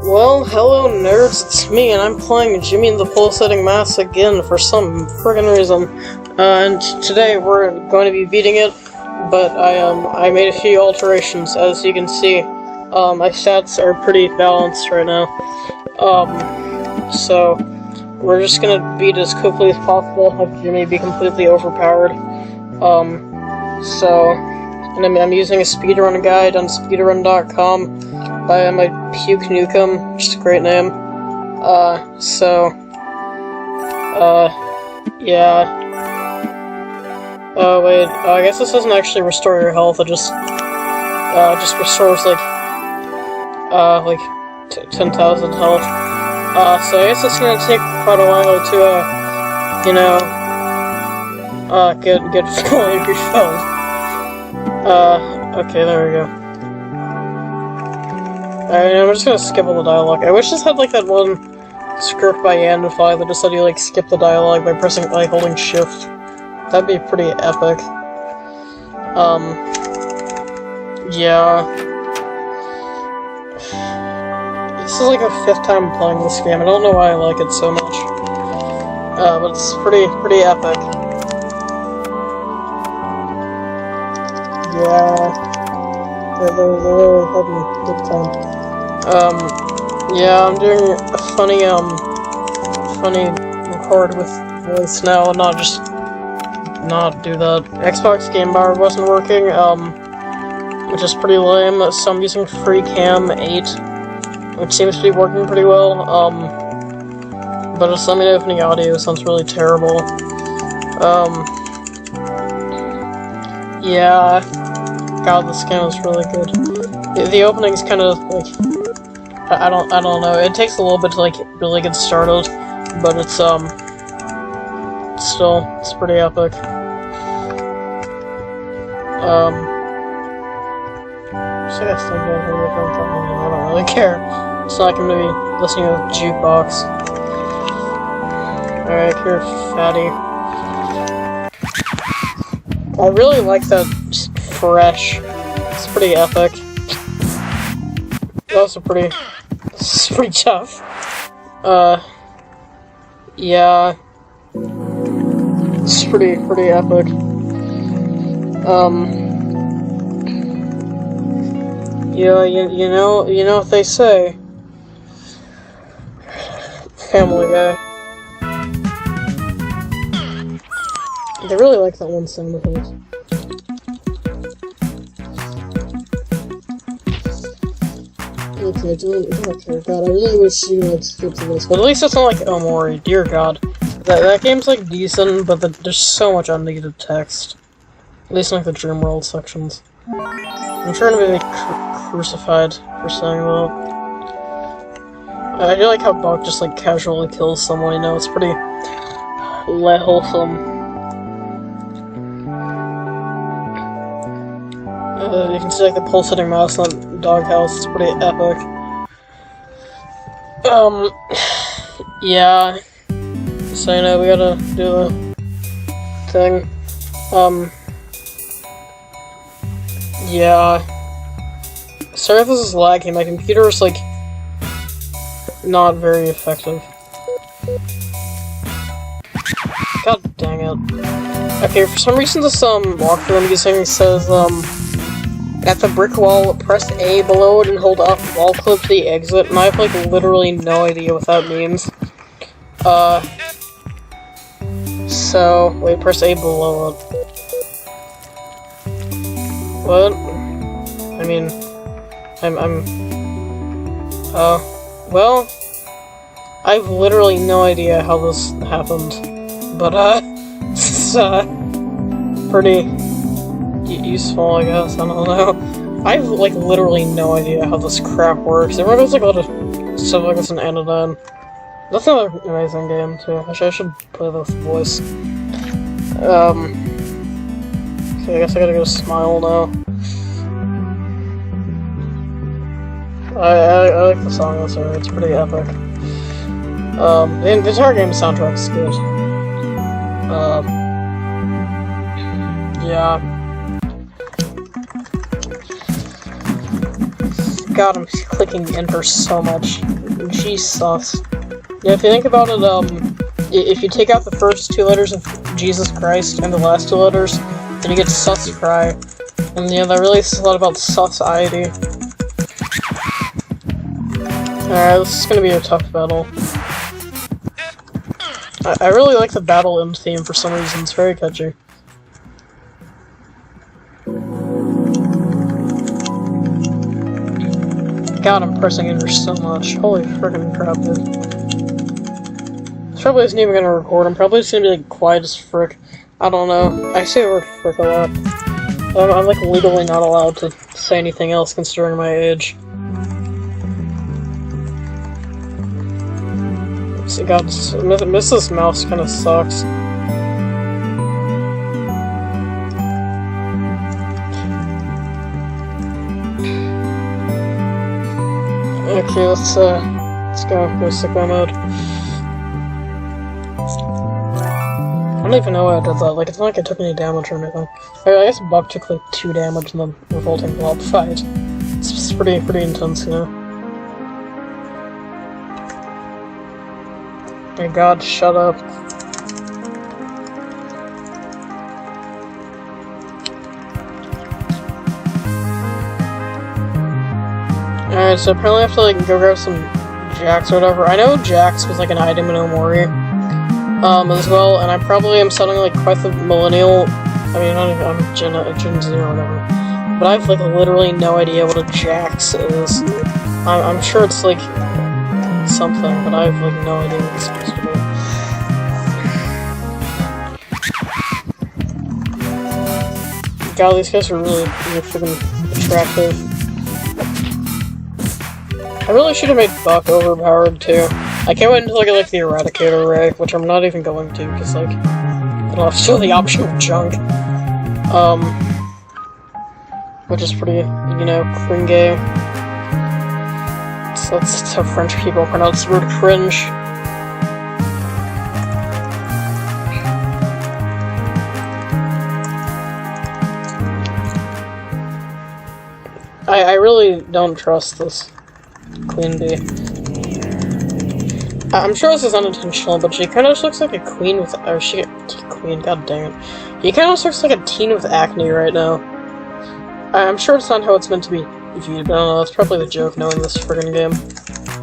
Well, hello nerds, it's me, and I'm playing Jimmy and the Pulsating Mass again for some friggin' reason. And today we're going to be beating it, but I made a few alterations, as you can see. My stats are pretty balanced right now. So we're just gonna beat as quickly as possible, have Jimmy be completely overpowered. And I'm using a speedrun guide on speedrun.com by my Puke Nukem, just a great name. Yeah. Oh wait, I guess this doesn't actually restore your health, it just restores like 10,000 health. So I guess it's gonna take quite a while to, get fully refilled. Okay, there we go. Alright, I'm just gonna skip all the dialogue. I wish this had like that one script by Yandify that just said you like skip the dialogue by holding shift. That'd be pretty epic. Yeah. This is like the 5th time playing this game. I don't know why I like it so much. But it's pretty epic. Yeah. They're really having a good time. Yeah, I'm doing a funny record with voice now, and not do that. Xbox Game Bar wasn't working, which is pretty lame, so I'm using FreeCam 8, which seems to be working pretty well, but just let me know if any audio sounds really terrible. Yeah, God, this game is really good. The opening's kind of, like, I don't know, it takes a little bit to, like, really get started, but it's, still, it's pretty epic. So I guess I don't really care. It's not gonna be listening to the jukebox. Alright, here, fatty. I really like that fresh. It's pretty epic. Also it's pretty tough. Yeah. It's pretty epic. Yeah, you know what they say. Family Guy. They really like that one sound of his. Okay, don't care. God, I really wish you would skip to this. But at least it's not like Omori. Dear God. That game's like decent, but there's so much unneeded text. At least in like the Dream World sections. I'm trying to be like, crucified for saying that. I do like how Buck just like casually kills someone, you know, it's pretty wholesome. You can see like the pulsating mouse in that doghouse, it's pretty epic. Yeah. So, you know, we gotta do the thing. Yeah. Sorry if this is laggy, my computer is, like, not very effective. God dang it. Okay, for some reason this, walkthrough I'm using says, at the brick wall, press A below it and hold up wall clip to the exit, and I have, like, literally no idea what that means. So, wait, press A below it. What? I mean, well, I have literally no idea how this happened, but, this is, pretty useful, I guess, I don't know. I have, like, literally no idea how this crap works. Everyone does, like, a lot of stuff like this in Anodyne. That's another amazing game, too. Actually, I should play this with voice. Okay, I guess I gotta go Smile now. I like the song also, it's pretty epic. The entire game soundtrack is good. Yeah. God, I'm clicking enter so much. G sucks. Yeah, if you think about it, if you take out the first 2 letters of Jesus Christ and the last 2 letters, then you get sus cry. And yeah, that really says a lot about society. Alright, this is gonna be a tough battle. I really like the battle end theme for some reason, it's very catchy. God, I'm pressing enter so much. Holy friggin' crap, dude. This probably isn't even gonna record. I'm probably just gonna be like quiet as frick. I don't know. I say the word frick a lot. I'm like legally not allowed to say anything else considering my age. God, Mrs. Mouse kinda sucks. Okay, let's go sicko mode. I don't even know why I did that. Like, it's not like I took any damage or anything. I guess Buck took like 2 damage in the revolting blob fight. It's pretty intense, you know. My God, shut up. Alright, so apparently I have to like go grab some Jax or whatever. I know Jax was like an item in Omori, as well, and I probably am sounding like quite the millennial. I mean, I'm Gen Z or whatever, but I have like literally no idea what a Jax is. I'm sure it's like something, but I have like no idea what it's supposed to be. God, these guys are really freaking attractive. I really should have made Buck overpowered too. I can't wait until I get like the Eradicator Ray, which I'm not even going to, because like I don't have to show the option of junk. Which is pretty, you know, cringe. So that's how French people pronounce the word cringe. I really don't trust this Queen Bee. I'm sure this is unintentional, but she kind of just looks like a queen with, or queen, god dang it. He kind of just looks like a teen with acne right now. I'm sure it's not how it's meant to be viewed, but I don't know, that's probably the joke knowing this friggin' game.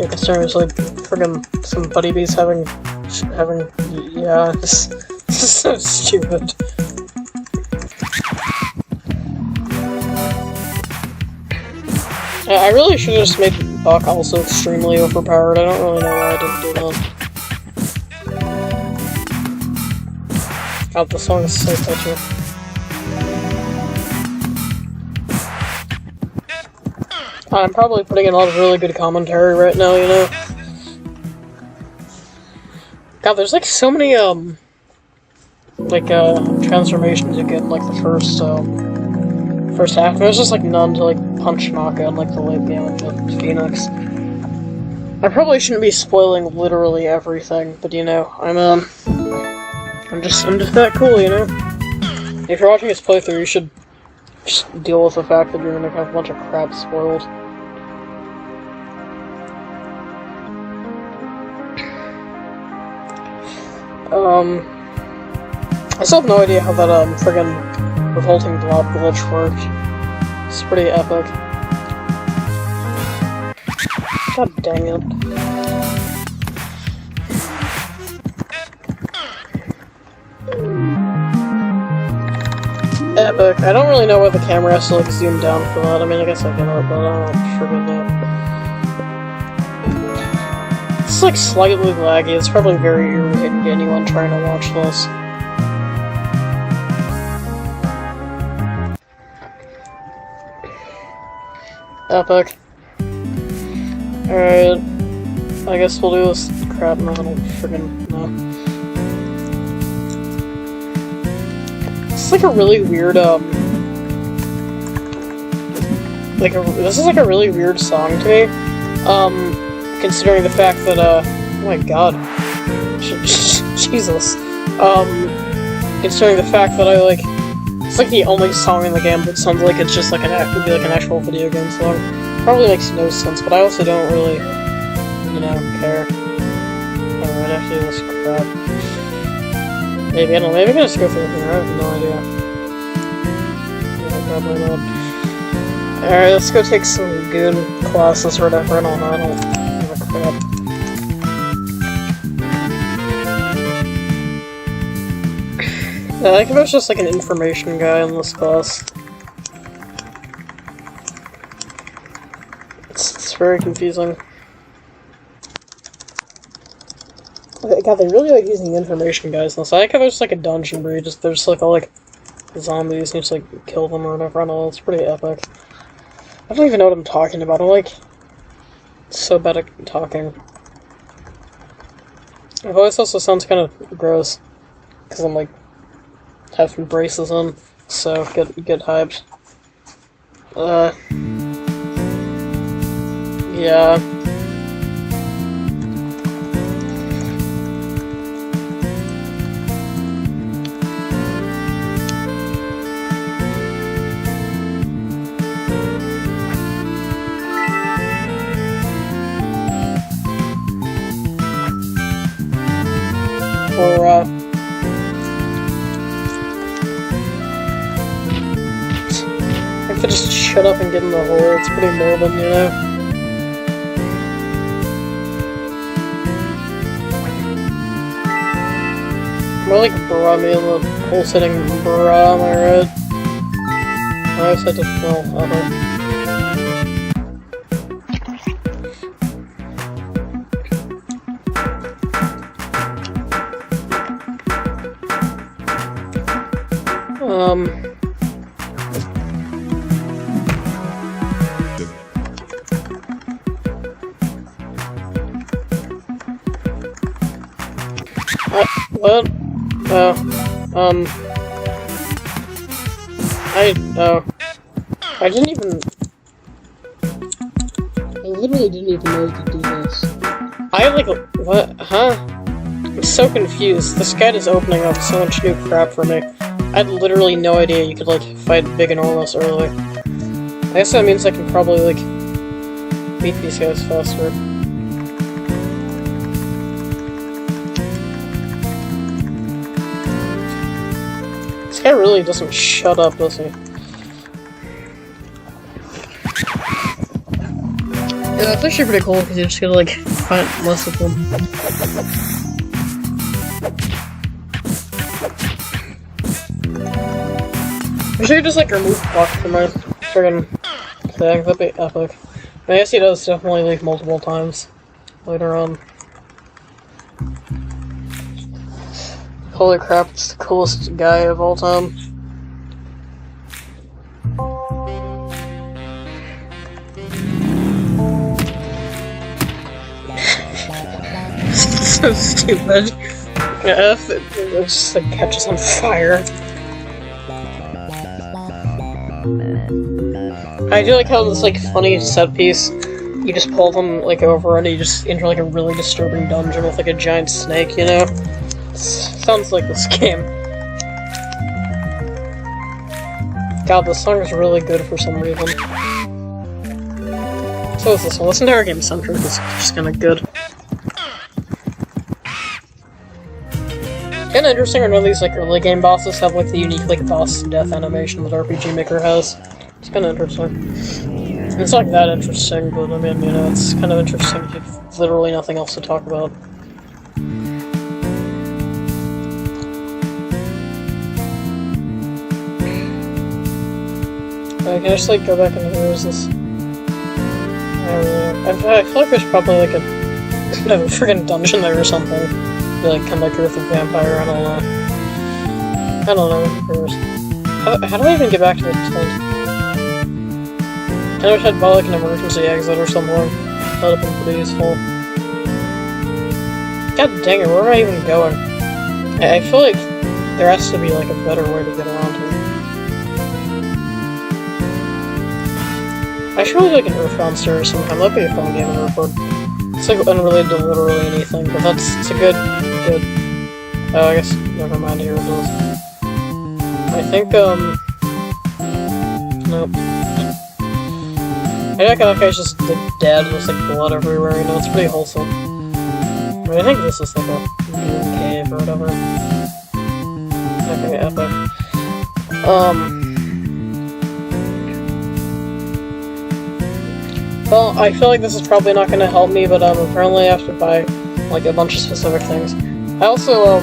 Yeah, considering there's like friggin' some buddy bees having, yeah, this is so stupid. I really should have just made Buck also extremely overpowered. I don't really know why I didn't do that. God, the song is so catchy. I'm probably putting in a lot of really good commentary right now, you know? God, there's like so many, transformations you get in like the first half. There's just like none to like punch Naka in like the late game with Phoenix. I probably shouldn't be spoiling literally everything, but you know, I'm just that cool, you know? If you're watching this playthrough, you should just deal with the fact that you're gonna have a bunch of crap spoiled. I still have no idea how that friggin' revolting blob glitch worked. It's pretty epic. God dang it. Epic. I don't really know why the camera has to like zoom down for that. I mean, I guess I can, but I don't friggin' know. It's like slightly laggy. It's probably very irritating to anyone trying to watch this. Epic. Alright. I guess we'll do this crap now. I don't friggin' know. This is like a really weird, this is like a really weird song to me. Considering the fact that, oh my god. Jesus. Considering the fact that it's like the only song in the game that sounds like it's just like would be like an actual video game song. Probably makes no sense, but I also don't really you know, care. Alright, I have to do this crap. Maybe, I don't know, maybe I can just go through here, I have no idea. Yeah, probably not. Alright, let's go take some goon classes or whatever, I don't know, I don't give a crap. Yeah, I think there's just like an information guy in this class. It's very confusing. God, they really like using information guys in this. I think there's like a dungeon where there's like all like zombies and you just like kill them or whatever. I don't know, it's pretty epic. I don't even know what I'm talking about. I'm like so bad at talking. My voice also sounds kind of gross because I'm like having braces on, so get hyped. Yeah. Or, if I just shut up and get in the hole, it's pretty morbid, you know? More like bra me in the pulsating bra, am I right? I said to, well, what? I didn't even... I literally didn't even know you could do this. I, like, what? Huh? I'm so confused. This guide is opening up so much new crap for me. I had literally no idea you could, like, fight big enormous early. I guess that means I can probably, like, beat these guys faster. This guy really doesn't shut up, does he? Yeah, that's actually pretty cool because you just gotta like fight less of them. I should just like remove Buck from my friggin' thing, that'd be epic. I guess he does definitely like multiple times later on. Holy crap, it's the coolest guy of all time. So stupid. If it just like catches on fire. I do like how this like funny set piece, you just pull them like over and you just enter like a really disturbing dungeon with like a giant snake, you know? Sounds like this game. God, this song is really good for some reason. So is this one. This entire game soundtrack is just kinda good. Kinda interesting, or none of these like early game bosses have like the unique like boss death animation that RPG Maker has. It's kinda interesting. It's not that interesting, but I mean, you know, it's kind of interesting if you have literally nothing else to talk about. Can I just like go back into here? Is this? I feel like there's probably like a friggin' dungeon there or something. Like kind of like Earth of Vampire. I don't know. How do I even get back to the tent? I wish I'd bought like an emergency exit or something. That would have been pretty useful. God dang it! Where am I even going? I feel like there has to be like a better way to get around here. I should really do like an Earthbound series sometime. That'd be a fun game to record. It's like unrelated to literally anything, but it's a good. Oh, I guess never mind. Here it is. I think nope. I think that guy's just like, dead, and there's like blood everywhere, you know, it's pretty wholesome. I mean, I think this is like a cave or whatever. Okay, epic. Well, I feel like this is probably not gonna help me, but apparently I have to buy like a bunch of specific things. I also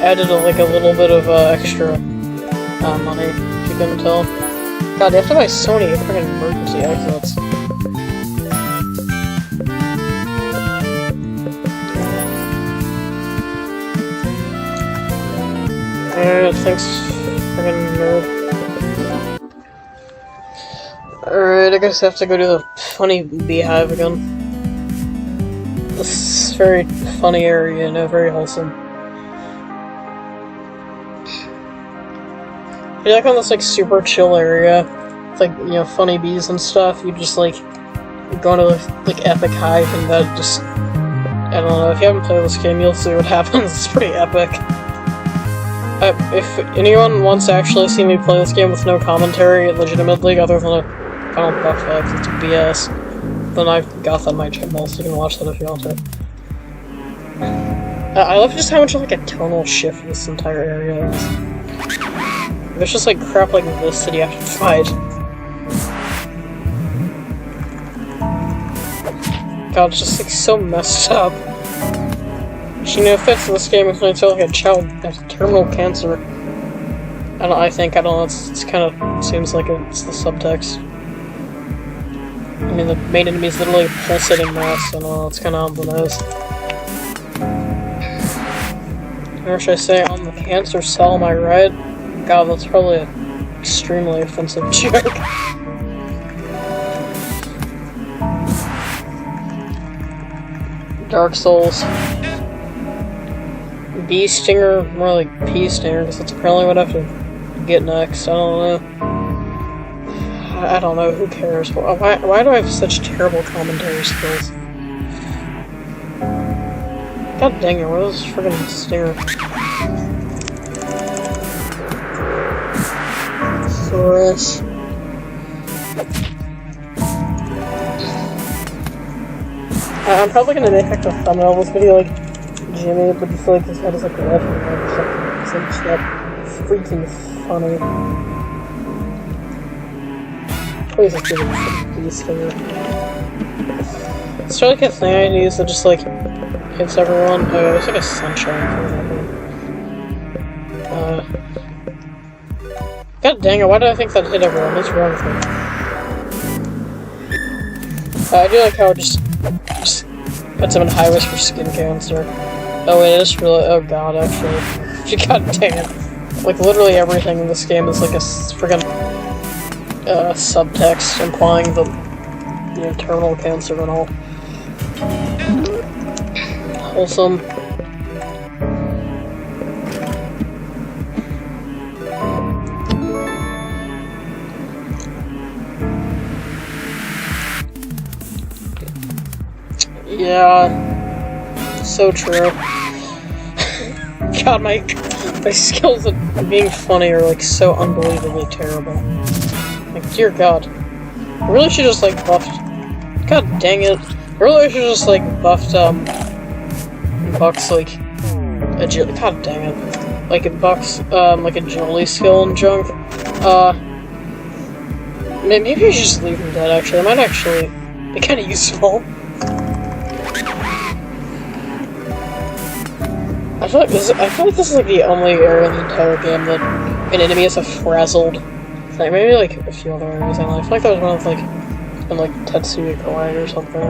added like a little bit of extra money, if you couldn't tell. God, they have to buy so many freaking emergency exits. Thanks, friggin' nerd. Alright, I guess I have to go to the funny beehive again. This is very funny area, you know, very wholesome. If you're like on this like super chill area, with like, you know, funny bees and stuff, you just like go into like epic hive and that just, I don't know, if you haven't played this game, you'll see what happens. It's pretty epic. If anyone wants to actually see me play this game with no commentary, legitimately, other than a final buff fix, it's BS, then I've got that on my channel, so you can watch that if you want to. I love just how much of like a tonal shift this entire area is. There's just like crap like this that you have to fight. God, it's just like so messed up. You know, fits this game is when it's like a child has terminal cancer. I don't know, it's kind of seems like it's the subtext. I mean, the main enemy is literally a pulsating mass, and it's kind of on the nose. Or should I say, on the cancer cell, am I right? God, that's probably an extremely offensive joke. Dark Souls. Bee Stinger, more like Pea Stinger, because that's apparently what I have to get next. I don't know, who cares? Why do I have such terrible commentary skills? God dang it, what is this friggin' Stinger? Soros. I'm probably gonna make like a thumbnail of this video like Jimmy, but just like his head is like left and right or something. It's like freaking funny. Please just give it a beast finger. It's like a thing I use that just like hits everyone. Oh yeah, there's like a sunshine thing. God dang it, why did I think that hit everyone? What's wrong with me? I do like how it just puts him in high risk for skin cancer. Oh wait, it's really, oh god, actually. God dang it. Like, literally everything in this game is like a friggin' subtext implying the, you know, terminal cancer and all. Wholesome. Yeah, so true. God, my skills at being funny are like so unbelievably terrible. Like, dear God, I really should just like buffed. God dang it! I really should just like buffed Buck's like agility. God dang it! Like it Buck's like agility skill and junk. Maybe I should just leave him dead. Actually, that might actually be kind of useful. I feel like this is like the only area in the entire game that an enemy is a frazzled thing. Maybe like a few other areas. I feel like there was one with like in like Tetsuya Kawaii or something.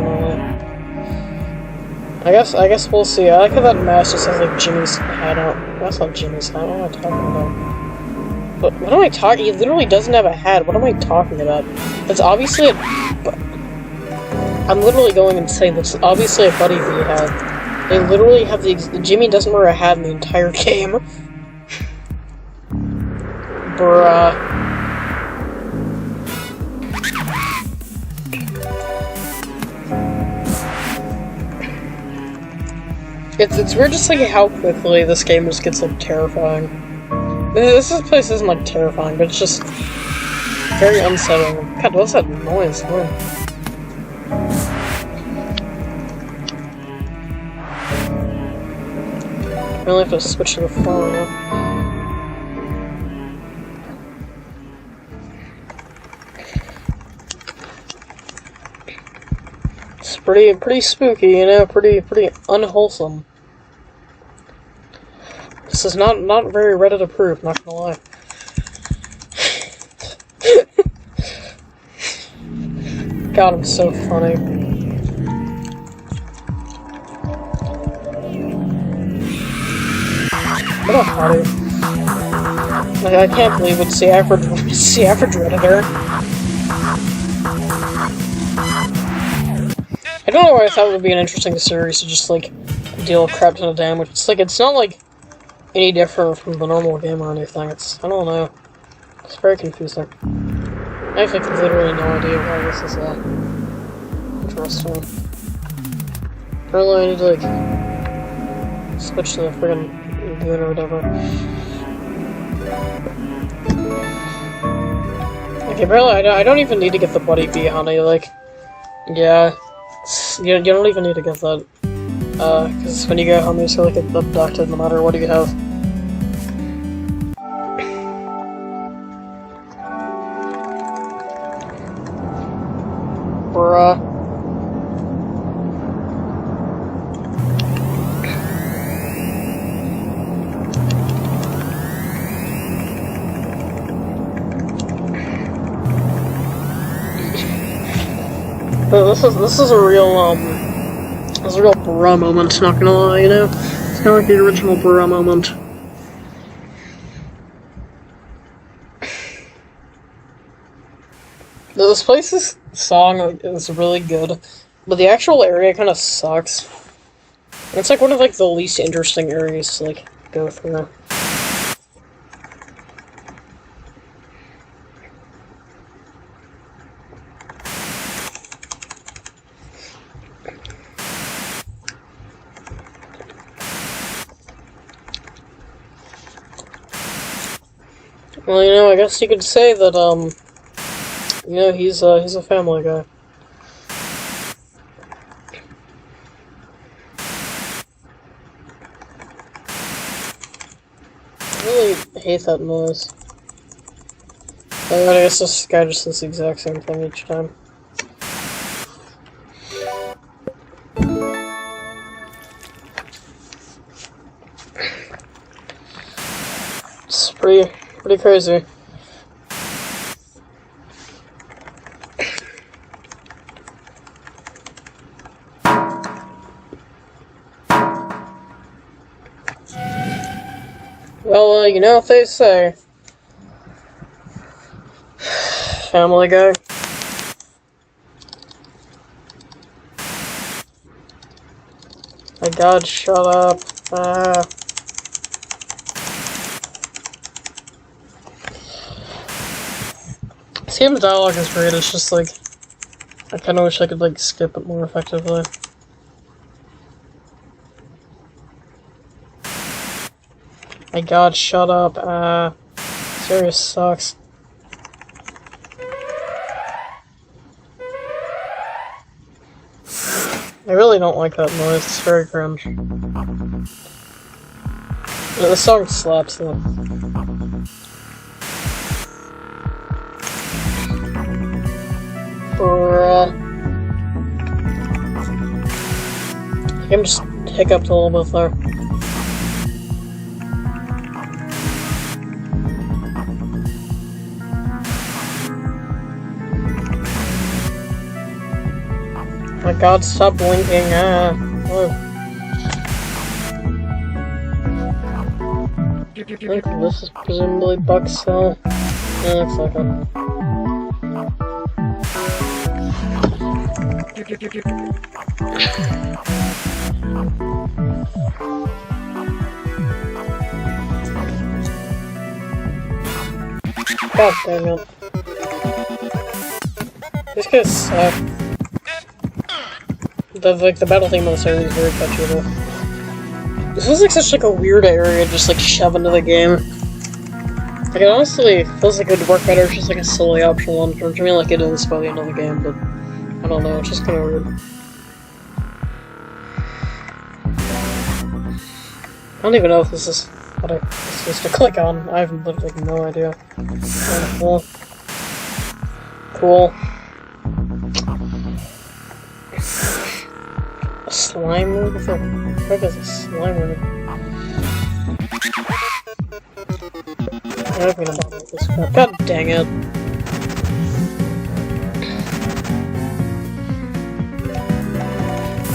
I guess we'll see. I like how that mask just has like Jimmy's hat out. That's not Jimmy's hat. What am I talking about? But what am I talking? He literally doesn't have a hat. What am I talking about? That's obviously a. I'm literally going insane. That's obviously a Buddy V hat. They literally have the Jimmy doesn't wear a hat in the entire game. Bruh. It's weird just like how quickly this game just gets like terrifying. This place isn't like terrifying, but it's just very unsettling. God, what's that noise? What? I only have to switch to the phone now. It's pretty spooky, you know, pretty unwholesome. This is not very Reddit approved, not gonna lie. God, I'm so funny. What a hottie. I can't believe it's the average Redditor. I don't know why I thought it would be an interesting series to just, like, deal a crap ton of damage. It's like, it's not, like, any different from the normal game or anything. It's, I don't know. It's very confusing. I have, like, literally no idea why this is, interesting. Apparently I need to, like, switch to the friggin' good or whatever. Okay, apparently I don't even need to get the Bloody Bee honey, like, yeah. You don't even need to get that. Because when you go home, you're just gonna get abducted no matter what you have. Bruh. This is a real, this is a real bruh moment, not gonna lie, you know? It's kinda like the original bruh moment. This place's song is really good, but the actual area kinda sucks. It's like one of, like, the least interesting areas to, like, go through. Well, you know, I guess you could say that, you know, he's a family guy. I really hate that noise. I guess this guy just does the exact same thing each time. It's pretty crazy. Well, you know what they say. Family Guy. My God, shut up. This game's dialogue is great, it's just like, I kinda wish I could, like, skip it more effectively. My God, shut up, serious sucks. I really don't like that noise, it's very cringe. The song slaps though. I can just hiccuped a little bit there. My God, stop blinking, oh. This is presumably Buck's cell. Yeah, looks like it. God damn it. This guy's suck. The battle theme of this area is very catchy though. This was like such like a weird area just like shove into the game. Like, it honestly feels like it would work better just like a silly optional launcher. I mean, like it is by the end of the game, but I don't know, it's just kind of weird. I don't even know if this is what I'm supposed to click on. I have literally no idea. Cool. Cool. A slime move? What the frick is a slime move? I'm not gonna bother with this crap. God dang it.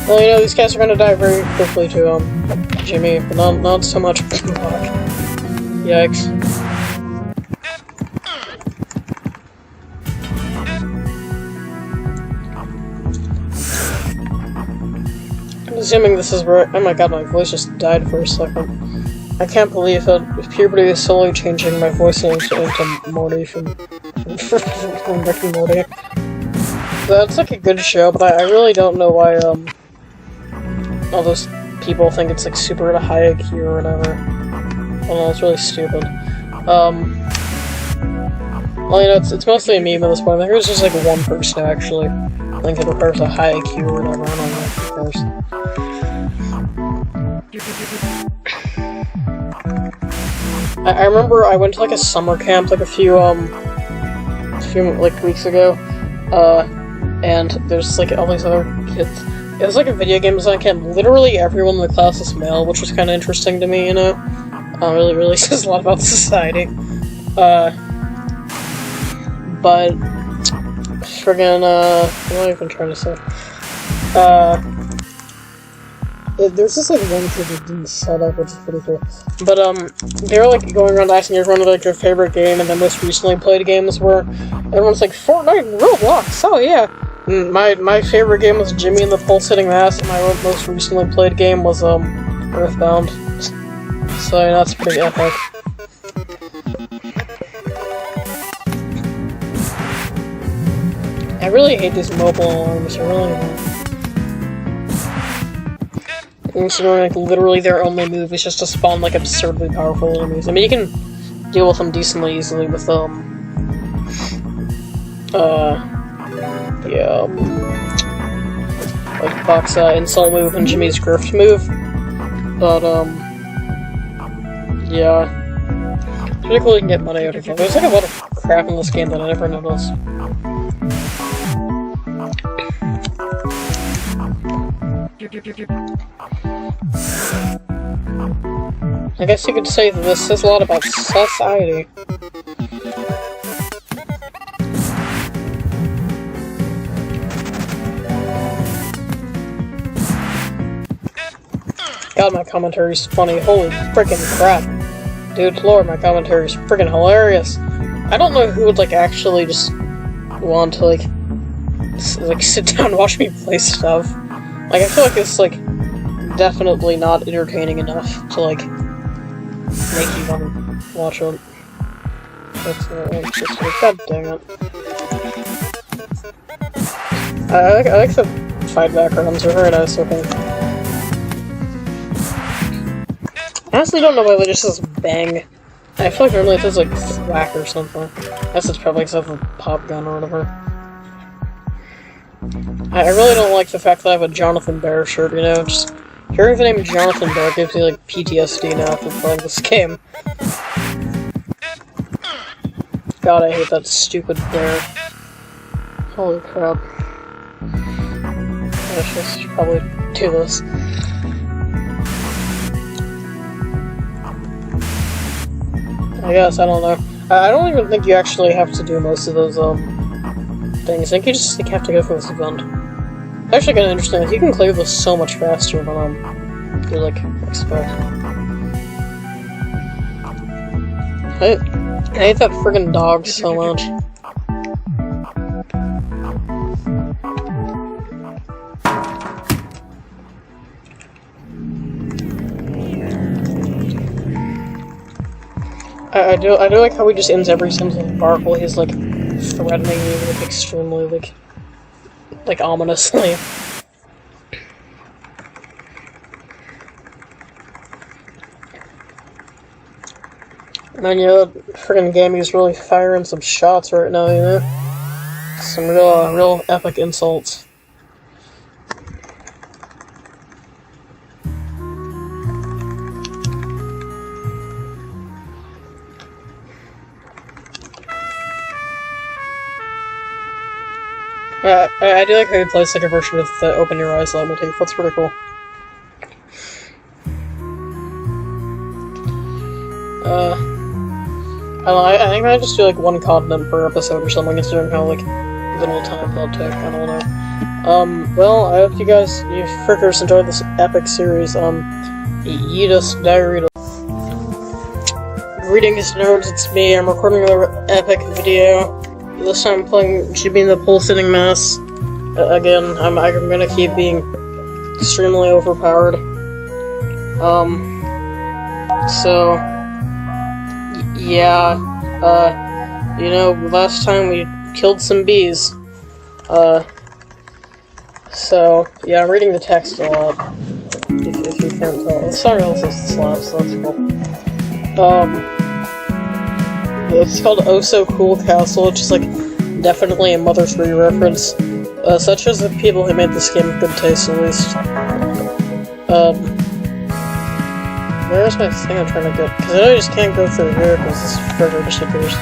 Well, you know, these guys are gonna die very quickly to, Jimmy, but not so much. Yikes. I'm assuming this is where— oh my god, my voice just died for a second. I can't believe that puberty is slowly changing my voice into Morty from Rick and Morty. That's like a good show, but I really don't know why, all those people think it's like super high IQ or whatever. I don't know, it's really stupid. Well, you know, it's mostly a meme at this point. I think there's just like one person actually think it requires a high IQ or whatever. I don't know, of course. I remember I went to like a summer camp like a few like weeks ago, and there's like all these other kids. It was like a video game design camp. Literally everyone in the class is male, which was kind of interesting to me, you know? Really says a lot about society. But friggin', what am I even trying to say? There's just like one kid that didn't shut up, which is pretty cool. But, they were like going around asking everyone like their favorite game and their most recently played games were. Everyone's like, Fortnite and Roblox, oh yeah! My favorite game was Jimmy and the Pulsating Mass, and my most recently played game was, Earthbound. So, yeah, that's pretty epic. I really hate these mobile alarms, I really don't. Considering, like, literally their only move is just to spawn, like, absurdly powerful enemies. I mean, you can deal with them decently easily with, like Buck's insult move and Jimmy's grift move, but yeah, it's pretty cool you can get money out of it. There's like a lot of crap in this game that I never noticed. I guess you could say that this says a lot about society. God, my commentary's funny. Holy frickin' crap. Dude, lord, my commentary's frickin' hilarious. I don't know who would, like, actually just want to, like, sit down and watch me play stuff. Like, I feel like it's, like, definitely not entertaining enough to, like, make you want to watch it. That's, just, god dang it. I like the fight backgrounds, they're very nice looking. I honestly don't know why it just says bang. I feel like normally it says like thwack or something. I guess it's probably because of a pop gun or whatever. I really don't like the fact that I have a Jonathan Bear shirt, you know? Just hearing the name Jonathan Bear gives me like PTSD now after playing this game. God, I hate that stupid bear. Holy crap. I should probably do this. I guess, I don't know. I don't even think you actually have to do most of those, things. I think you just have to go for this event. It's actually kind of interesting. You can clear this so much faster than, you, like, expect. I hate that friggin' dog so much. I do like how he just ends every sentence with bark while he's like threatening me like extremely like ominously. Man, you know, friggin' gaming's really firing some shots right now, you know? Some real epic insults. I do like how he plays like a version of the Open Your Eyes leitmotif. That's pretty cool. I think I just do like one continent per episode or something, considering how like little time that'll take. I don't know. Well, I hope you frickers enjoyed this epic series. Yeetus Diary. Greetings, nerds. It's me. I'm recording another epic video. This time I'm playing being the pulsating mass. Again, I'm gonna keep being extremely overpowered. So yeah, you know, last time we killed some bees. So yeah, I'm reading the text a lot. If you can't tell, sorry, also slaps. So that's cool. It's called Oh So Cool Castle, which is like definitely a Mother 3 reference. Such as the people who made this game with good taste, at least. Where's my thing I'm trying to get? Because I know I just can't go through here because this forever disappears.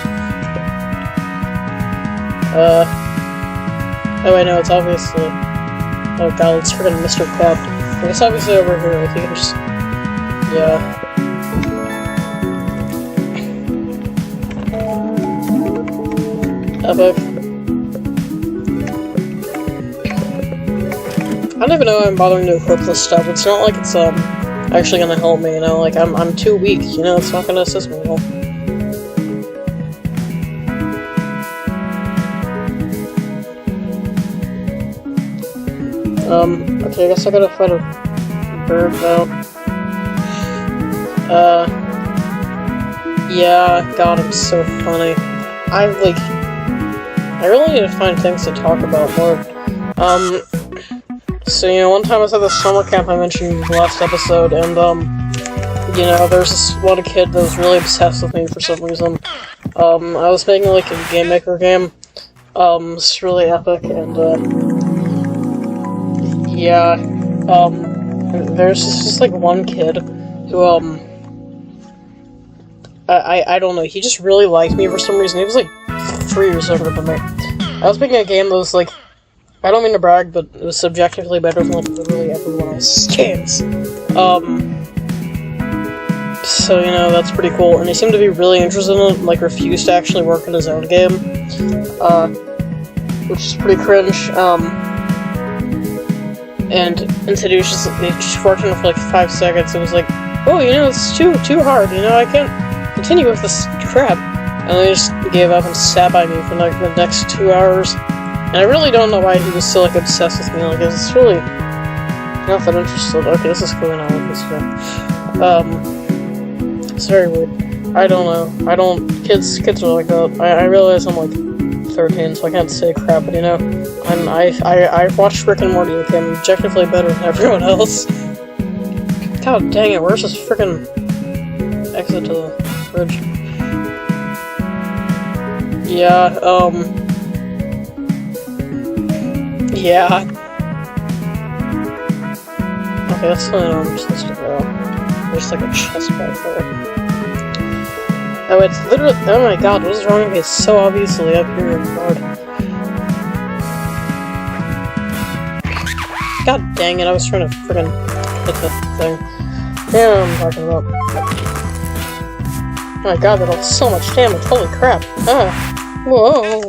Oh wait, no, it's obviously... Oh god, it's freaking Mr. Crab. It's obviously over here, like you can just... Yeah. Epic. I don't even know why I'm bothering to equip this stuff. It's not like it's, actually gonna help me, you know, like, I'm too weak, you know, it's not gonna assist me at all. Okay, I guess I gotta fight a bird now. Yeah, god, I'm so funny. I really need to find things to talk about more. So, you know, one time I was at the summer camp I mentioned in the last episode, and, you know, there's this one kid that was really obsessed with me for some reason. I was making, like, a game maker game. It's really epic, and, yeah, there's just, like, one kid who, I don't know, he just really liked me for some reason. He was, like, 3 years younger than me. I was making a game that was, like, I don't mean to brag, but it was subjectively better than, like, literally everyone else's games. So, you know, that's pretty cool. And he seemed to be really interested in it, and, like, refused to actually work in his own game. Which is pretty cringe. And instead he just worked on it for, like, 5 seconds. It was like, oh, you know, it's too hard, you know, I can't continue with this crap. And then he just gave up and sat by me for, like, the next 2 hours. And I really don't know why he was so, like, obsessed with me, like, it's really not that interested. Okay, this is cool now, this guy. It's very weird. I don't know. Kids are like that. I realize I'm, like, 13, so I can't say crap, but, you know, I watched Rick and Morty, okay, I'm objectively better than everyone else. God dang it, where's this frickin' exit to the bridge? Yeah, yeah. Okay, that's something I'm supposed to go. There's like a chest back there. Oh, it's literally. Oh my god, what is wrong with me? It's so obviously up here. God dang it, I was trying to friggin' hit the thing. Yeah, I'm talking about. Oh my god, that does so much damage. Holy crap. Ah. Whoa.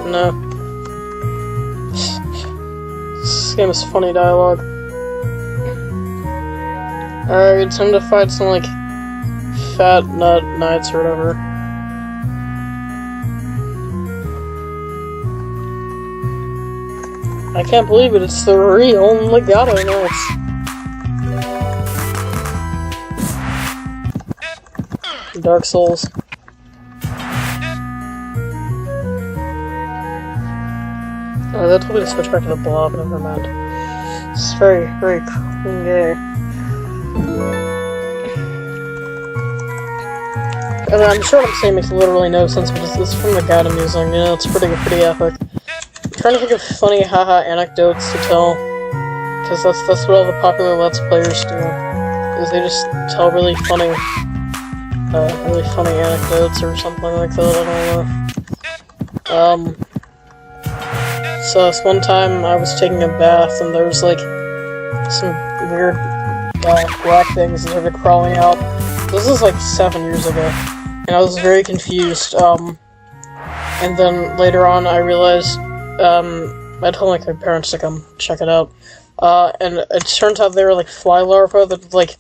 No. This game is funny dialogue. Alright, time to fight some, like, fat nut knights or whatever. I can't believe it, it's the real Legato Knights. Dark Souls. Oh, that told me to switch back to the blob, never mind. It's very, very clean game. And I'm sure what I'm saying makes literally no sense, but it's from the guide I'm using. You know, it's pretty epic. I'm trying to think of funny haha anecdotes to tell, because that's what all the popular Let's Players do. Is they just tell really funny anecdotes or something like that. I don't know. So this one time I was taking a bath and there was like some weird black things that started crawling out. This was like 7 years ago, and I was very confused. And then later on I realized I told like my parents to come check it out. And it turns out they were like fly larvae that had like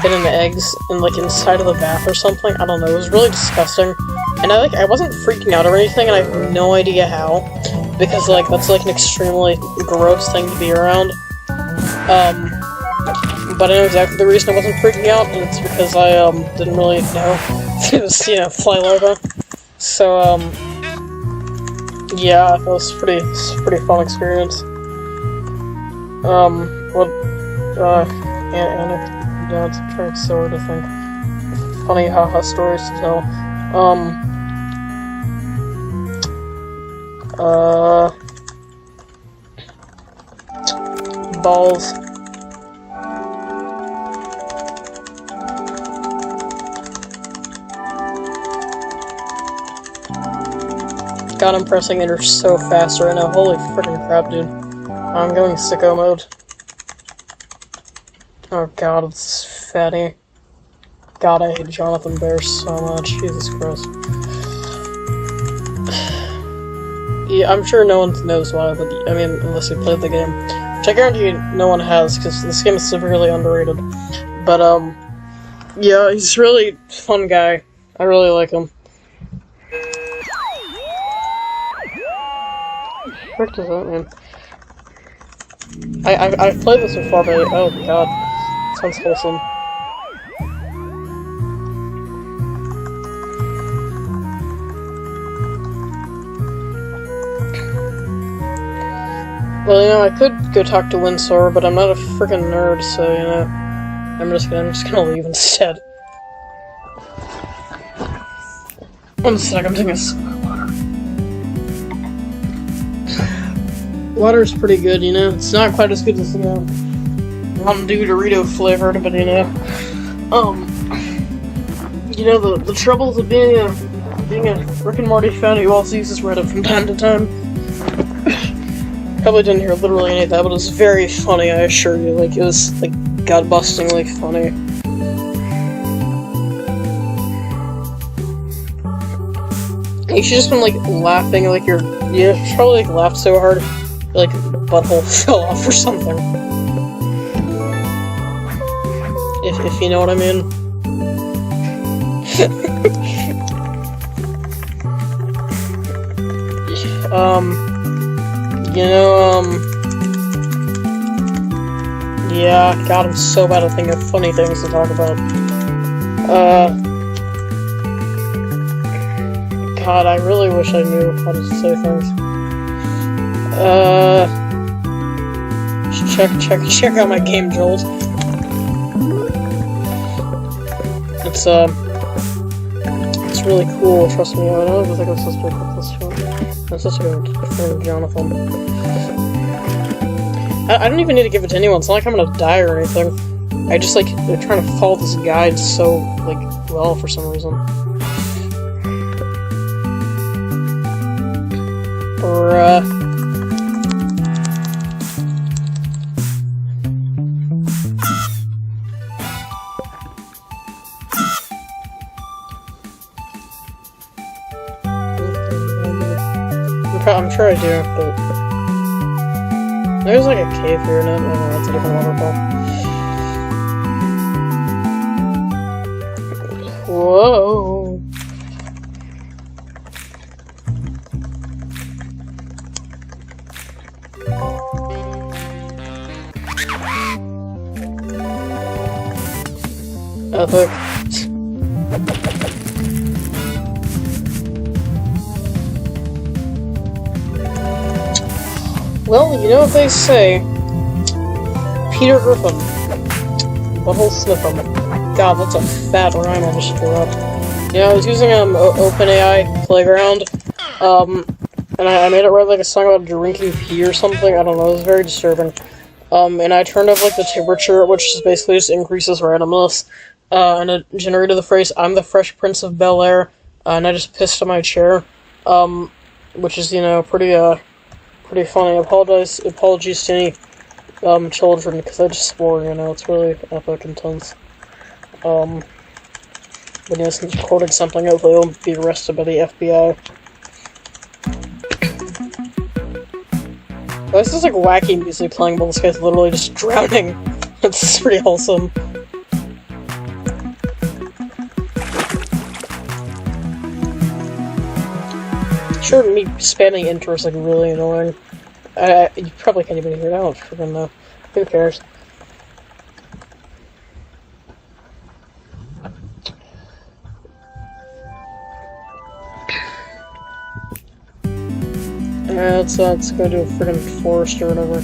been in the eggs and like inside of the bath or something. I don't know. It was really disgusting. And I wasn't freaking out or anything, and I have no idea how, because like that's like an extremely gross thing to be around. But I know exactly the reason I wasn't freaking out, and it's because I didn't really know it was, you know, fly larvae. So yeah, that was pretty fun experience. Anecdotes, I'm trying so hard to think. Funny haha stories to tell. Balls. God, I'm pressing enter so fast right now. Holy freaking crap, dude. I'm going sicko mode. Oh god, it's fatty. God, I hate Jonathan Bear so much. Jesus Christ. Yeah, I'm sure no one knows why, but I mean, unless you played the game. Which I guarantee no one has, because this game is severely underrated. But, yeah, he's a really fun guy. I really like him. What does that mean? I've played this before, but oh god, sounds wholesome. Well, you know, I could go talk to Windsor, but I'm not a freaking nerd, so you know, I'm just gonna leave instead. One sec, I'm taking a sip of water. Water's pretty good, you know. It's not quite as good as, you know, Mountain Dew Dorito flavored, but you know, the troubles of being a Rick and Morty fan who also uses Reddit from time to time. Probably didn't hear literally any of that, but it was very funny, I assure you. Like, it was, like, gut-bustingly funny. You should just been, like, laughing, like, you probably, like, laughed so hard, like, butthole fell off or something. If you know what I mean. Yeah, God, I'm so bad at thinking of funny things to talk about. God, I really wish I knew how to say things. Check out my game, Jolt. It's really cool, trust me. I don't think I'm supposed to put this one. I'm supposed to go to Jonathan. I don't even need to give it to anyone. It's not like I'm gonna die or anything. I just, like, they're trying to follow this guide so, like, well for some reason. Bruh. I'm sure I do, but there's like a cave here, and I don't know, that's a different waterfall. Whoa! Epic. Well, you know what they say. Peter Griffin. Butthole Sniff'em. God, that's a fat rhyme I just threw up. Yeah, I was using OpenAI Playground, and I made it write like a song about drinking pee or something. I don't know. It was very disturbing. And I turned up like the temperature, which is basically just increases randomness. And it generated the phrase "I'm the Fresh Prince of Bel-Air," and I just pissed on my chair. Which is pretty funny. Apologies to any children, because I just swore. It's really epic, intense. But since quoting something, hopefully I won't be arrested by the FBI. Oh, this is like wacky music playing, but this guy's literally just drowning. It's pretty wholesome. Sure, me spamming enter is like really annoying. You probably can't even hear it. I don't freaking know. Who cares? Yeah, let's go to a friggin' forest or whatever.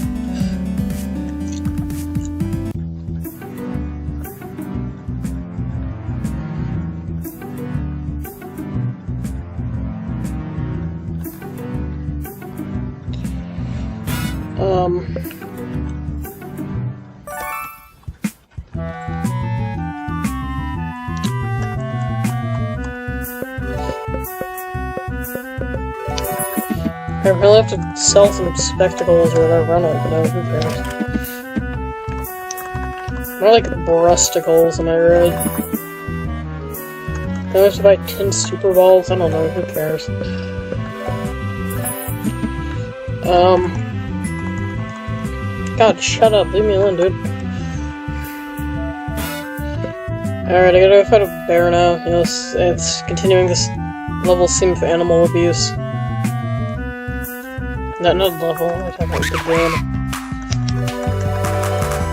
I really have to sell some spectacles or whatever, I don't know, who cares? More like breasticles, am I right? I have to buy 10 Super Balls, I don't know, who cares? God, shut up, leave me alone, dude. Alright, I gotta go fight a bear now, it's continuing this level scene of animal abuse. Not level, I'm talking about the game.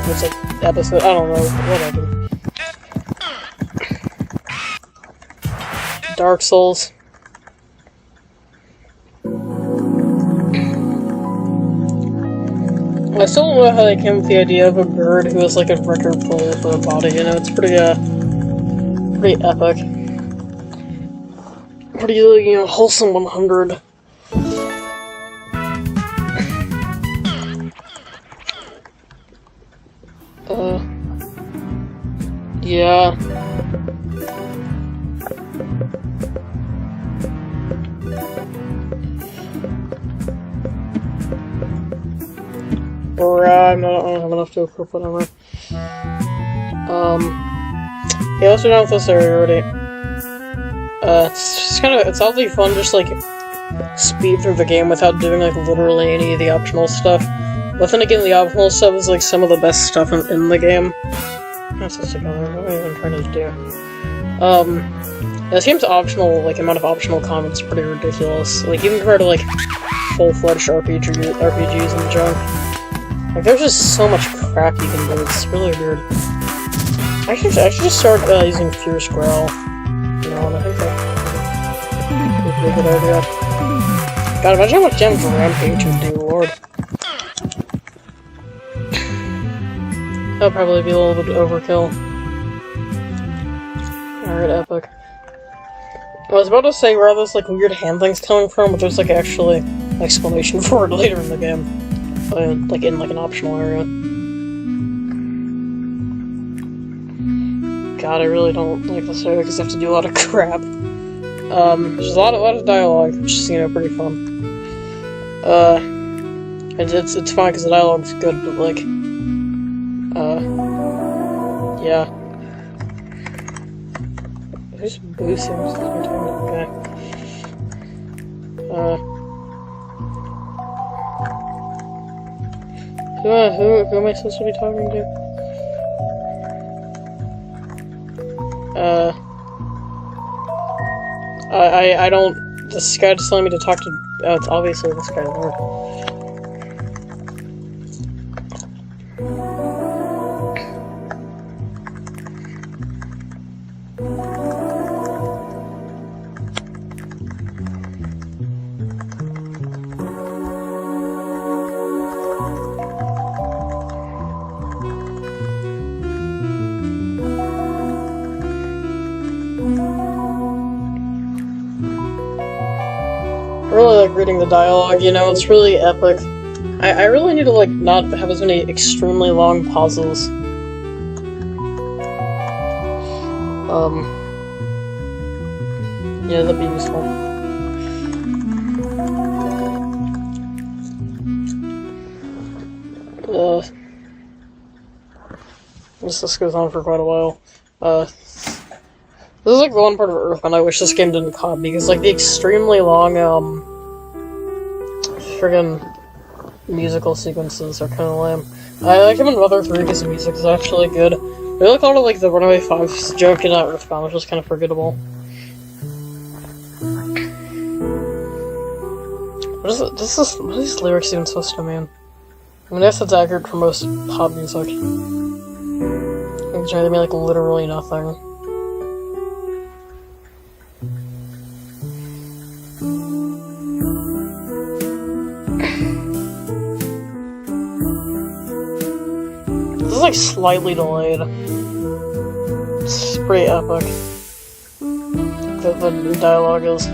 It's like episode, I don't know, whatever. Dark Souls. I still don't know how they came with the idea of a bird who is like a record player for a body, it's pretty epic. Pretty, wholesome 100. Yeah. I don't have enough to equip whatever. Yeah, let's be done with this area already. It's just it's oddly fun, just like speed through the game without doing like literally any of the optional stuff. But then again, the optional stuff is like some of the best stuff in the game. That's what's together. What am I even trying to do? This game's optional, like amount of optional comments, is pretty ridiculous. Like even compared to like full-fledged RPGs and junk. Like there's just so much crap you can do. It's really weird. I should just start using Fierce Growl. And I think that would be a good idea. God, imagine how much damage Rampage would do, lord. That'll probably be a little bit overkill. Alright, epic. I was about to say where all those like weird hand things coming from, but there's like actually an explanation for it later in the game. Like in like an optional area. God, I really don't like this area because I have to do a lot of crap. There's a lot of dialogue, which is pretty fun. It's fine because the dialogue's good, but like, yeah. Who's boosting? Okay. Who am I supposed to be talking to? I don't. This guy just telling me to talk to. It's obviously this guy there. I really like reading the dialogue, you know, it's really epic. I really need to, like, not have as many extremely long pauses. Yeah, that'd be useful. This goes on for quite a while. This is like the one part of Earthbound I wish this game didn't caught, because like the extremely long, friggin' musical sequences are kind of lame. I like him in WITHER 3 because the music is actually good. I really thought of like the Runaway 5's joke in Earthbound, which was kind of forgettable. What are these lyrics even supposed to mean? I mean, I guess that's accurate for most pop music. They mean like literally nothing. This is like slightly delayed. It's pretty epic. The dialogue is.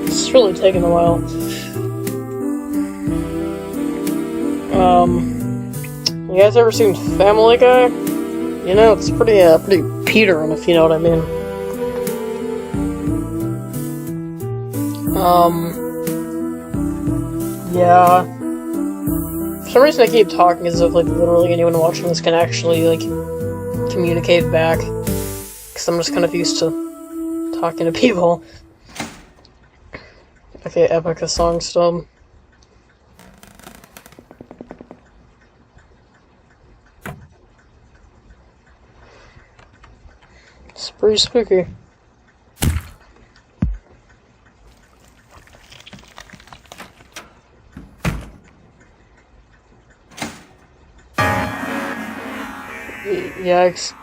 It's really taken a while. You guys ever seen Family Guy? You know, it's pretty Peterin', if you know what I mean. Yeah. For some reason I keep talking as if, like, literally anyone watching this can actually, like, communicate back. Because I'm just kind of used to talking to people. Okay, epic a song stub. It's pretty spooky. Yikes.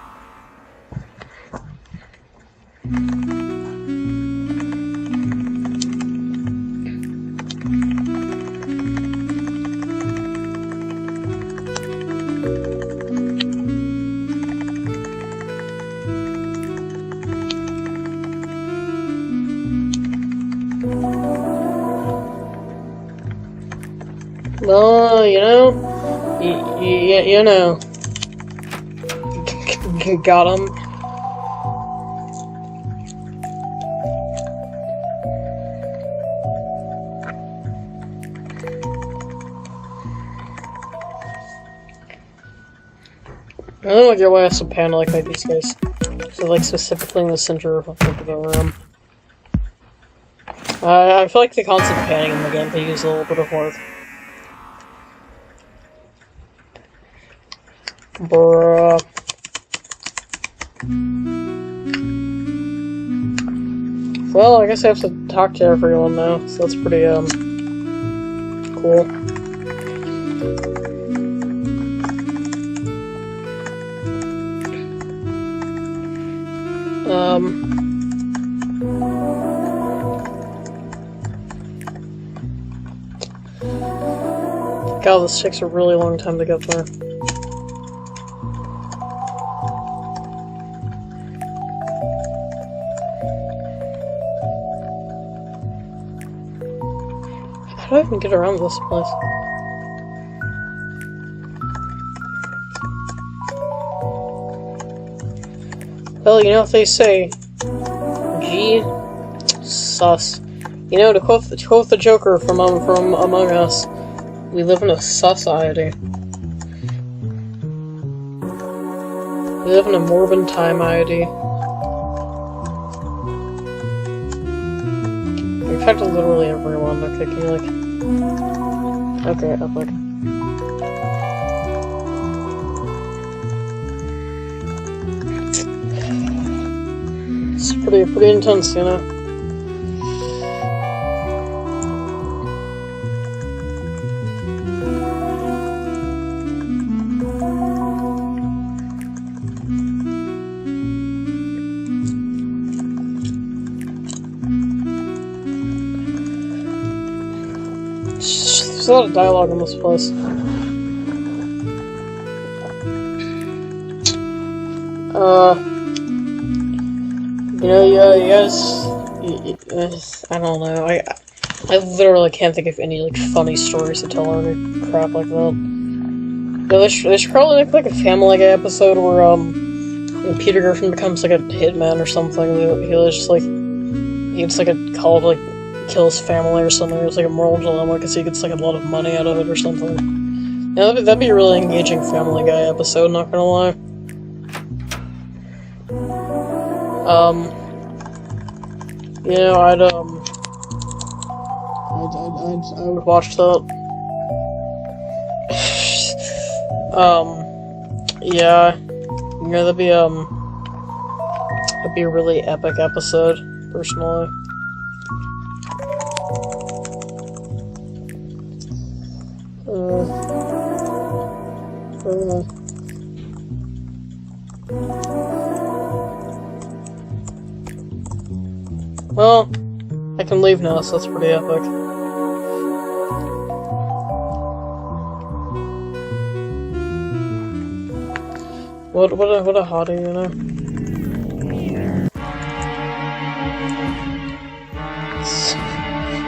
Well, you know, you know, got him. I don't get why I have to pan like these guys. So, like, specifically in the center of the room. I feel like the concept of panning in the game could use a little bit of work. Bruh. Well, I guess I have to talk to everyone now, so that's pretty, cool. God, this takes a really long time to get there. How do I even get around this place? Well, you know what they say. Gee, sus. You know, to quote the Joker from Among Us, we live in a society. We live in a morbid time-iety. In fact, literally everyone. Okay, can you, like... Okay, epic. It's pretty intense, you know? There's a lot of dialogue in this place. You know, you guys, I don't know, I literally can't think of any, like, funny stories to tell or any crap like that. Yeah, they should probably make, like, a Family Guy episode where, when Peter Griffin becomes, like, a hitman or something. He's just, like, he gets, like, a call to, like, kill his family or something. It's, like, a moral dilemma because he gets, like, a lot of money out of it or something. Yeah, that'd be a really engaging Family Guy episode, not gonna lie. You know, I would watch that. Yeah, you know, that'd be a really epic episode, personally. Well, I can leave now, so that's pretty epic. What a hottie, you know?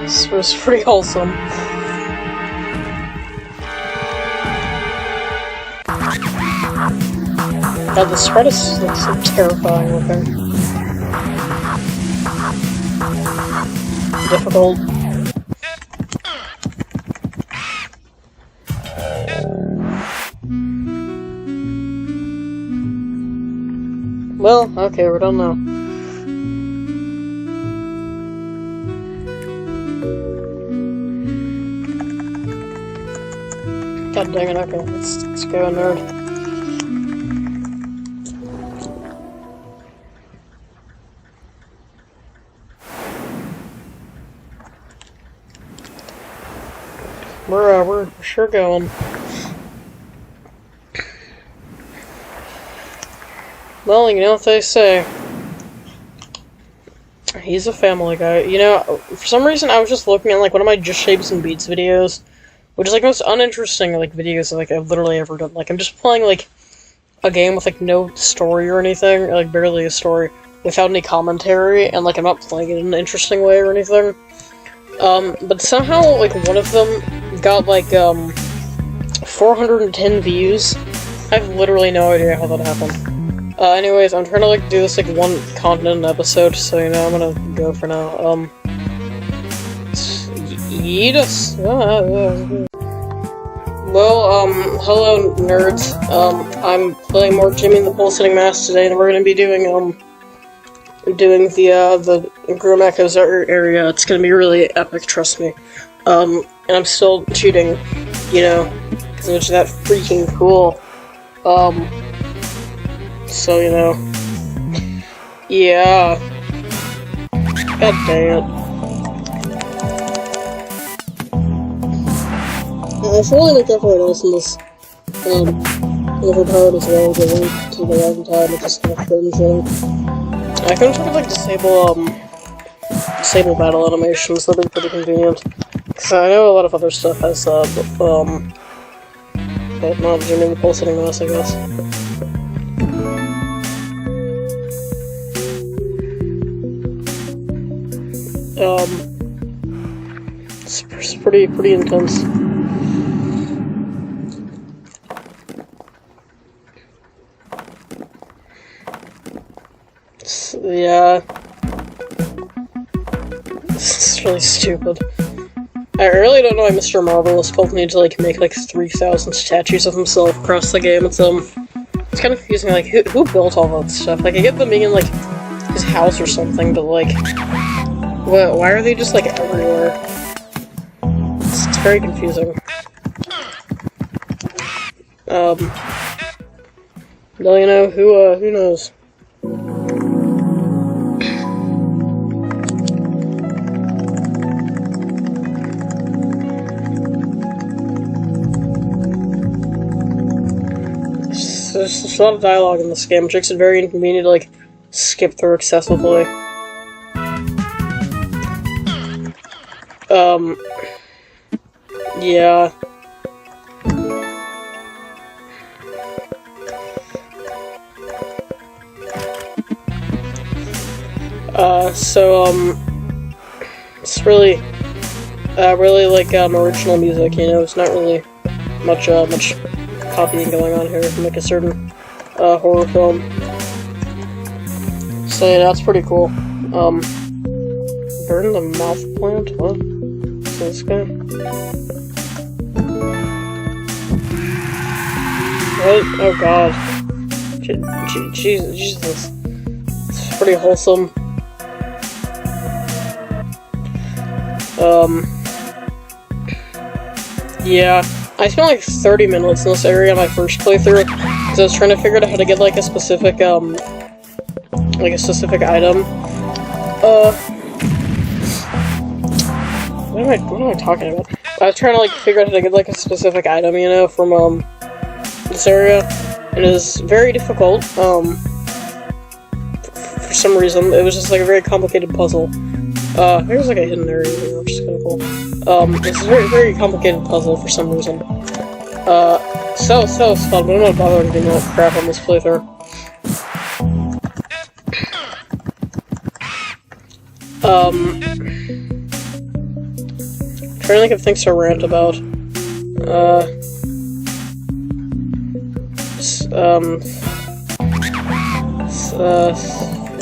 This was pretty wholesome. God, the spread is like, so terrifying looking. Difficult. Well, okay, we're done now. God dang it, okay, let's go, nerd. We're sure going. Well, you know what they say. He's a Family Guy. You know, for some reason I was just looking at, like, one of my Just Shapes and Beats videos, which is, like, the most uninteresting, like, videos, like, I've literally ever done. Like, I'm just playing, like, a game with, like, no story or anything, or, like, barely a story, without any commentary, and, like, I'm not playing it in an interesting way or anything. But somehow, like, one of them got, like, 410 views. I have literally no idea how that happened. Anyways, I'm trying to, like, do this, like, one continent episode, so, you know, I'm gonna go for now. Yeetus. Well, hello, nerds. I'm playing more Jimmy and the Pulsating Mask today, and we're gonna be doing, the Grim Echoes area. It's gonna be really epic, trust me. And I'm still cheating, you know, because it's that freaking cool. So, you know. Yeah. God dang it. I feel like everyone else in this, overpowered as well, the link to the wrong time, it's just kind of cringing. I can sort of, like, disable battle animations, that'd be pretty convenient. Because I know a lot of other stuff has, but not Jimmy the Pulsating Mask, I guess. It's pretty intense. Yeah. This is really stupid. I really don't know why Mr. Marvelous felt need to, like, make, like, 3,000 statues of himself across the game. It's kind of confusing, like, who built all that stuff? Like, I get them being in, like, his house or something, but, like, why are they just, like, everywhere? It's very confusing. Well, you know, who knows? There's a lot of dialogue in this game, which makes it very inconvenient to, like, skip through excessively. Yeah. It's really like, original music, you know, it's not really much copying going on here from, like, a certain, horror film. So, yeah, that's pretty cool. Burn the mouth plant? What? Is this guy? What? Oh, God. Jesus. It's pretty wholesome. Yeah, I spent like 30 minutes in this area on my first playthrough, because I was trying to figure out how to get like a specific, item. What am I talking about? I was trying to like figure out how to get like a specific item, you know, from, this area, and it was very difficult, for some reason. It was just like a very complicated puzzle. There's like a hidden area here, which is kind of cool. It's a very, very complicated puzzle for some reason. So fun, but I'm not bothering doing that crap on this playthrough. I'm trying to think of things to rant about.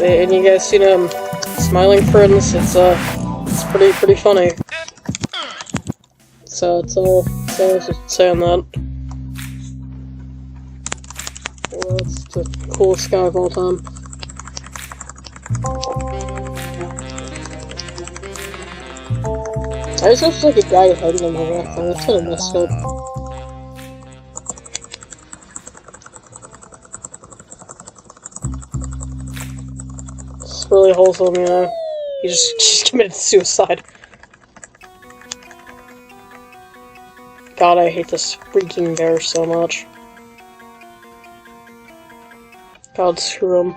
And you guys seen, Smiling Friends? It's pretty funny. So it's all I should say on that. Well, it's the coolest guy of all time. I just looks like a guy hiding in the rock there. That's kind of messed up. It's really wholesome, you know. He just committed suicide. God, I hate this freaking bear so much. God, screw him.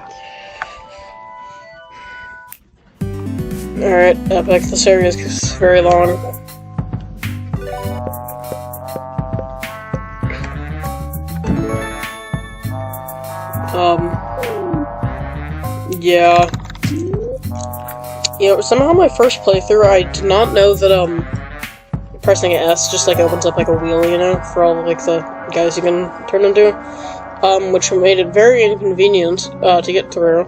Alright, epic. This area is very long. Yeah. You know, somehow my first playthrough, I did not know that, pressing S just, like, opens up, like, a wheel, you know, for all, like, the guys you can turn into. Which made it very inconvenient, to get through.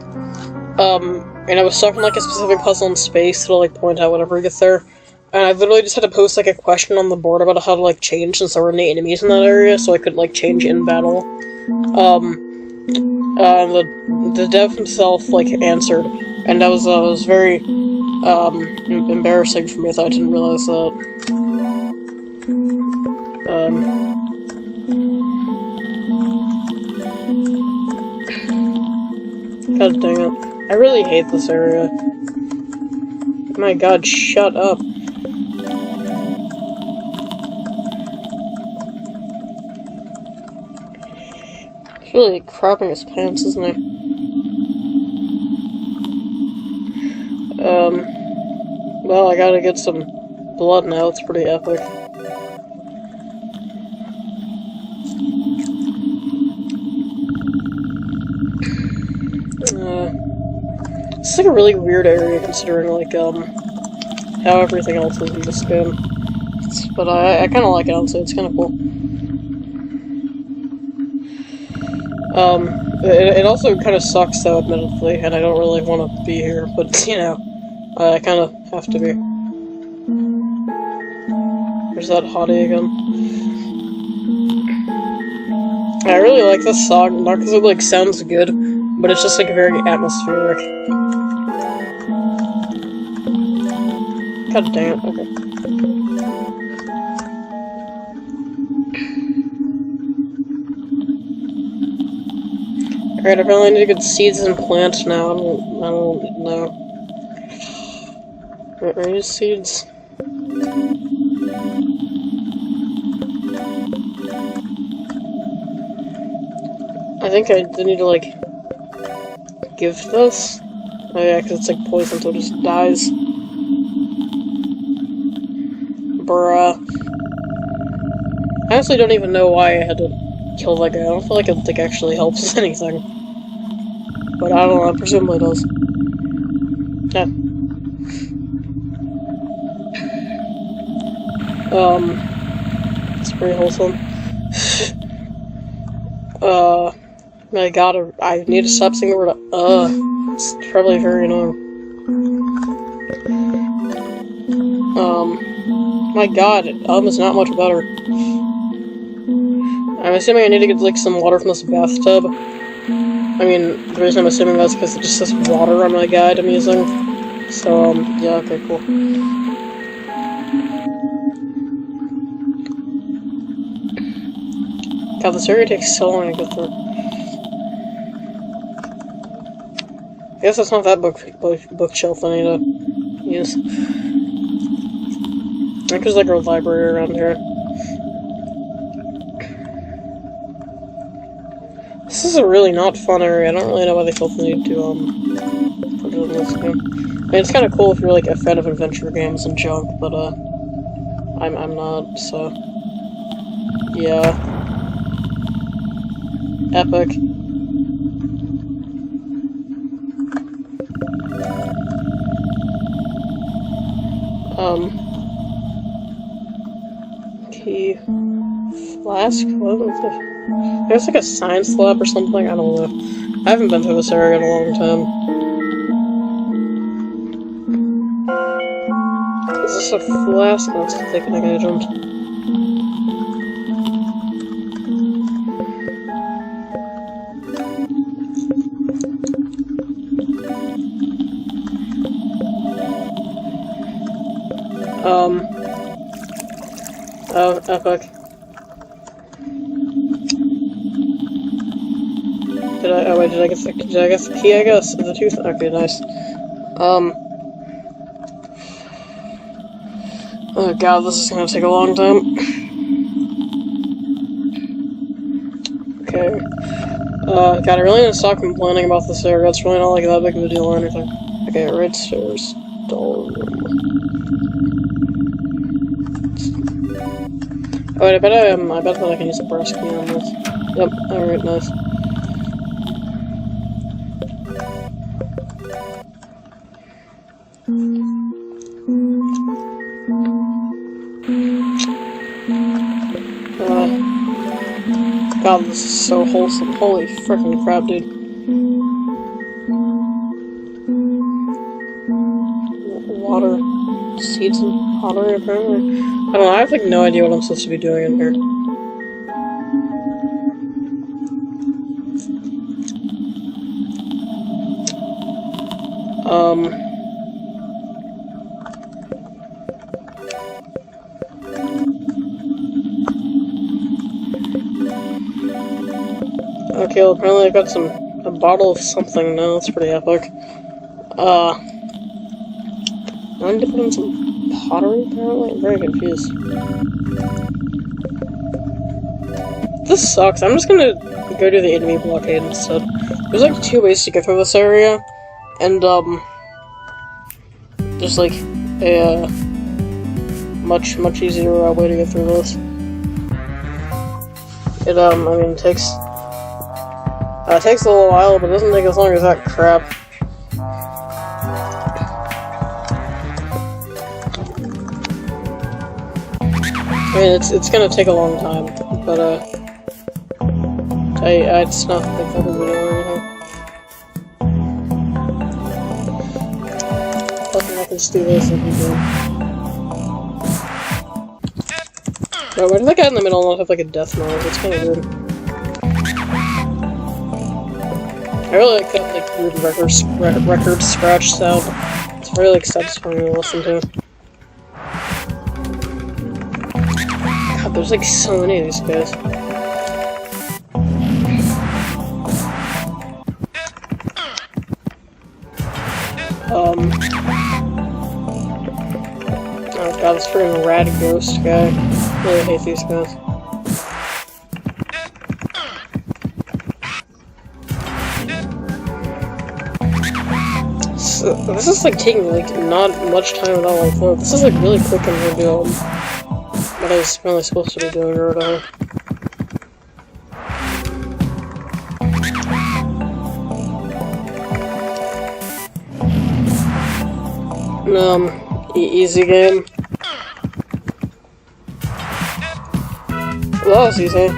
And I was stuck in, like, a specific puzzle in space that'll, like, point out whenever you get there. And I literally just had to post, like, a question on the board about how to, like, change since there were any enemies in that area, so I could, like, change in battle. The dev himself, like, answered, and that was very, embarrassing for me. I thought I didn't realize that. God dang it. I really hate this area. My god, shut up. He's really crapping his pants, isn't he? Well, I gotta get some blood now. It's pretty epic. It's like a really weird area considering, like, how everything else is in this game. But I kinda like it, honestly. It's kinda cool. It also kinda sucks, though, admittedly, and I don't really want to be here, but, you know, I kinda have to be. There's that hottie again. I really like this song, not because it, like, sounds good, but it's just, like, very atmospheric. God damn it, okay. Alright, I finally need to get seeds and plants now. I don't know. Where are these seeds? I think I need to, like, give this? Oh yeah, because it's, like, poison, so it just dies. Bruh. honestly don't even know why I had to kill that guy. I don't feel like it actually helps anything. But I don't know, presumably it does. Yeah. It's pretty wholesome. My god, I need to stop saying the word it's probably very annoying. My god, is not much better. I'm assuming I need to get, like, some water from this bathtub. I mean, the reason I'm assuming that's because it just says water on my guide I'm using. So, yeah, okay, cool. God, this area takes so long to get through. I guess that's not that bookshelf I need to use. I think there's like a library around here. This is a really not fun area. I don't really know why they felt the need to put it in this game. I mean, it's kind of cool if you're like a fan of adventure games and junk, but I'm not. So yeah, epic. Key flask? What was it? There's like a science lab or something? I don't know. I haven't been through this area in a long time. Is this a flask? No, it's a thickening agent. Oh, epic. Did I get the key, I guess? The tooth? Okay, nice. Oh god, this is gonna take a long time. Okay. God, I really need to stop complaining about this area. It's really not like that big of a deal or anything. Okay, red stairs. Doll room. Oh wait, I bet that I can use a brass key on this. Yep, alright, nice. God, this is so wholesome. Holy frickin' crap, dude. Water. Seeds and pottery, apparently. I don't know, I have like no idea what I'm supposed to be doing in here. Okay, well, apparently I've got a bottle of something now. That's pretty epic. I need to put in some pottery, apparently? I'm very confused. This sucks. I'm just gonna go do the enemy blockade instead. There's like 2 ways to get through this area, and, there's like a, much easier way to get through this. It, I mean, it takes a little while, but it doesn't take as long as that crap. I mean, it's gonna take a long time, but, it's not like that would be or anything. Fucking, I can just do this if you do. Wait, why did that guy in the middle not have, like, a death noise? It's kinda weird. I really like that, like, weird record scratch sound. It's very, like, satisfying to listen to. There's like so many of these guys. Oh god, this freaking rad ghost guy. I really hate these guys. So, this is like taking like not much time at all. This is like really quick compared to what I was really supposed to be doing or whatever. Easy game. Well, that was easy.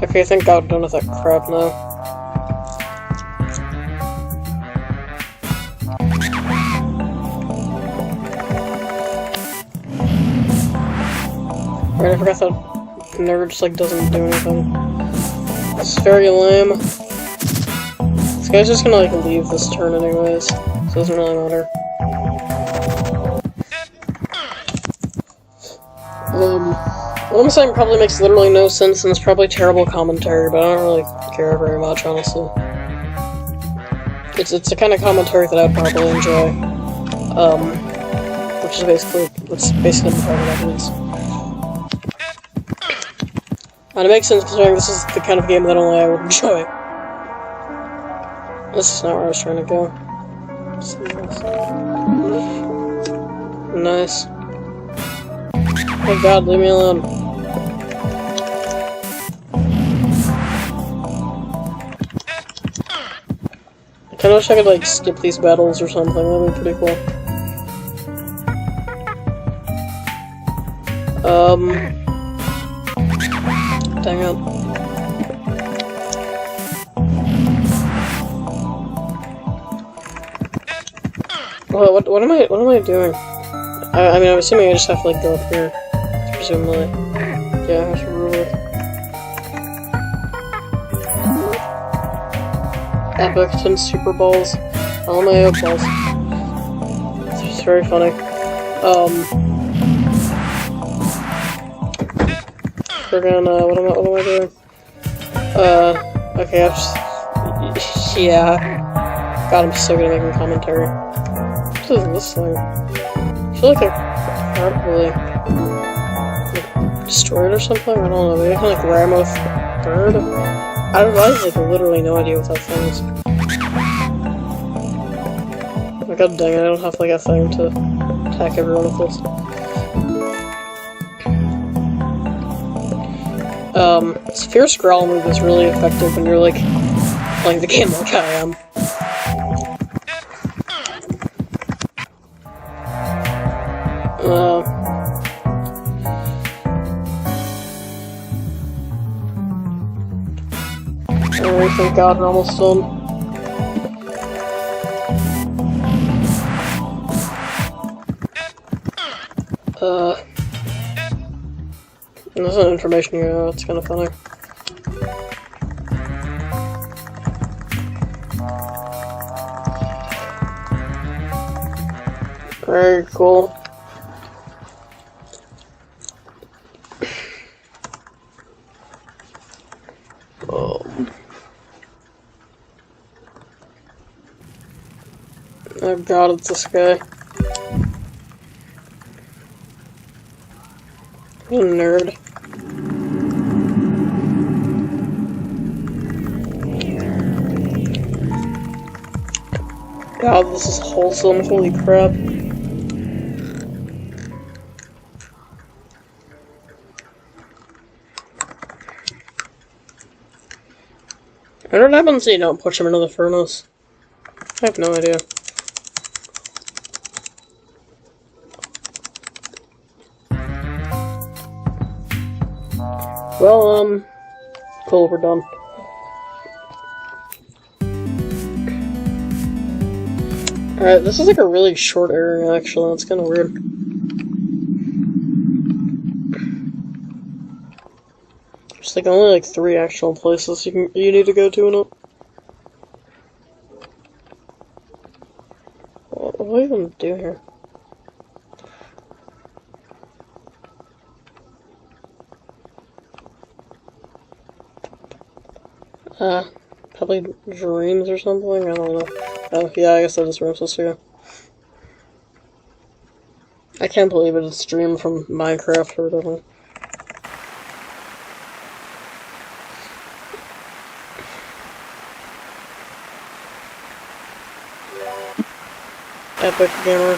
Okay, I think I'm done with that crap now. Right, I forgot that nerd just, like, doesn't do anything. It's very lame. This guy's just gonna, like, leave this turn anyways, so it doesn't really matter. What I'm saying probably makes literally no sense, and it's probably terrible commentary, but I don't really care very much, honestly. It's the kind of commentary that I'd probably enjoy. Which is basically the part of that is. And it makes sense considering this is the kind of game that only I would enjoy. This is not where I was trying to go. Nice. Oh god, leave me alone. I kinda wish I could, like, skip these battles or something, that'd be pretty cool. Dang it. Well, what am I doing? I mean, I'm assuming I just have to, like, go up here. Presumably. Yeah, I have to rule it. Epic 10 Super Balls. All my balls. It's very funny. Friggin', what am I doing? Okay, yeah. God, I'm so good at making commentary. What is this thing? I feel like I probably destroyed or something? I don't know, maybe I can, like, ram with bird? I have, like, literally no idea what that thing is. Oh, god dang it, I don't have, like, a thing to attack everyone with this. Fierce Growl move is really effective when you're, like, playing the game like I am. Oh, thank god, we're almost done. There's some information here, it's kinda funny. Very cool. Oh god, it's this guy. What a nerd. God, this is wholesome, holy crap. I don't happen so you don't push him into the furnace. I have no idea. Well, cool, we're done. Alright, this is like a really short area, actually, that's kinda weird. There's like only like 3 actual places you need to go to in it. What do I even do here? Probably dreams or something? I don't know. Oh, yeah, I guess that is where I'm supposed to go. I can't believe it, it's streamed from Minecraft or whatever. Epic gamer.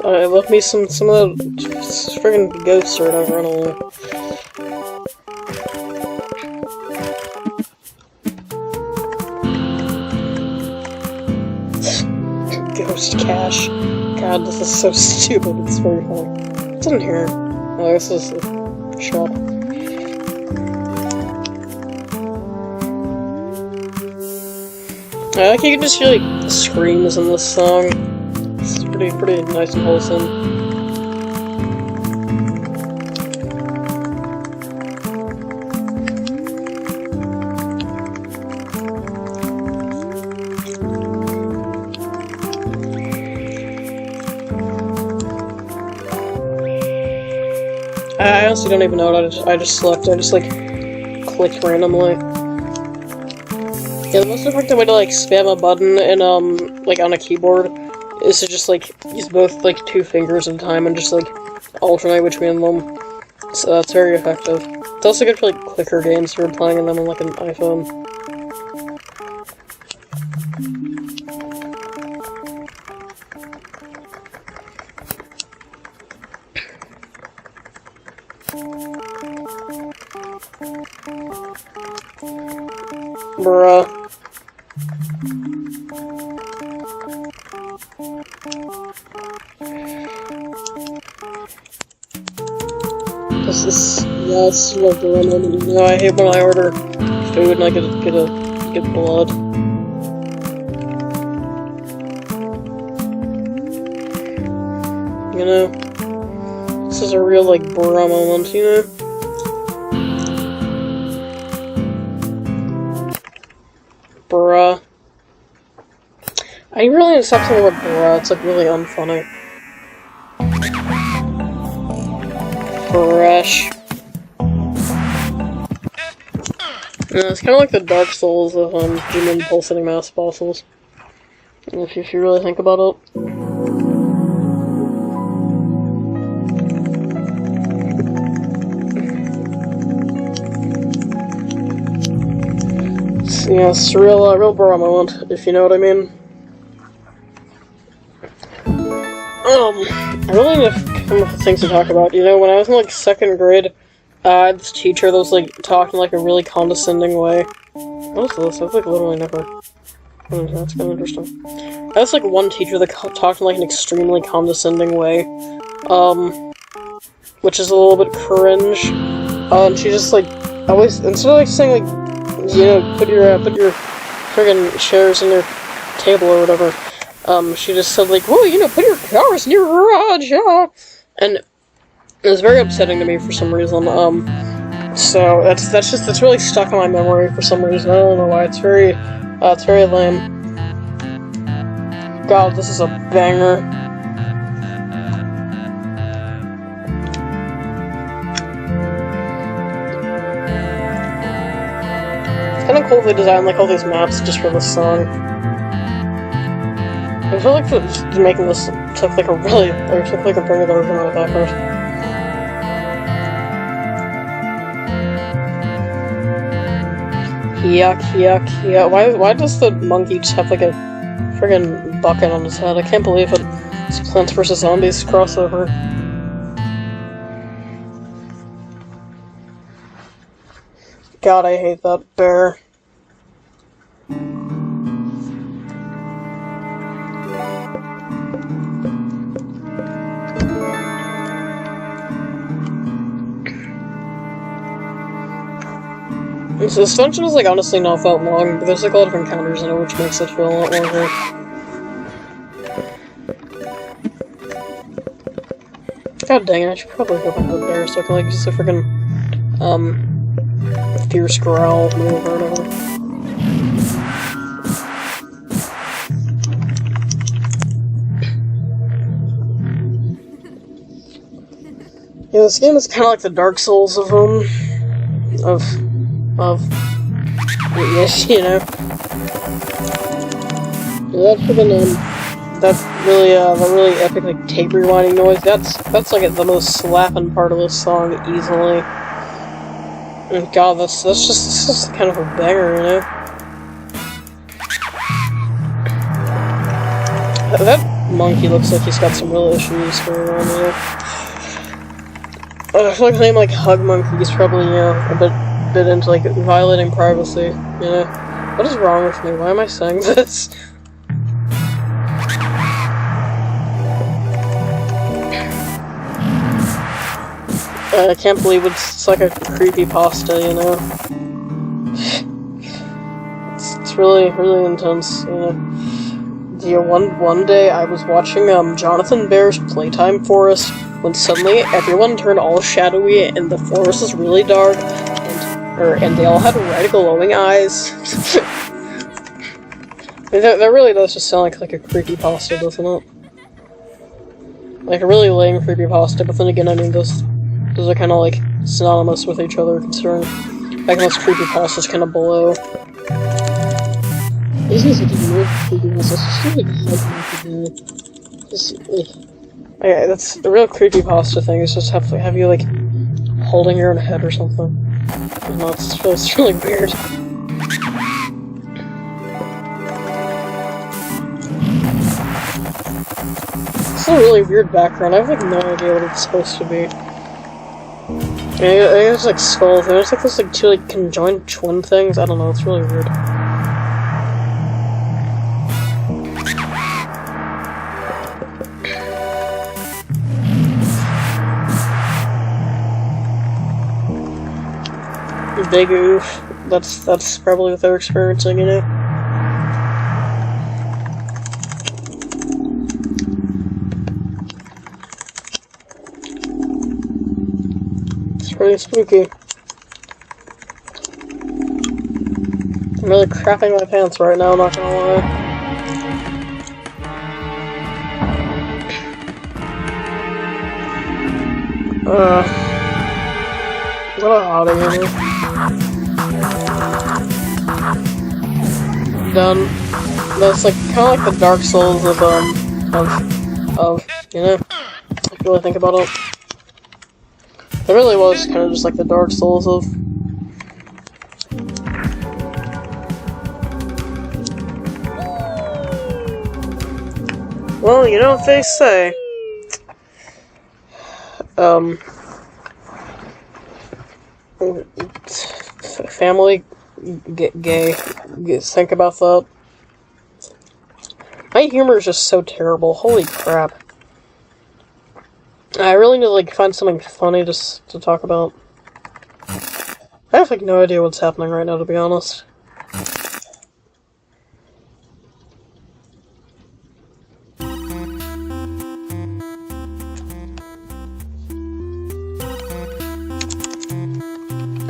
I love me some of the friggin' ghosts or whatever, I don't know. Ghost cash. God, this is so stupid, it's very funny. What's in here? Oh, this is a shop. I like you can just hear like screams in this song. It's pretty nice and wholesome. I honestly don't even know what I just selected. I just like clicked randomly. Yeah, the most effective way to like spam a button in like on a keyboard is to just like use both like 2 fingers at a time and just like alternate between them. So that's very effective. It's also good for like quicker games if you're playing them on like an iPhone. Bruh. This is like the one. No, I hate when I order food and I get blood. You know, this is a real like bruh moment. You know. Bruh. I really need to stop saying the word bruh, it's like really unfunny. Fresh. Yeah, it's kinda like the Dark Souls of human pulsating mass bosses. If you really think about it. Yeah, it's a real bra moment, if you know what I mean. I really need to come up with things to talk about. You know, when I was in, like, 2nd grade, I had this teacher that was, like, talking, like, a really condescending way. What is this? I've, like, literally never... that's kind of interesting. I was, like, one teacher that talked in, like, an extremely condescending way. Which is a little bit cringe. She just, like, always... Instead of, like, saying, like, you know, put your friggin' chairs in your table or whatever. She just said like, well, you know, put your cars in your garage, yeah. And it was very upsetting to me for some reason. So that's really stuck in my memory for some reason. I don't know why. It's very lame. God, this is a banger. It's kind of cool they designed like all these maps just for this song. I feel like making this took like a pretty good amount of effort. Yuck, yuck, yuck. Why does the monkey just have like a friggin' bucket on his head? I can't believe it. It's Plants vs. Zombies crossover. God, I hate that bear. So this dungeon is like honestly not that long, but there's like a lot of encounters in it, which makes it feel a lot longer. God dang it, I should probably go back up there so I can like just a freaking fierce growl move or whatever. Yeah, this game is kinda like the Dark Souls of yes, you know. That freaking that really epic like tape rewinding noise. That's like the most slapping part of this song easily. And God, this is just kind of a banger, you know. monkey looks like he's got some real issues going on here. I feel like a name like Hug Monkey is probably, you know, a bit into, like, violating privacy, you know? What is wrong with me? Why am I saying this? I can't believe it's like a creepypasta, you know? It's really, really intense, you know? Yeah, one day I was watching, Jonathan Bear's Playtime Forest, when suddenly everyone turned all shadowy and the forest was really dark, and they all had red glowing eyes. That really does just sound like a creepypasta, doesn't it? Like a really lame creepypasta, but then again, I mean, those are kind of, like, synonymous with each other, considering, like, most creepypastas kind of below. This is such a weird creepypasta, it's just, like, yeah, that's the real creepypasta thing, is just have you, like, holding your own head or something. No, it's really weird. It's a really weird background, I have, like, no idea what it's supposed to be. Yeah, it's like skulls, and there's like this like two like conjoined twin things. I don't know, it's really weird. Big oof. That's probably what they're experiencing, you know? Pretty spooky. I'm really crapping my pants right now, I'm not gonna lie. Get out of here. Done. That's like kinda like the Dark Souls of you know, if you really think about it. It really was kind of just like the Dark Souls of... Well, you know what they say. Family... gay. Think about that. My humor is just so terrible. Holy crap. I really need to, like, find something funny just to talk about. I have, like, no idea what's happening right now, to be honest.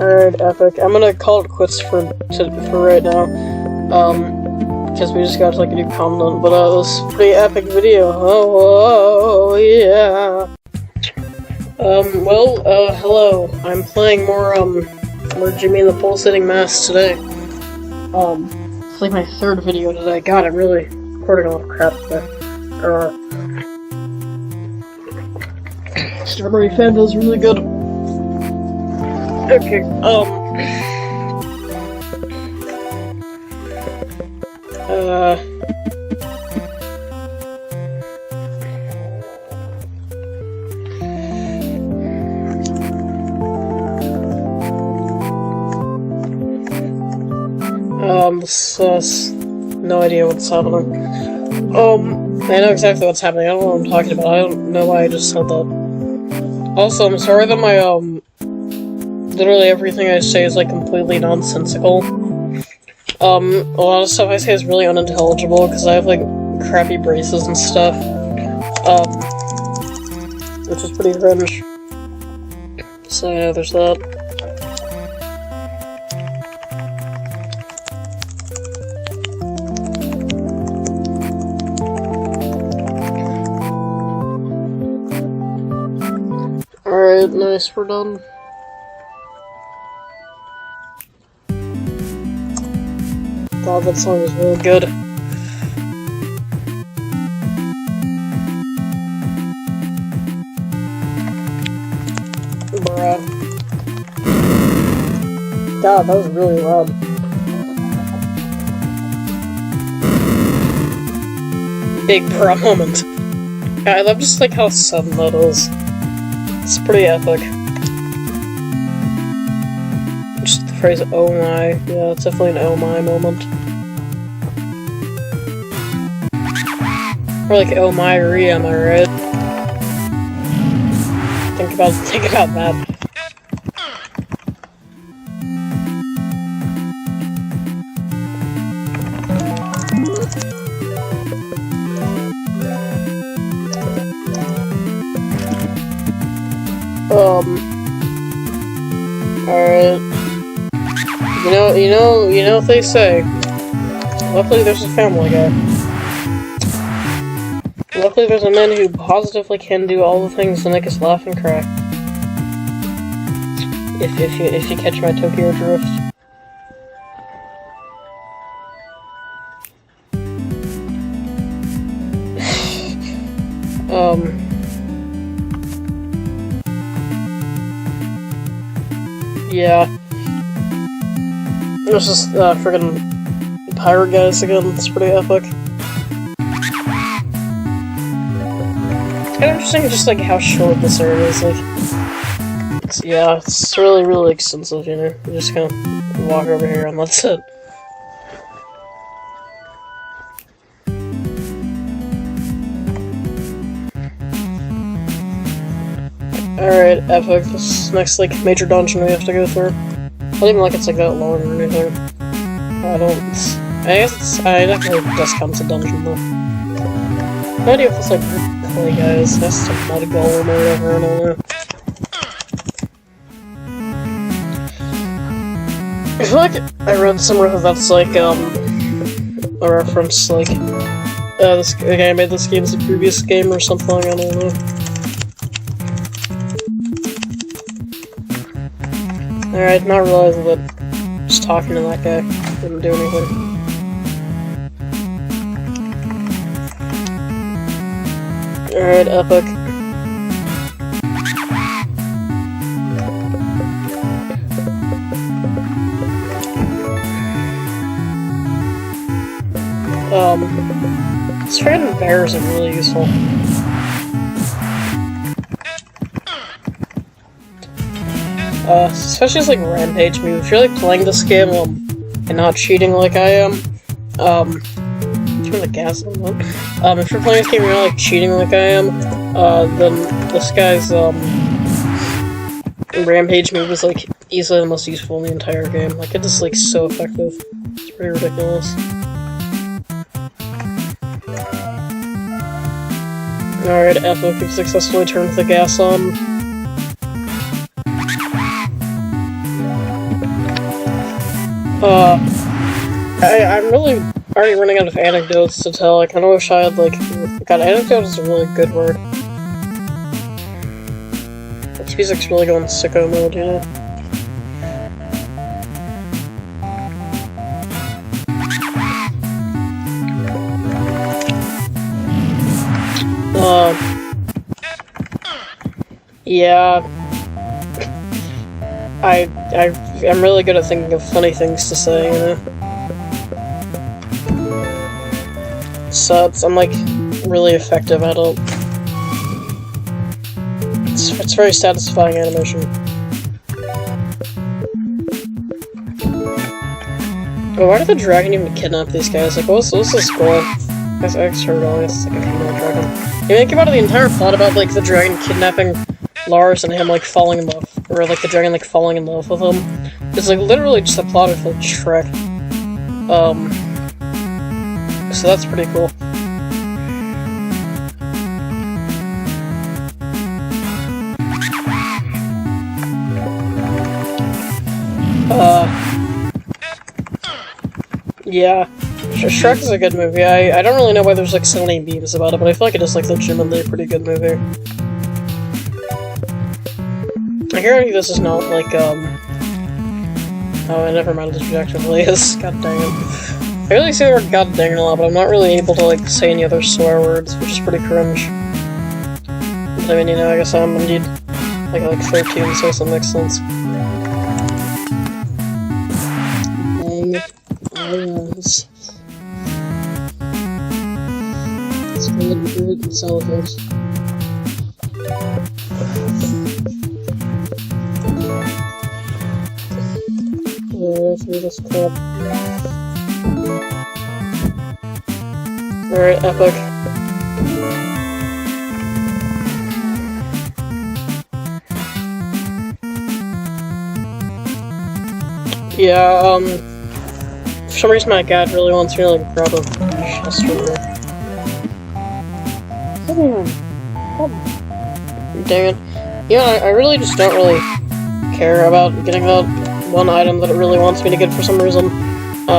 Alright, epic. I'm gonna call it quits for right now. Because we just got, like, a new comment, but, it was a pretty epic video. Oh yeah. Hello. I'm playing more Jimmy and the Pulsating Mask today. It's like my third video today. God, I'm really recording a lot of crap today. Strawberry Fanta's really good. Okay, no idea what's happening. I know exactly what's happening. I don't know what I'm talking about. I don't know why I just said that. Also, I'm sorry that my, literally everything I say is, like, completely nonsensical. A lot of stuff I say is really unintelligible, because I have, like, crappy braces and stuff. Which is pretty cringe. So, yeah, there's that. Alright, nice, we're done. God, that song is really good. Bruh. God, that was really loud. big bra moment. I love just like how sudden that is. It's pretty epic. Just the phrase "oh my," yeah, it's definitely an "oh my" moment. Or like "oh my, am I right?" Think about that. Alright. You know what they say. Luckily there's a Family Guy. Luckily there's a man who positively can do all the things to make us laugh and cry. If you catch my Tokyo drift. Yeah. There's just, friggin' pirate guys again, it's pretty epic. It's kinda interesting just, like, how short this area is, like... it's really, really extensive, you know? You just kinda walk over here and that's it. Alright, epic. This next, like, major dungeon we have to go through. I don't even like it's like that long or anything. I definitely discount the dungeon though. No idea if it's like clay guys, that's like not a golem or whatever, I don't know. I feel like I read somewhere that's like, a reference, like, this guy made this game as a previous game or something, I don't know. Alright, not realizing that just talking to that guy didn't do anything. Alright, epic. This friggin' bears are really useful. Especially as like rampage move. If you're like playing this game and not cheating like I am, turn the gas on. If you're playing this game and you're not like cheating like I am, then this guy's rampage move is like easily the most useful in the entire game. Like it is like so effective. It's pretty ridiculous. Alright, epic. We've successfully turned the gas on. I'm really already running out of anecdotes to tell. I kind of wish I had, like... God, anecdote is a really good word. This music's really going sicko mode, you know? Yeah... I'm really good at thinking of funny things to say, you know? So I'm like really effective at it. It's very satisfying animation. Oh, why did the dragon even kidnap these guys? Like, what's this goal? I guess heard all this. It's like a female dragon. You think about the entire plot about like the dragon kidnapping Lars and him like falling in love, or like the dragon like falling in love with him. It's like literally just the plot of like Shrek. So that's pretty cool. Yeah. Shrek is a good movie. I don't really know why there's like so many memes about it, but I feel like it is like legitimately a pretty good movie. I guarantee this is not like, oh, never mind, this objectively is. God dang it. I really say the word god dang it a lot, but I'm not really able to, like, say any other swear words, which is pretty cringe. I mean, you know, I guess I'm indeed, like 13, so that makes sense. Dang it. It's sound effects. Through this crap. Alright, epic. Yeah, for some reason my dad really wants me to like grab a chest from here. Dang it. Yeah, I really just don't really care about getting that one item that it really wants me to get for some reason.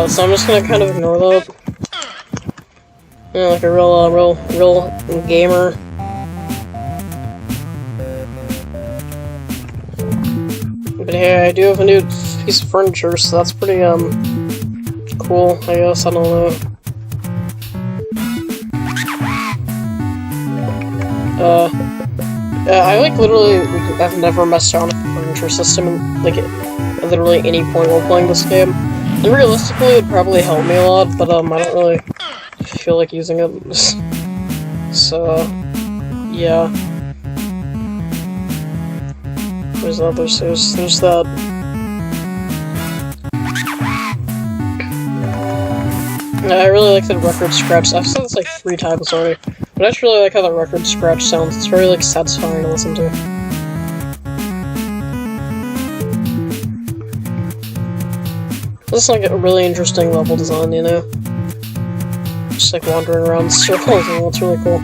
So I'm just gonna kind of ignore that. You know, like a real gamer. But hey, I do have a new piece of furniture, so that's pretty, cool, I guess, I don't know. I like literally have never messed around with the furniture system in, like, at literally any point while playing this game. And realistically, it would probably help me a lot, but, I don't really feel like using it. So, yeah. There's that, there's that. I really like the record scratch. I've said this like 3 times already, but I just really like how the record scratch sounds. It's very like satisfying to listen to. This is like a really interesting level design, you know? Just like wandering around in circles, and it's really cool.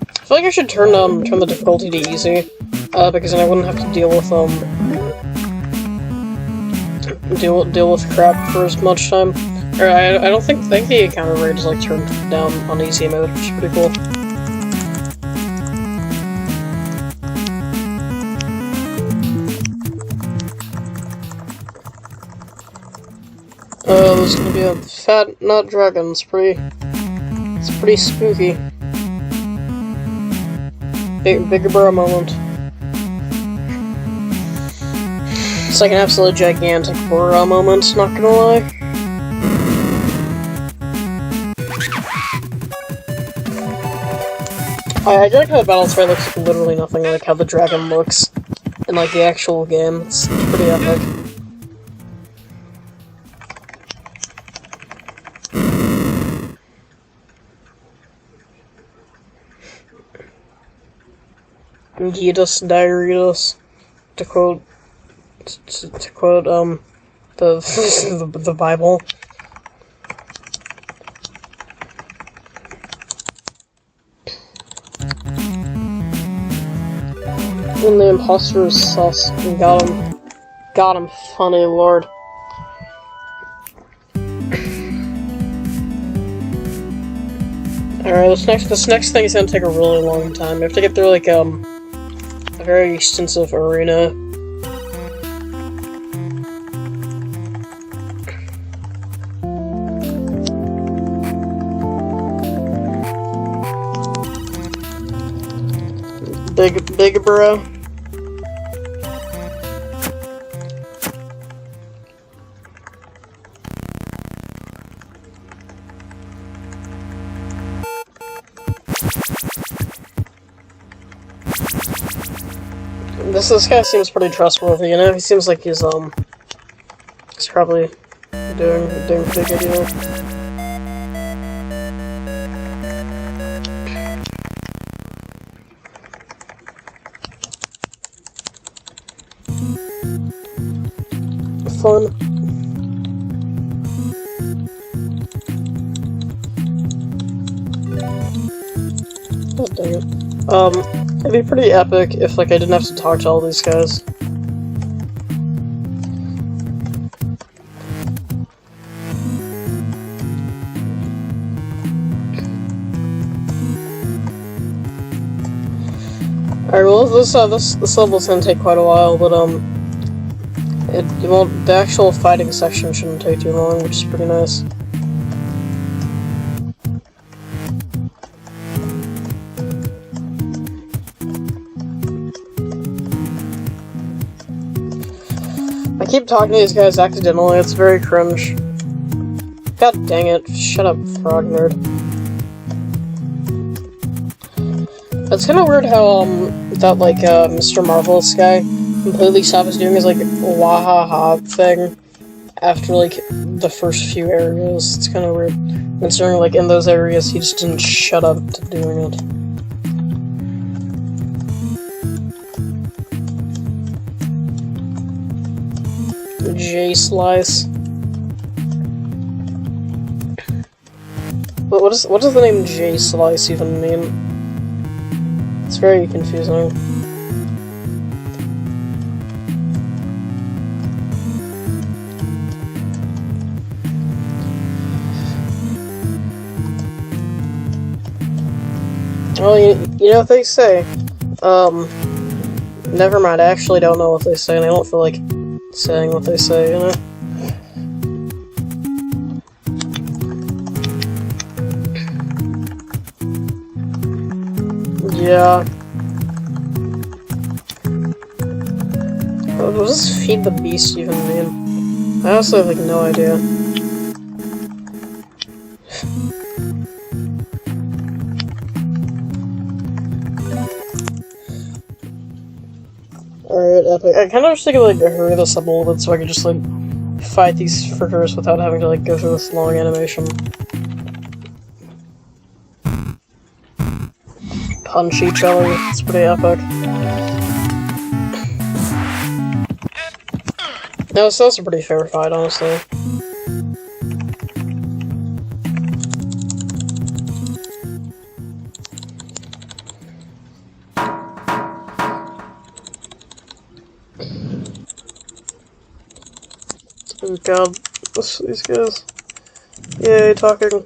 I feel like I should turn the difficulty to easy, because then I wouldn't have to deal with crap for as much time. Or I don't think the encounter rate is like turned down on easy mode, which is pretty cool. There's gonna be a fat nut dragon. It's pretty spooky. Big bro moment. It's like an absolute gigantic horror moment, not gonna lie. I like how the battle spray looks literally nothing like how the dragon looks in like the actual game. It's pretty epic. Yeetus diarrheus, to quote the Bible. And the imposter is sus. We got him, funny lord. Alright, this next thing is gonna take a really long time. We have to get through like a very extensive arena. Big bro. This guy seems pretty trustworthy, you know? He seems like he's probably doing pretty good, you know? Fun. God dang it. It'd be pretty epic if, like, I didn't have to talk to all these guys. Alright, well, this level's gonna take quite a while, but, it won't, the actual fighting section shouldn't take too long, which is pretty nice. I keep talking to these guys accidentally, it's very cringe. God dang it. Shut up, frog nerd. It's kind of weird how, that, like, Mr. Marvelous guy completely stops doing his, like, wahaha thing after, like, the first few areas. It's kind of weird. Considering, like, in those areas, he just didn't shut up to doing it. J-Slice. What does the name J-Slice even mean? It's very confusing. Well, you know what they say. Never mind, I actually don't know what they say, and I don't feel like saying what they say, you know? Yeah. What does feed the beast even mean? I also have, like, no idea. Alright, epic. I kind of just think of, like, hurry this up a little bit so I can just, like, fight these fritters without having to, like, go through this long animation. Punch each other. It's pretty epic. No, it's also a pretty fair fight, honestly. Oh god, these guys. Yay, talking.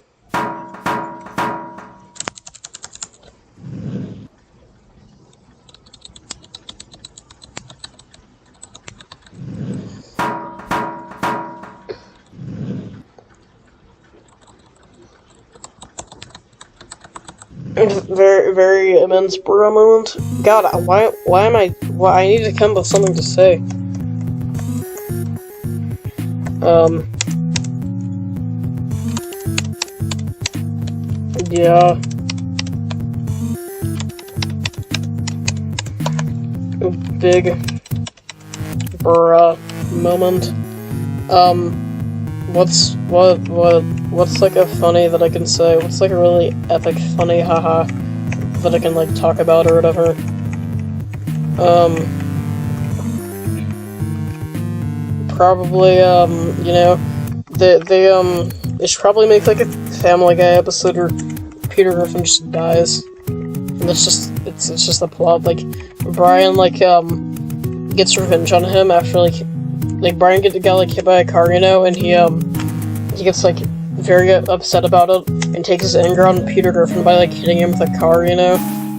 Very immense bro moment. God, why I need to come up with something to say. Yeah. Big bruh moment. What's like a funny that I can say? What's like a really epic funny haha that I can like talk about or whatever? Probably, you know, they should probably make like a Family Guy episode where Peter Griffin just dies. And it's just the plot, like, Brian, like, gets revenge on him after, like Brian got like hit by a car, you know, and he gets like very upset about it and takes his anger on Peter Griffin by like hitting him with a car, you know,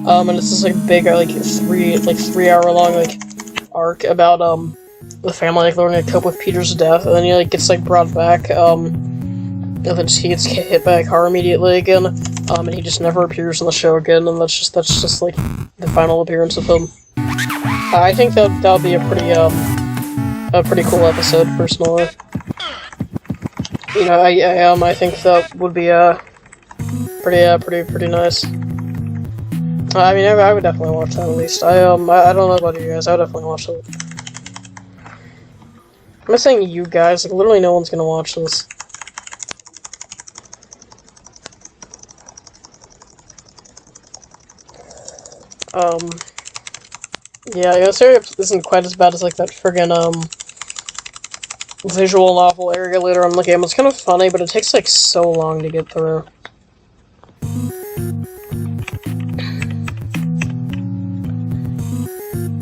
and it's this like big like 3 hour long like arc about the family like learning to cope with Peter's death, and then he like gets like brought back, and then he gets hit by a car immediately again, and he just never appears on the show again, and that's just like the final appearance of him. I think that would be a pretty cool episode, personally. You know, I think that would be pretty nice. I mean, I would definitely watch that at least. I don't know about you guys. I would definitely watch it. I'm not saying you guys. Like, literally, no one's gonna watch this. Yeah, I guess area isn't quite as bad as like that friggin' visual novel area later on in the game. It's kind of funny, but it takes like so long to get through.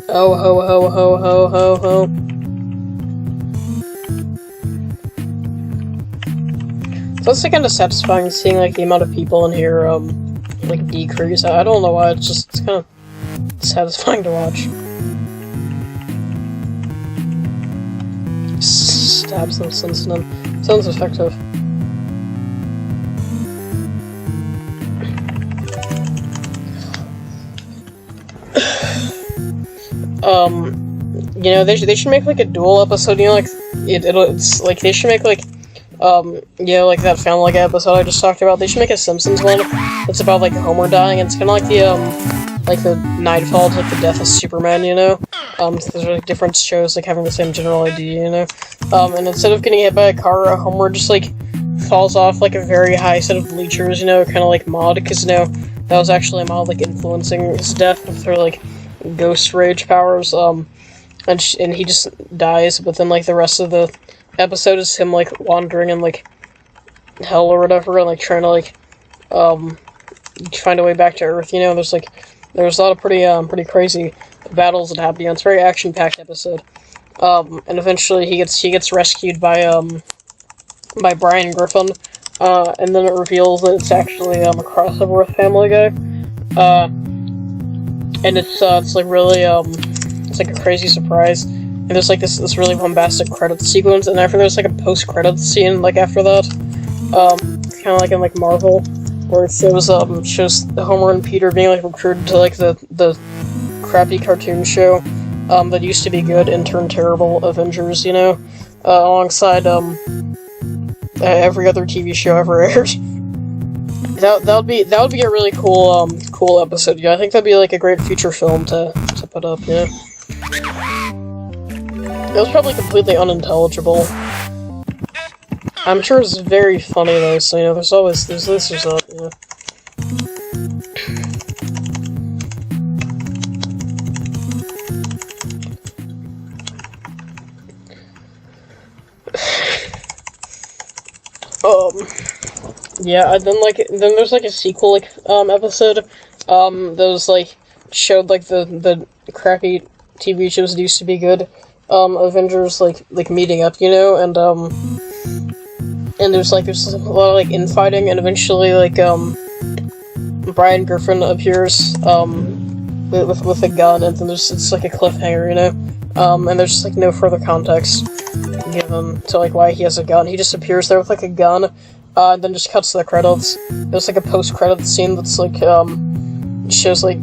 Oh ho ho ho ho ho ho. So it's like kind of satisfying seeing like the amount of people in here like decrease. I don't know why, it's kind of satisfying to watch. Stab some sense in them. Sounds effective. You know, they should make like a dual episode. You know, like it's like they should make like Yeah, like that Family Guy episode I just talked about. They should make a Simpsons one. It's about like Homer dying. And it's kind of like the Nightfall, like the death of Superman, you know. There's like different shows like having the same general idea, you know. And instead of getting hit by a car, Homer just like falls off like a very high set of bleachers, you know, kind of like Maude, because you know that was actually Maude like influencing his death with her like ghost rage powers. And he just dies. But then like the rest of the episode is him like wandering in like hell or whatever, and like trying to like find a way back to Earth. You know, there's a lot of pretty crazy battles that happen. You know, it's a very action-packed episode. And eventually he gets rescued by Brian Griffin, and then it reveals that it's actually a crossover with Family Guy. And it's like really it's like a crazy surprise. And there's like this really bombastic credits sequence, and after there's like a post-credits scene like after that. Kind of like in like Marvel, where it shows Homer and Peter being like recruited to like the crappy cartoon show that used to be good and turned terrible, Avengers, you know, alongside every other TV show ever aired. That would be a really cool episode. Yeah, I think that'd be like a great feature film to put up. Yeah, it was probably completely unintelligible. I'm sure it's very funny though, so you know, there's this or that, you know. Yeah, then there's like a sequel episode that was like showed like the crappy TV shows that used to be good Avengers like meeting up, you know, and there's a lot of like infighting, and eventually like Brian Griffin appears with a gun, and then it's like a cliffhanger, you know, and there's just like no further context given to like why he has a gun. He just appears there with like a gun, and then just cuts to the credits. There's like a post-credits scene that's like shows like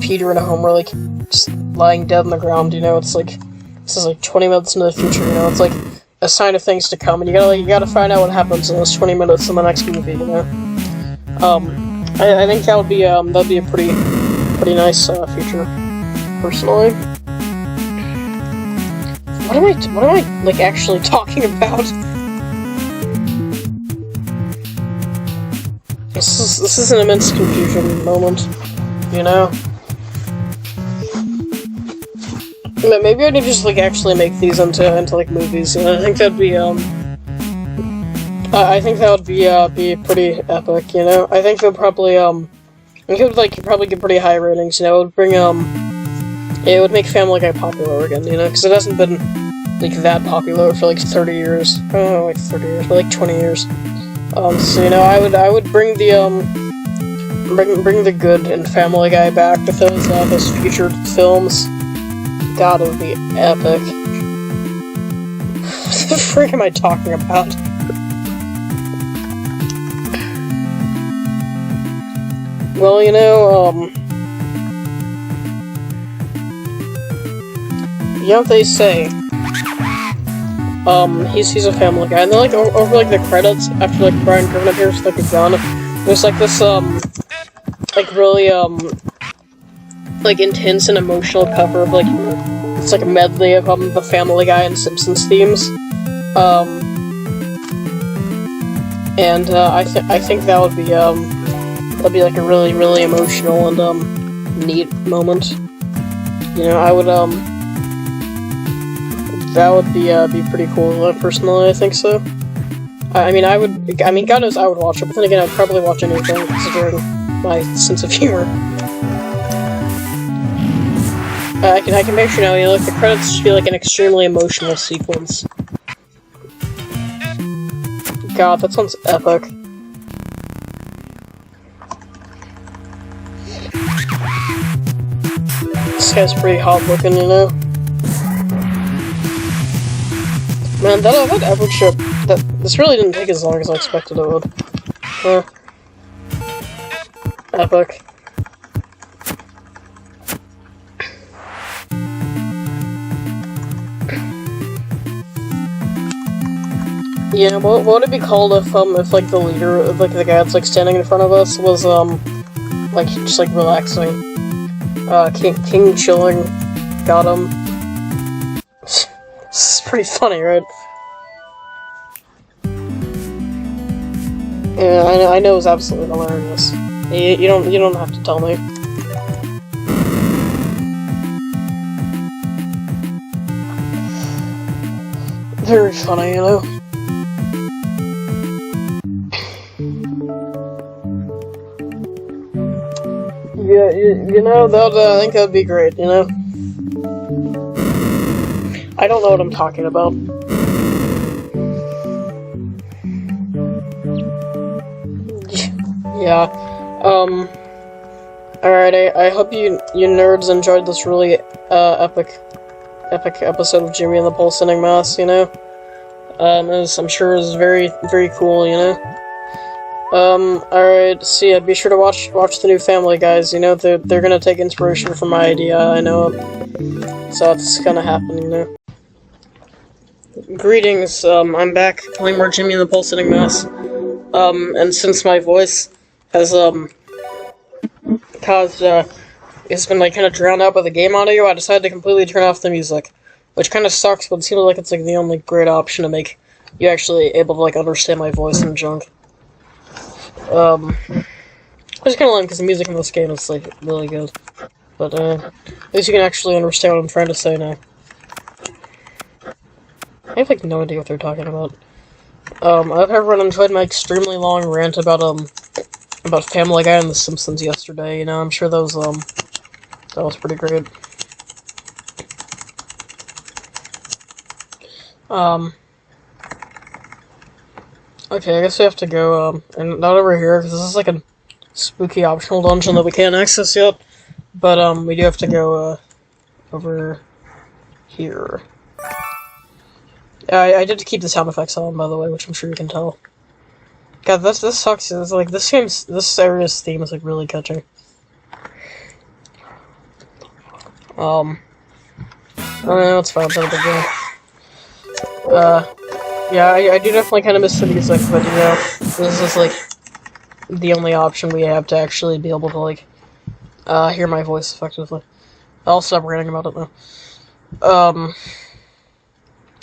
Peter and Homer like just lying dead on the ground, you know. It's like this is like 20 minutes into the future, you know. It's like a sign of things to come, and you gotta find out what happens in those 20 minutes in the next movie, you know. I think that'd be a pretty nice feature, personally. What am I like actually talking about? This is an immense confusion moment, you know. Maybe I need to just like actually make these into like movies. You know? I think that'd be I think that would be pretty epic. You know, I think they'll probably it would like probably get pretty high ratings. You know, it would bring it would make Family Guy popular again. You know, because it hasn't been like that popular for like 30 years. I don't know, like 30 years, but like 20 years. So you know, I would bring the bring the good in Family Guy back with those featured films. God, it would be epic. What the frick am I talking about? Well, you know, you know what they say. He's a Family Guy, and then like over like the credits after like Brian Griffin appears with like a gun, there's like this like really like intense and emotional cover of like it's like a medley of the Family Guy and Simpsons themes, and I think that would be that'd be like a really emotional and neat moment. You know, I would that would be pretty cool. Personally, I think so. I mean, God knows I would watch it, but then again, I'd probably watch anything considering my sense of humor. I can picture now, you know, like the credits should be like an extremely emotional sequence. God, that sounds epic. This guy's pretty hot looking, you know. Man, that epic ship, this really didn't take as long as I expected it would. Epic. Yeah, what would it be called if like the leader, like the guy that's like standing in front of us was like just like relaxing, king chilling, got him. It's pretty funny, right? Yeah, I know it's absolutely hilarious. You don't have to tell me. Very funny, you know. Yeah, you know, I think that'd be great, you know? I don't know what I'm talking about. Yeah, alright, I hope you nerds enjoyed this really, epic episode of Jimmy and the Pulsating Mass, you know? I'm sure it was very, very cool, you know? Alright, so yeah, be sure to watch the new Family Guys, you know, they're gonna take inspiration from my idea, I know it. So it's gonna happen, you know. Greetings, I'm back playing more Jimmy and the Pulsating Mass. And since my voice has, it's been, like, kind of drowned out by the game audio, I decided to completely turn off the music. Which kind of sucks, but it seems like it's, like, the only great option to make you actually able to, like, understand my voice and junk. It's kind of lame because the music in this game is, like, really good. But, at least you can actually understand what I'm trying to say now. I have, like, no idea what they're talking about. I hope everyone enjoyed my extremely long rant about Family Guy and The Simpsons yesterday, you know, I'm sure that was pretty great. Okay, I guess we have to go, and not over here, because this is, like, a spooky optional dungeon that we can't access yet, but, we do have to go, over here. I did keep the sound effects on, by the way, which I'm sure you can tell. God, this sucks. It's like, this area's theme is, like, really catchy. I know, it's fine, it's not a big deal. Yeah, I do definitely kind of miss the music, but, you know, this is, like, the only option we have to actually be able to, like, hear my voice effectively. I'll stop ranting about it, though.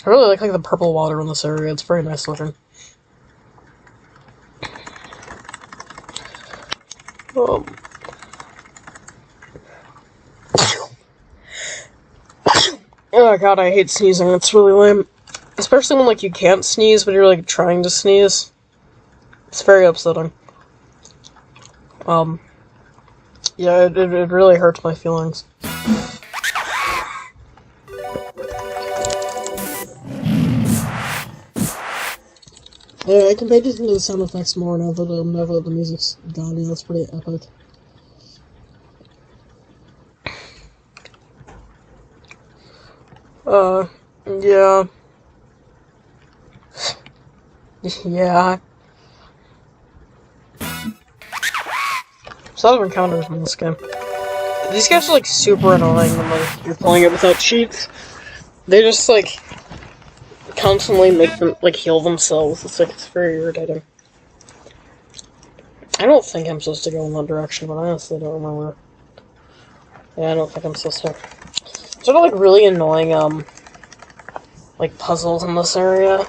I really like the purple water in this area, it's very nice looking. Oh god, I hate sneezing, it's really lame. Especially when, like, you can't sneeze, but you're, like, trying to sneeze. It's very upsetting. Yeah, it really hurts my feelings. Yeah, I can pay attention to the sound effects more now that the music's gone. Yeah, that's pretty epic. Yeah. Yeah. There's a lot of encounters in this game. These guys are, like, super annoying when, like, you're playing it without cheats. They just, like, constantly make them, like, heal themselves. It's, like, it's very irritating. I don't think I'm supposed to go in that direction, but I honestly don't remember. Yeah, I don't think I'm supposed to. Sort of, like, really annoying, like, puzzles in this area.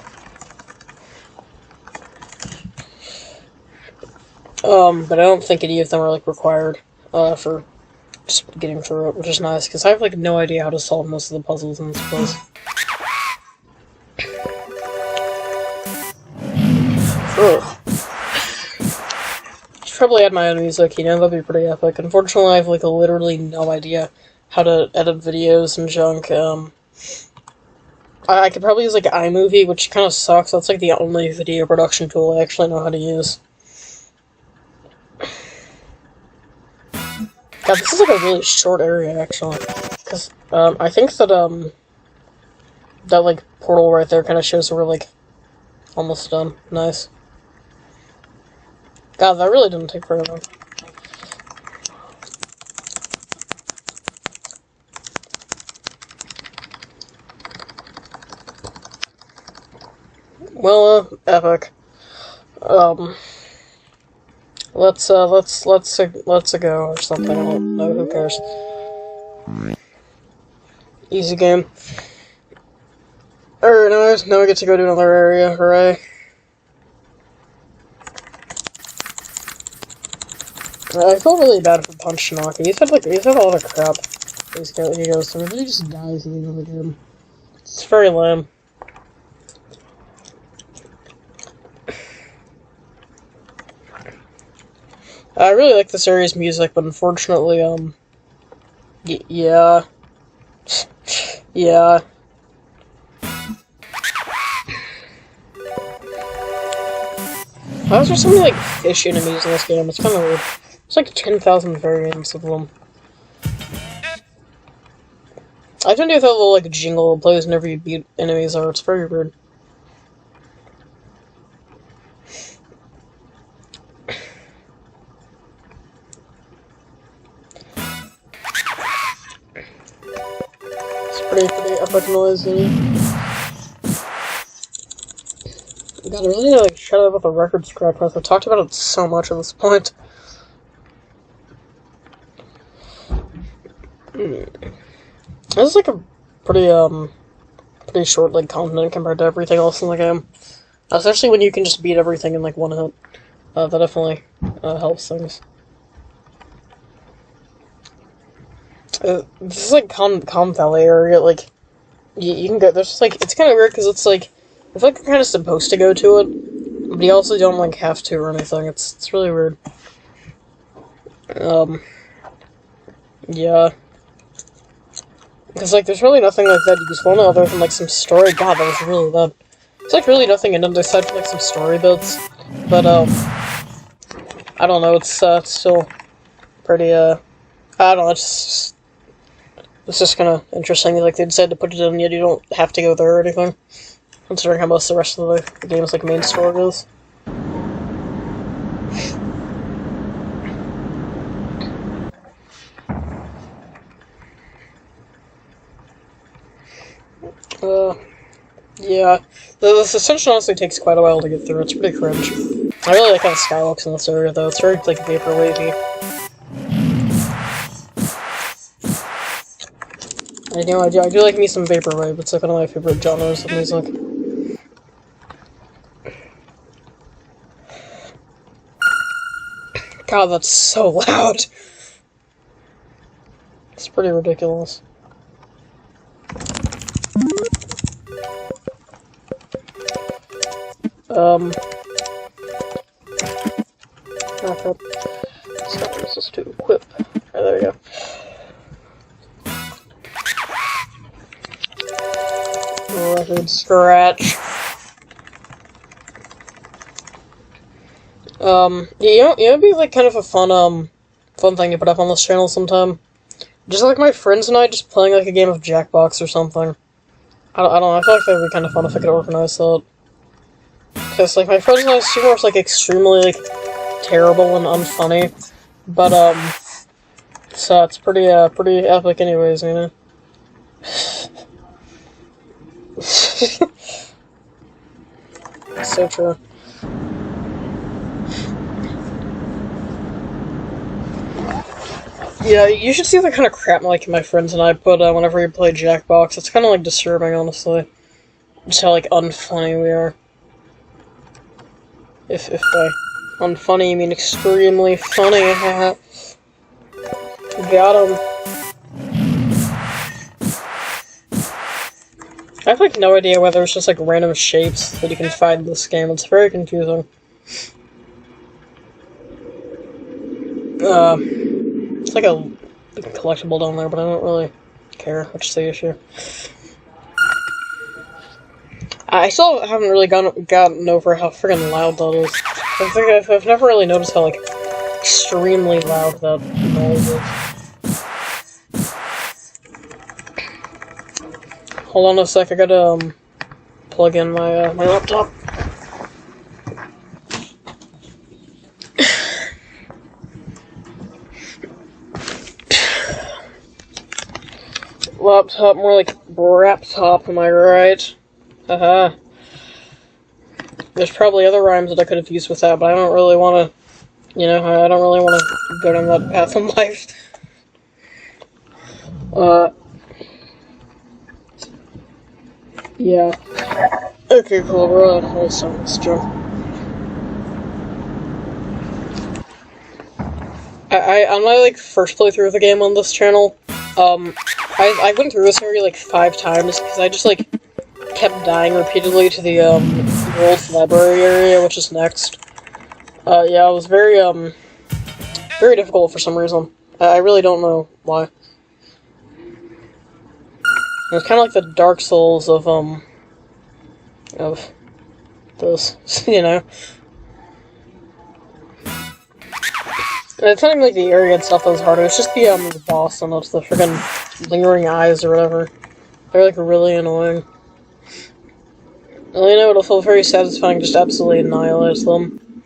But I don't think any of them are, like, required, for just getting through it, which is nice, because I have, like, no idea how to solve most of the puzzles in this place. Ugh. Should probably add my own music, you know, that'd be pretty epic. Unfortunately, I have, like, literally no idea how to edit videos and junk, I could probably use, like, iMovie, which kind of sucks. That's, like, the only video production tool I actually know how to use. God, this is, like, a really short area, actually. Because, I think that, that, like, portal right there kind of shows we're, like, almost done. Nice. God, that really didn't take very long. Well, epic. Let's a go or something. I don't know. Who cares? Easy game. Alright, anyways, now we get to go to another area. Hooray! I feel really bad for Punch Knocker. He's had a lot of crap. He goes through. He just dies at the end of the game. It's very lame. I really like this area's music, but unfortunately, yeah. Yeah. Why is there so many, like, fish enemies in this game? It's kind of weird. There's like 10,000 variants of them. I don't do that little, like, jingle that plays whenever you beat enemies are. It's very weird. It's pretty epic noise, God, I really need to, like, shut up about the record scratch. I've talked about it so much at this point. This is, like, a pretty short, like, continent compared to everything else in the game. Especially when you can just beat everything in, like, one hit. That definitely helps things. This is, like, Calm Valley area, like, you can go, there's just, like, it's kind of weird because it's, like, I feel like you're kind of supposed to go to it, but you also don't, like, have to or anything. It's really weird. Yeah. Because, like, there's really nothing like that useful other than, like, some story. God, that was really bad. There's, like, really nothing in it aside from, like, some story bits. But, I don't know, it's still pretty, I don't know, it's just kind of interesting. Like, they decided to put it in, yet you don't have to go there or anything. Considering how most of the rest of the game's, like, main story goes. Yeah. This ascension honestly takes quite a while to get through. It's pretty cringe. I really like how the sky looks in this area, though. It's very, like, vaporwavy. I do like me some vaporwave. It's, like, one of my favorite genres of music. God, that's so loud. It's pretty ridiculous. Okay. So this is to equip. Oh, there we go. Record scratch. Yeah, it'd be like kind of a fun thing to put up on this channel sometime. Just like my friends and I just playing like a game of Jackbox or something. I don't know, I feel like that'd be kind of fun if I could organize that. Because, like, my friends and I are like extremely, like, terrible and unfunny. But, so it's pretty epic anyways, you know? So true. Yeah, you should see the kind of crap like my friends and I put whenever we play Jackbox. It's kind of like disturbing, honestly. Just how like unfunny we are. If by unfunny you mean extremely funny. Got him. I have like no idea whether it's just like random shapes that you can find in this game. It's very confusing. It's like a big collectible down there, but I don't really care, which is the issue. I still haven't really gotten over how friggin' loud that is. I think I've never really noticed how, like, extremely loud that noise is. Hold on a sec, I gotta, plug in my, my laptop. Laptop, more like Braptop, am I right? Haha. there's probably other rhymes that I could have used with that, but I don't really want to, you know, I don't really want to go down that path in life. Yeah. Okay, cool, we're on whole song, let's jump. On my, like, first playthrough of the game on this channel, I went through this area, like, 5 times, because I just, like, kept dying repeatedly to the, world's library area, which is next. Yeah, it was very, very difficult for some reason. I really don't know why. It was kind of like the Dark Souls of this, you know? And it's not even like the area itself that was harder, it's just the boss and it's the friggin' lingering eyes or whatever. They're like really annoying. Well, you know, it'll feel very satisfying just absolutely annihilate them.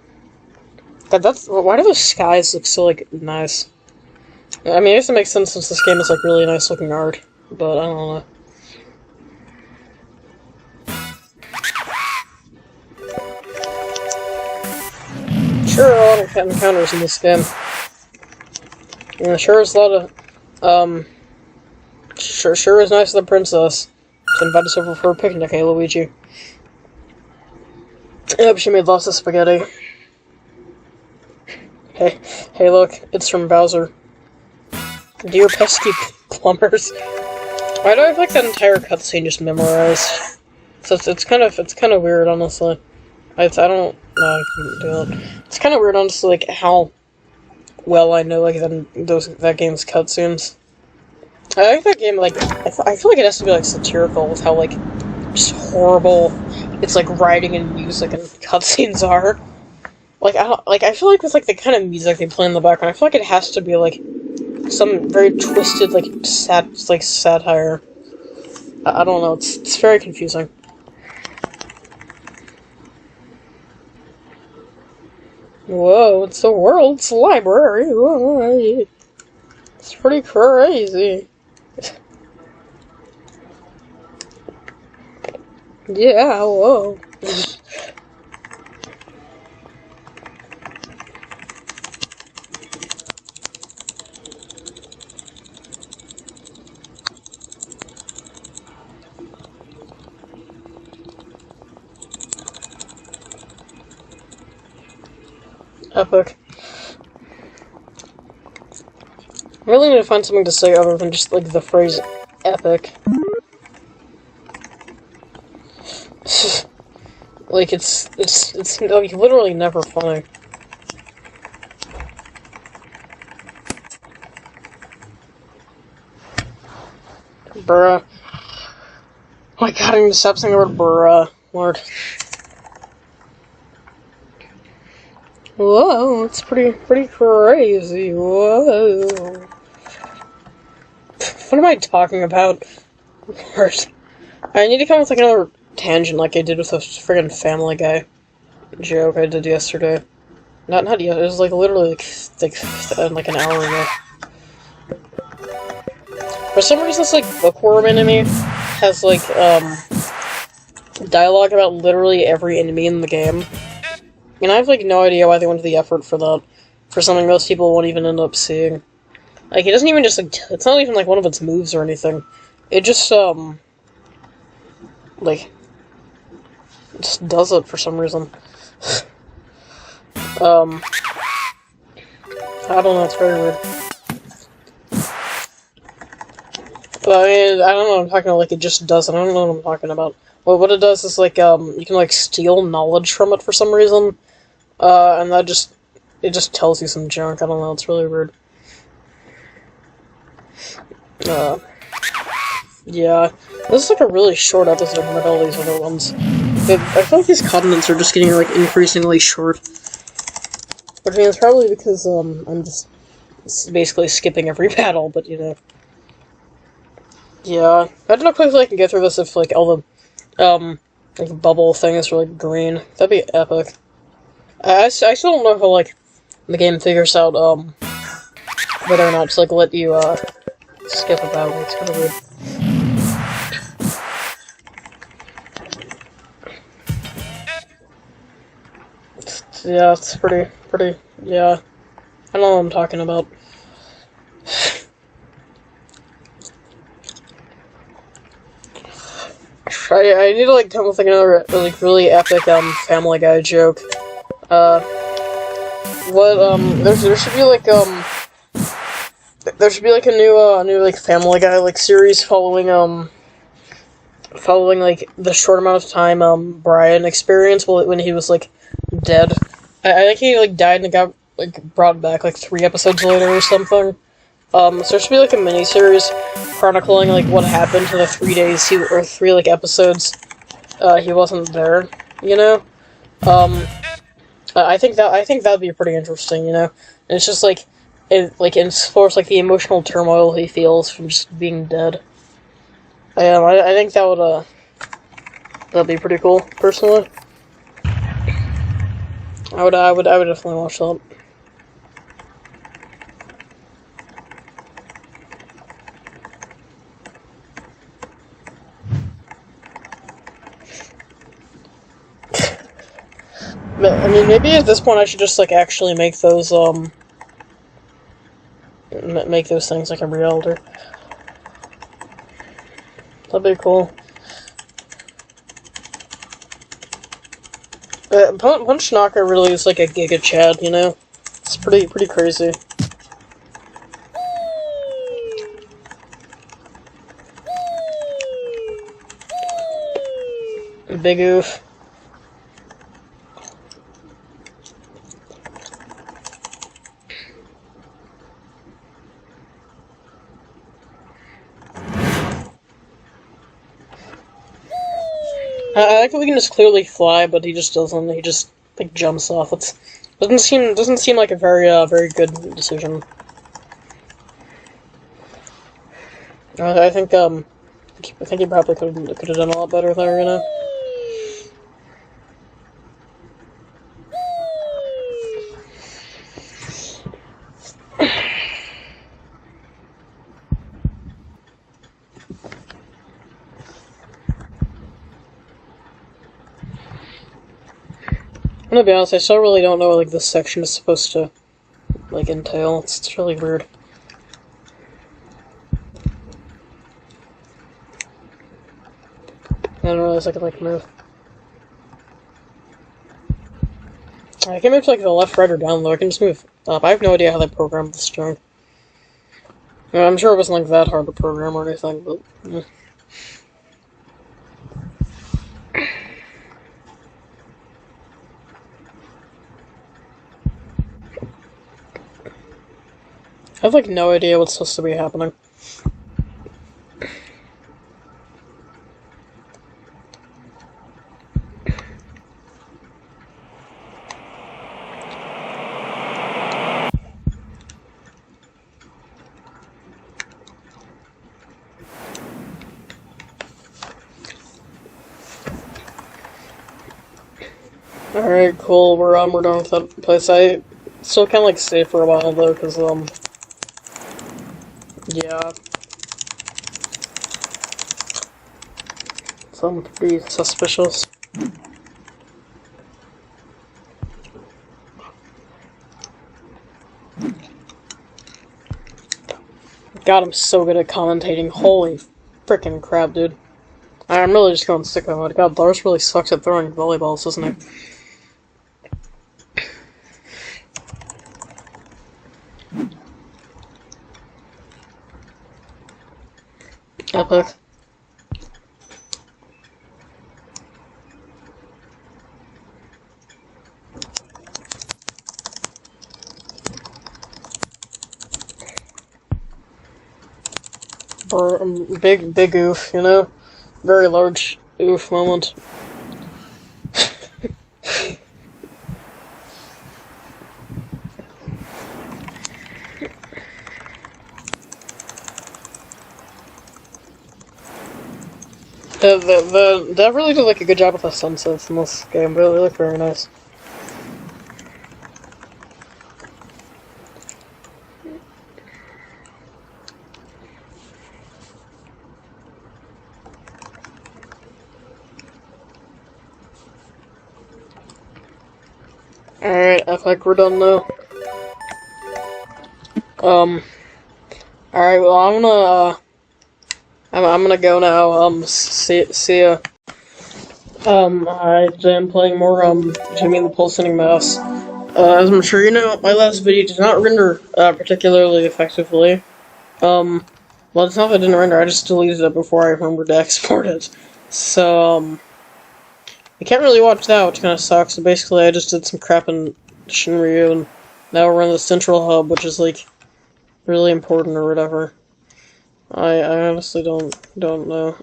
Why do those skies look so, like, nice? I mean, I guess it makes sense since this game is, like, really nice looking art, but I don't know. Sure, a lot of encounters in this game. Yeah, sure is a lot of, sure is nice of the princess to invite us over for a picnic, hey, Luigi. Yep, she made lots of spaghetti. Hey, look, it's from Bowser. Dear pesky plumbers. Why do I have, like, that entire cutscene just memorized? So it's kind of weird, honestly. I don't know, I couldn't do that. It's kind of weird, honestly, like, how well I know, like, that game's cutscenes. I like that game, like, I feel like it has to be, like, satirical with how, like, just horrible it's, like, writing and music and cutscenes are. Like, I feel like with, like, the kind of music they play in the background, I feel like it has to be, like, some very twisted, like, satire. I don't know, it's very confusing. Whoa, it's the world's library. Whoa, it's pretty crazy. Yeah, whoa. Epic. I really need to find something to say other than just, like, the phrase epic. Like, it's like, literally never funny. Bruh. Oh my god, I need to stop saying the word bruh. Lord. Whoa, it's pretty crazy. Whoa. What am I talking about? Lord. I need to come with, like, another tangent like I did with a friggin' Family Guy joke I did yesterday. Not yet, it was, like, literally, like an hour ago. For some reason, this, like, bookworm enemy has, like, dialogue about literally every enemy in the game. And I have, like, no idea why they went to the effort for that. For something most people won't even end up seeing. Like, it doesn't even just, like, it's not even, like, one of its moves or anything. It just, like, just does it for some reason. I don't know, it's very weird. But, I mean, I don't know what I'm talking about, like, it just does it. I don't know what I'm talking about. Well, what it does is, like, you can, like, steal knowledge from it for some reason. And that it just tells you some junk. I don't know, it's really weird. Yeah. This is, like, a really short episode compared to all these other ones. I feel like these continents are just getting, like, increasingly short. Which means probably because, I'm just basically skipping every battle, but, you know. Yeah. I don't know if I can get through this if, like, all the, like, bubble things are, like, green. That'd be epic. I still don't know how, like, the game figures out, whether or not to, like, let you, skip a battle. It's kind of weird. yeah, it's pretty, yeah. I don't know what I'm talking about. I need to, like, come up with another, like, really epic, Family Guy joke. There should be, like, there should be, like, a new, like, Family Guy, like, series following, like, the short amount of time, Brian experienced when he was, like, dead. I think he, like, died and got, like, brought back, like, 3 episodes later or something. So there should be, like, a mini-series chronicling, like, what happened to the 3 days or 3, like, episodes, he wasn't there, you know? I think that'd be pretty interesting, you know? And it's just, like, it explores, like, the emotional turmoil he feels from just being dead. I think that'd be pretty cool, personally. I would definitely watch that. I mean, maybe at this point I should just, like, actually make those, make those things, like, a reality. That'd be cool. Punch Knocker really is, like, a Giga Chad, you know? It's pretty crazy. Big oof. I like that we can just clearly fly, but he just doesn't. He just, like, jumps off. It doesn't seem like a very good decision. I think he probably could have done a lot better there, you know. I'm gonna be honest, I still really don't know what, like, this section is supposed to, like, entail. It's really weird. I don't realize I could, like, move. I can move to, like, the left, right, or down, though. I can just move up. I have no idea how they programmed this junk. I'm sure it wasn't, like, that hard to program or anything, but... Yeah. I have, like, no idea what's supposed to be happening. Alright, cool, we're done with that place. I still kinda, like, stay for a while, though, because, yeah. Something pretty suspicious. God, I'm so good at commentating. Holy frickin' crap, dude. I'm really just going sicko mode. God, Lars really sucks at throwing volleyballs, doesn't he? Epic. Or big oof, you know? Very large oof moment. That really did, like, a good job with the sunsets in this game. Really look very nice. Alright, I think we're done now. Alright, well, I'm gonna go now, see ya. I've been playing more, Jimmy and the Pulsating Mouse. As I'm sure you know, my last video did not render, particularly effectively. Well, it's not that it didn't render, I just deleted it before I remembered to export it. So, I can't really watch that, which kinda sucks. So basically, I just did some crap in Shinryu, and now we're in the central hub, which is, like, really important or whatever. I honestly don't know.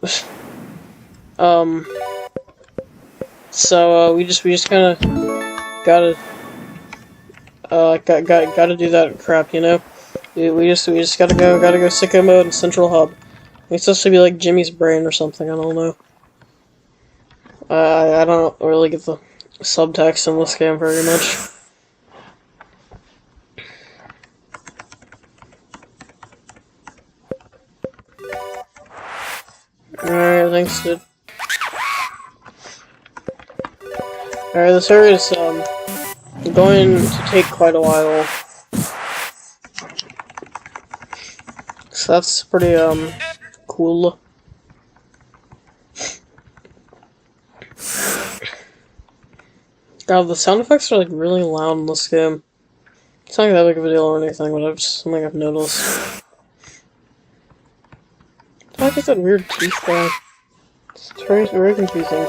So, we just kinda gotta do that crap, you know? We just gotta go sicko mode in Central Hub. It's supposed to be like Jimmy's brain or something, I don't know. I don't really get the subtext in this game very much. Alright, thanks, dude. Alright, this area is, going to take quite a while. So that's pretty, cool. God, the sound effects are, like, really loud in this game. It's not that big of a deal or anything, but it's just something I've noticed. I get that weird teeth guy. It's very confusing.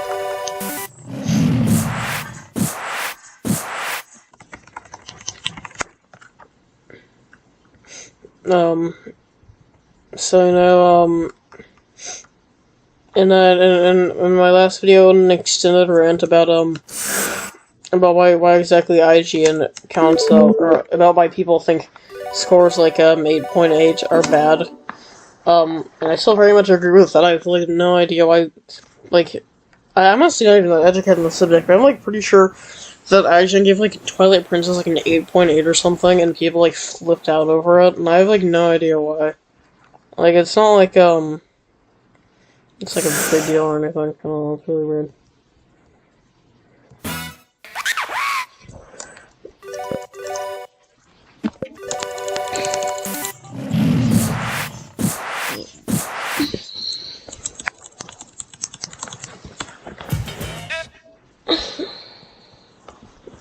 So, you know, in my last video, an extended rant about why exactly IGN counts, or about why people think scores like, 8.8 are bad. And I still very much agree with that. I have, like, no idea why, like, I'm honestly not even that educated in the subject, but I'm, like, pretty sure that IGN gave, like, Twilight Princess, like, an 8.8 or something, and people, like, flipped out over it, and I have, like, no idea why. Like, it's not like, it's, like, a big deal or anything. I don't know, it's really weird.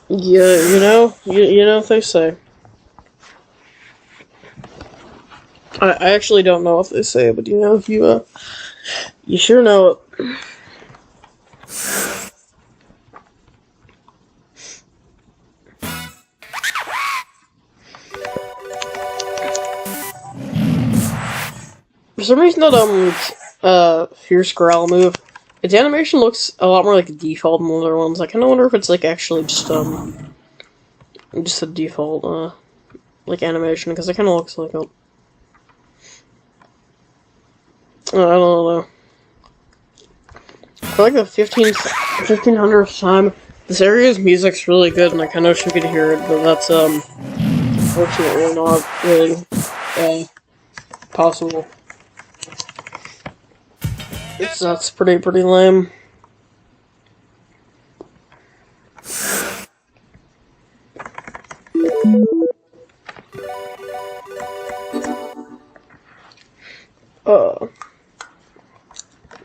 Yeah, you know what they say. I actually don't know what they say, but you know, if you sure know it. For some reason that, Fierce Growl move, its animation looks a lot more like the default than the other ones. I kinda wonder if it's, like, actually just a default, like, animation, because it kinda looks like it. I don't know. For like the 1500th time, this area's music's really good, and I kinda wish we could hear it, but that's, unfortunately not really, possible. That's pretty lame.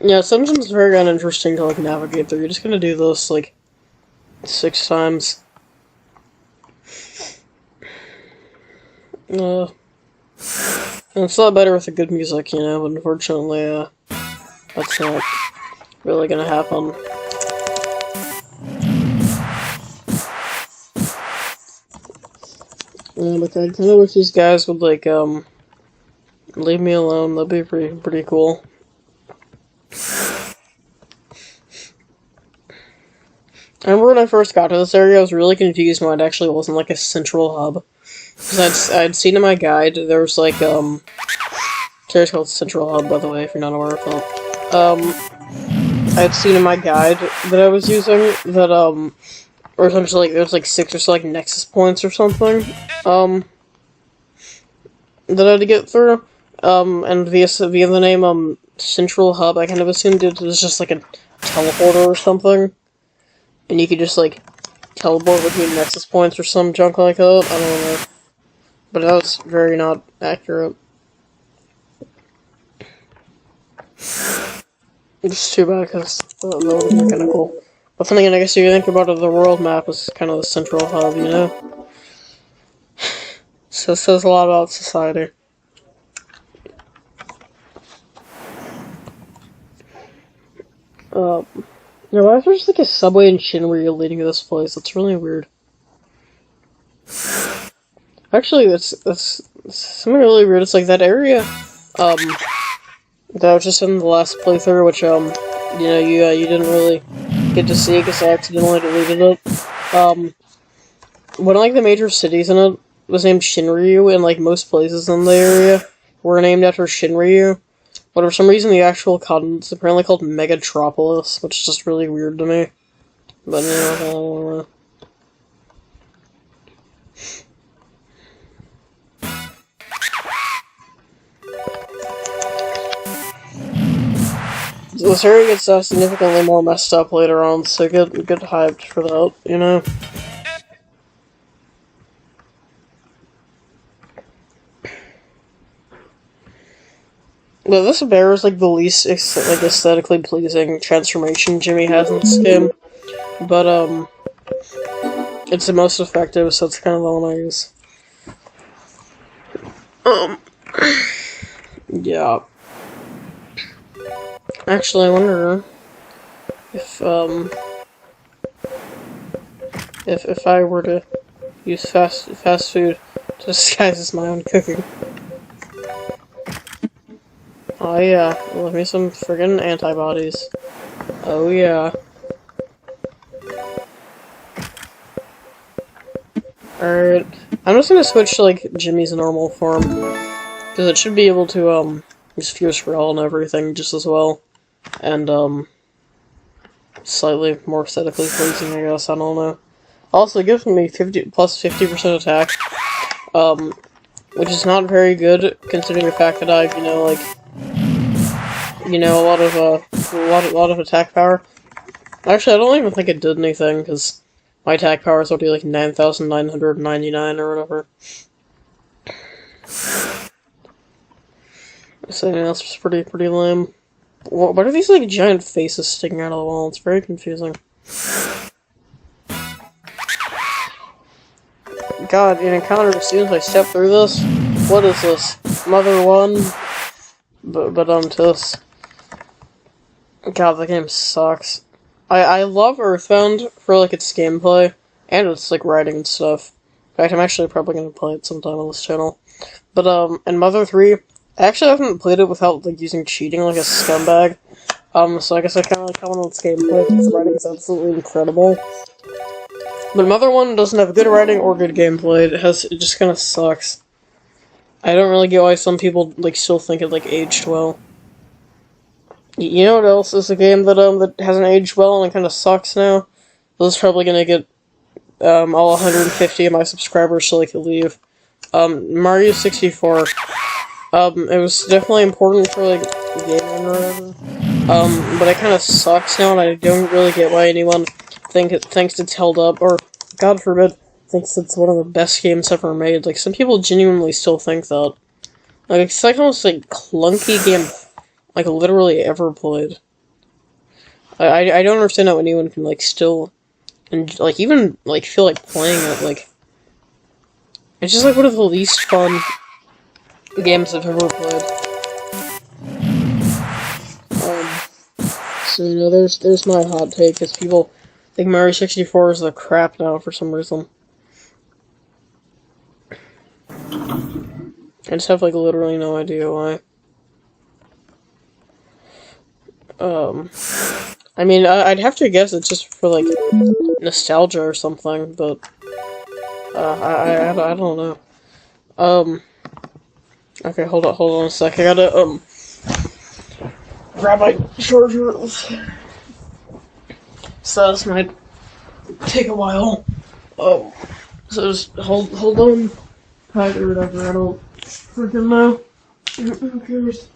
Yeah, Simpsons is very uninteresting to, like, navigate through. You're just gonna do this, like, 6 times. And it's a lot better with the good music, you know, but unfortunately, that's not really gonna happen. But I kinda wish these guys would, like, leave me alone. That'd be pretty cool. I remember when I first got to this area, I was really confused when it actually wasn't, like, a central hub. Because I'd seen in my guide, there was, like, it's called Central Hub, by the way, if you're not aware of that. I'd seen in my guide that I was using that, or essentially, like, there's, like, 6 or so, like, nexus points or something, that I had to get through, and via the name, Central Hub, I kind of assumed it was just, like, a teleporter or something. And you could just, like, teleport between nexus points or some junk like that. I don't know. But that was very not accurate. It's too bad, because that would have been kind of cool. But then again, I guess if you think about it, the world map is kind of the central hub, you know? So it says a lot about society. No, why is there just like a subway in Shinryu leading to this place? That's really weird. Actually, it's something really weird. It's like that area, that was just in the last playthrough, which, you know, you didn't really get to see because I accidentally deleted it. One of, like, the major cities in it was named Shinryu, and, like, most places in the area were named after Shinryu. But for some reason, the actual continent's apparently called Megatropolis, which is just really weird to me. But, you know, I don't know. This area gets significantly more messed up later on, so get hyped for that, you know? But this bear is like the least aesthetically pleasing transformation Jimmy has in this game. But it's the most effective, so it's kind of the one I use. Yeah. Actually, I wonder if I were to use fast food to disguise as my own cooking. Oh yeah, love me some friggin' antibodies. Oh yeah. Alright, I'm just gonna switch to, like, Jimmy's normal form, because it should be able to, use Fierce Growl and everything just as well. And, slightly more aesthetically pleasing, I guess, I don't know. Also, it gives me plus 50% attack, which is not very good, considering the fact that I've, you know, like, you know, a lot of attack power. Actually, I don't even think it did anything, because my attack power is already like 9,999 or whatever. So yeah, that's pretty lame. What are these like giant faces sticking out of the wall? It's very confusing. God, an encounter as soon as I step through this? What is this? Mother 1? But this. God, the game sucks. I love Earthbound for, like, its gameplay, and its, like, writing and stuff. In fact, I'm actually probably gonna play it sometime on this channel. But, in Mother 3, I actually haven't played it without, like, using cheating like a scumbag. So I guess I kinda like how its gameplay, its writing is absolutely incredible. But Mother 1 doesn't have good writing or good gameplay, it just kinda sucks. I don't really get why some people, like, still think it, like, aged well. You know what else is a game that hasn't aged well and it kinda sucks now? This is probably gonna get, all 150 of my subscribers to, like, leave. Mario 64. It was definitely important for, like, gaming or whatever. But it kinda sucks now, and I don't really get why anyone thinks it's held up, or, God forbid, thinks it's one of the best games ever made. Like, some people genuinely still think that. Like, it's like almost, like, clunky game, like, literally ever played. I don't understand how anyone can, like, still, and, like, even, like, feel like playing it, like, it's just, like, one of the least fun games I've ever played. So, you know, there's my hot take, because people think Mario 64 is the crap now for some reason. I just have, like, literally no idea why. I mean, I'd have to guess it's just for, like, nostalgia or something, but, I don't know. Okay, hold on a sec, I gotta, grab my charger. So this might take a while. So just hold on tight or whatever, I don't freaking know. Who cares?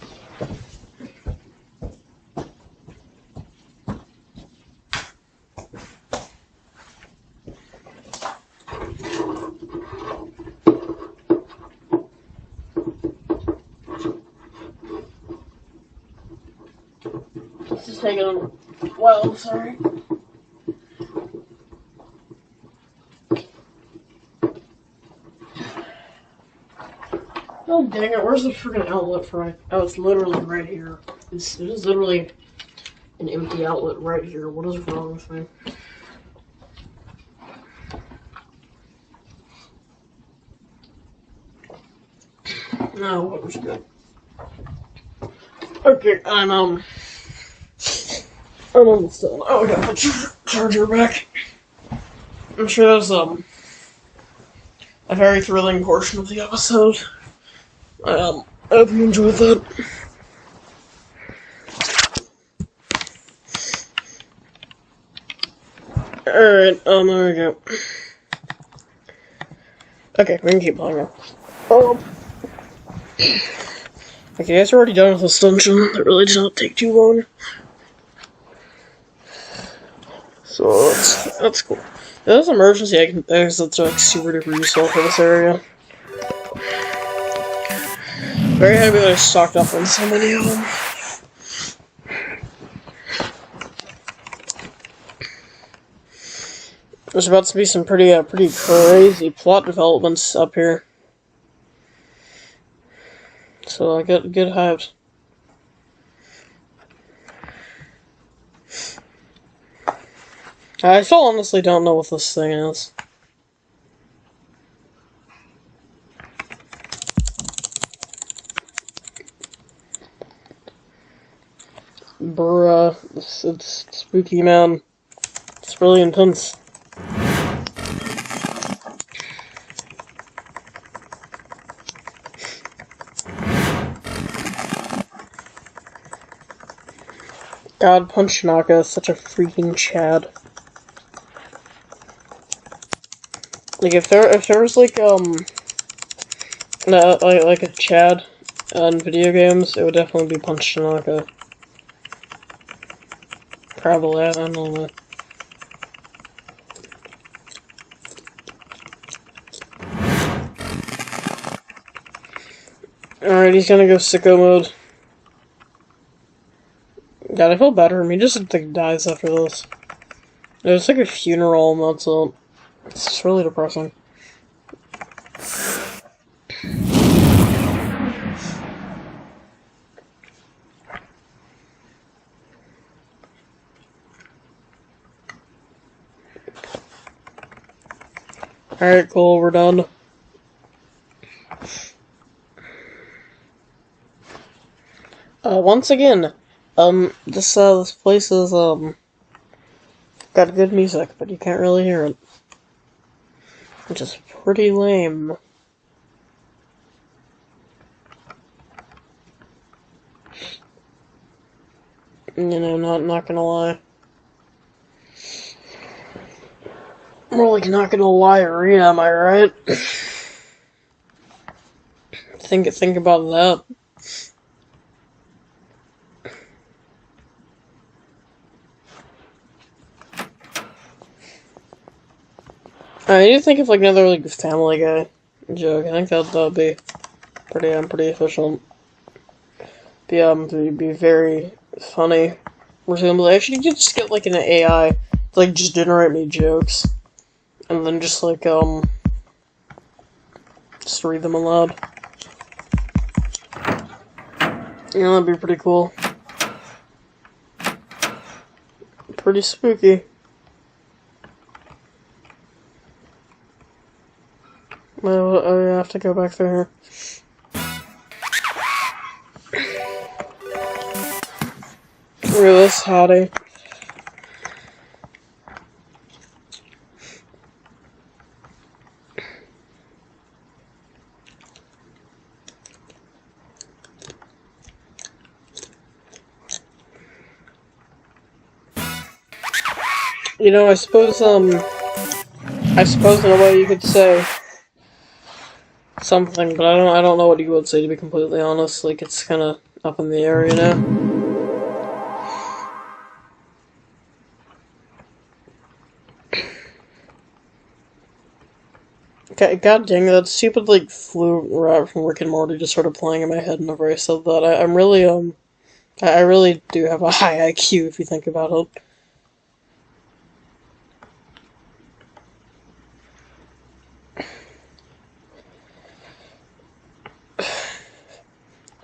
This is taking a while, sorry. Oh dang it, where's the freaking outlet for my... Oh, it's literally right here. There's literally an empty outlet right here. What is wrong with me? No, what was good? Okay, I'm almost done. Oh, I got the charger back. I'm sure that was, a very thrilling portion of the episode. I hope you enjoyed that. Alright, there we go. Okay, we can keep playing now. Okay, guys, we're already done with this dungeon. That really did not take too long. So, that's cool. There's emergency exits are like super duper useful for this area. Very happy that I stocked up on so many of them. There's about to be some pretty crazy plot developments up here. So I get hyped. I still honestly don't know what this thing is. Bruh, it's spooky, man. It's really intense. God, Punch Naka is such a freaking Chad. Like if there was like like a Chad in video games, it would definitely be Punch Naka. Probably, I don't know. Alright, he's gonna go sicko mode. God, I feel bad for him. He just like dies after this. It's like a funeral, and that's it. It's just really depressing. Alright, cool, we're done. Once again, this place is, got good music, but you can't really hear it. Which is pretty lame. You know, not gonna lie. More like not gonna lie arena, am I right? Think about that. I need to think of like another like Family Guy joke. I think that'd be pretty efficient. Be very funny. Presumably, actually, you could just get like an AI to like just generate me jokes, and then just like just read them aloud. Yeah, that'd be pretty cool. Pretty spooky. Well, I have to go back through here. Look at this hottie. You know, I suppose in a way you could say something, but I don't know what you would say, to be completely honest. Like, it's kind of up in the air, you know? God dang it, that stupid, like, flu rat from Rick and Morty just started playing in my head whenever I said that. I'm really I really do have a high IQ if you think about it.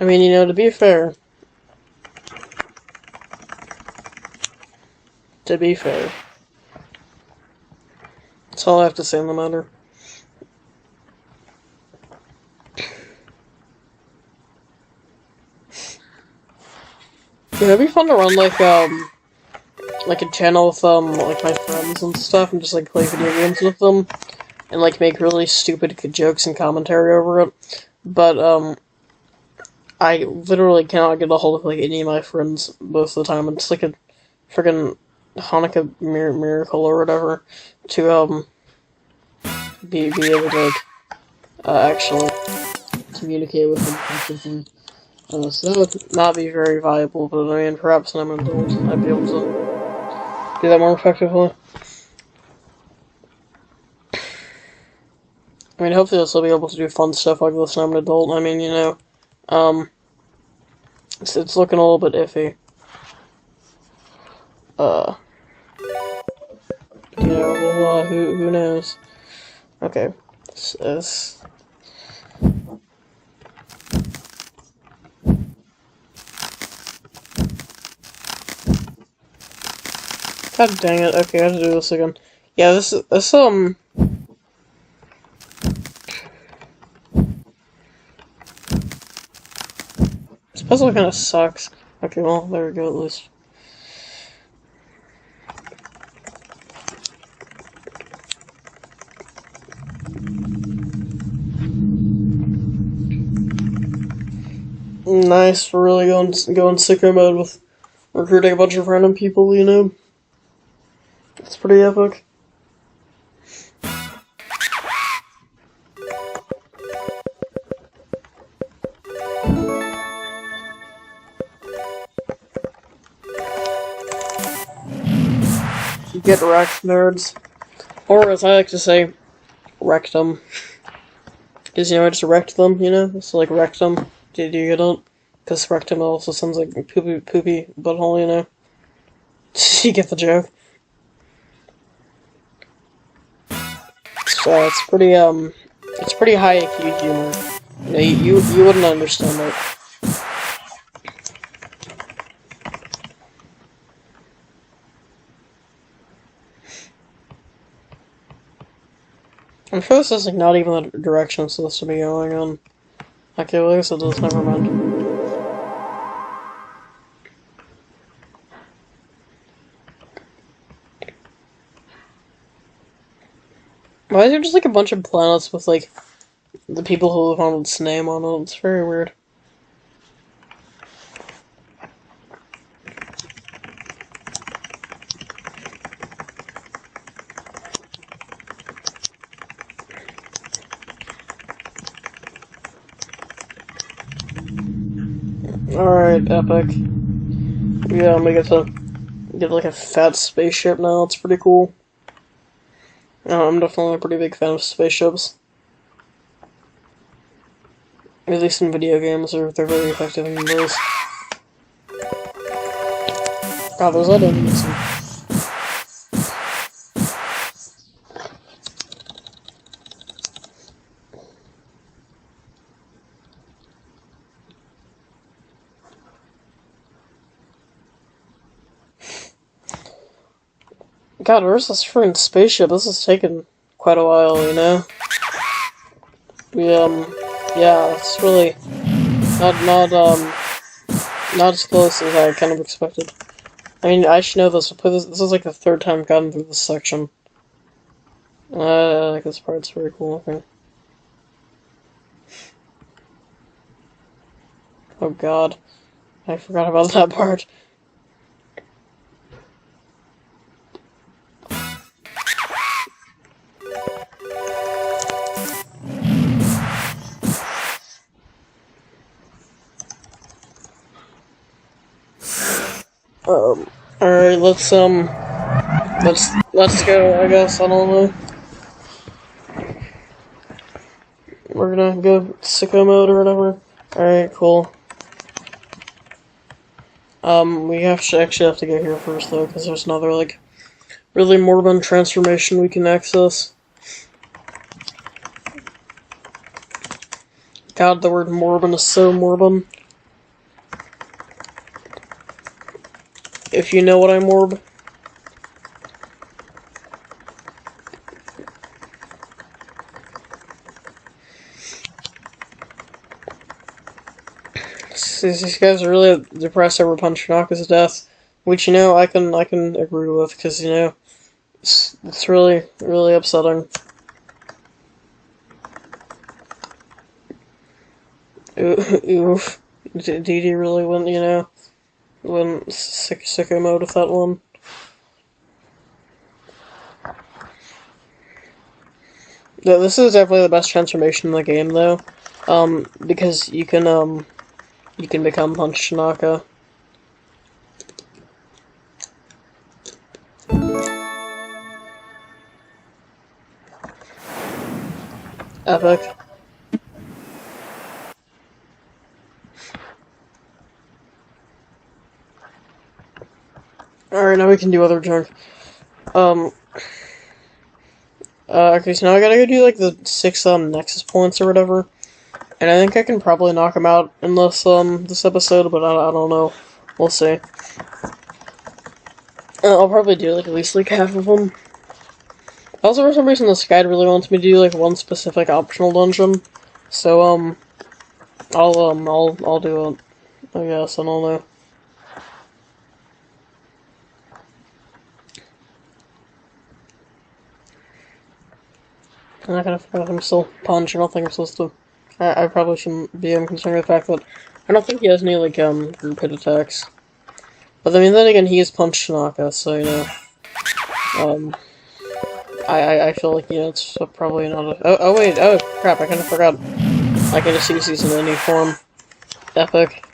I mean, you know, to be fair, that's all I have to say on the matter. Yeah, it'd be fun to run like a channel with like my friends and stuff, and just like play video games with them, and like make really stupid jokes and commentary over it. But I literally cannot get a hold of like any of my friends most of the time. It's like a friggin' Hanukkah miracle or whatever to be able to actually communicate with them effectively. So that would not be very viable, but I mean, perhaps when I'm an adult, I'd be able to do that more effectively. I mean, hopefully I'll still be able to do fun stuff like this when I'm an adult. I mean, you know, it's looking a little bit iffy. You know, well, who knows? Okay, God dang it, okay, I have to do this again. Yeah, this puzzle kinda sucks. Okay, well, there we go, at least. Nice, we're really going sicko mode with recruiting a bunch of random people, you know? It's pretty epic. Get wrecked, nerds. Or, as I like to say, rectum. Because, you know, I just wrecked them, you know? It's like rectum. Did you get it? Because rectum also sounds like poopy butthole, you know? You get the joke. So it's pretty high IQ humor. You know, you wouldn't understand it. I'm sure this is like not even the direction it's supposed to be going in. Okay, well I guess it does, never mind. Why is there just like a bunch of planets with like the people who live on its name on it? It's very weird. Alright, epic. Yeah, I'm gonna get like a fat spaceship now, it's pretty cool. I'm definitely a pretty big fan of spaceships. At least in video games, they're very effective in those. God, there's that enemies. God, where's this freaking spaceship? This is taking quite a while, you know? Yeah, it's really not as close as I kind of expected. I mean, I should know this, but this is like the third time I've gotten through this section. I like this part, it's very cool, okay. Oh god. I forgot about that part. Alright, let's go, I guess, I don't know. We're gonna go sicko mode or whatever. Alright, cool. We actually have to get here first, though, because there's another, like, really morbid transformation we can access. God, the word morbid is so morbid. If you know what I morb. These guys are really depressed over Punch Naka's death, which, you know, I can agree with, because, you know, it's really, really upsetting. Oof. DD really went, you know, sicko mode with that one. This is definitely the best transformation in the game, though, because you can become Punch Naka. Epic. Alright, now we can do other junk. Okay, so now I gotta go do, like, the 6, Nexus points or whatever. And I think I can probably knock him out in this episode, but I don't know. We'll see. I'll probably do, like, at least, like, half of them. Also, for some reason, this guide really wants me to do, like, one specific optional dungeon. So, I'll do it. I guess, I don't know. I'm not gonna forget I'm still Punch. I don't think I'm supposed to. I probably shouldn't be concerned with the fact that I don't think he has any, like, group hit attacks. But I mean, then again, he is Punch Tanaka, so, you know. I feel like, yeah, it's probably not a. Oh wait, oh crap, I kind of forgot. I can just use these in any form. Epic.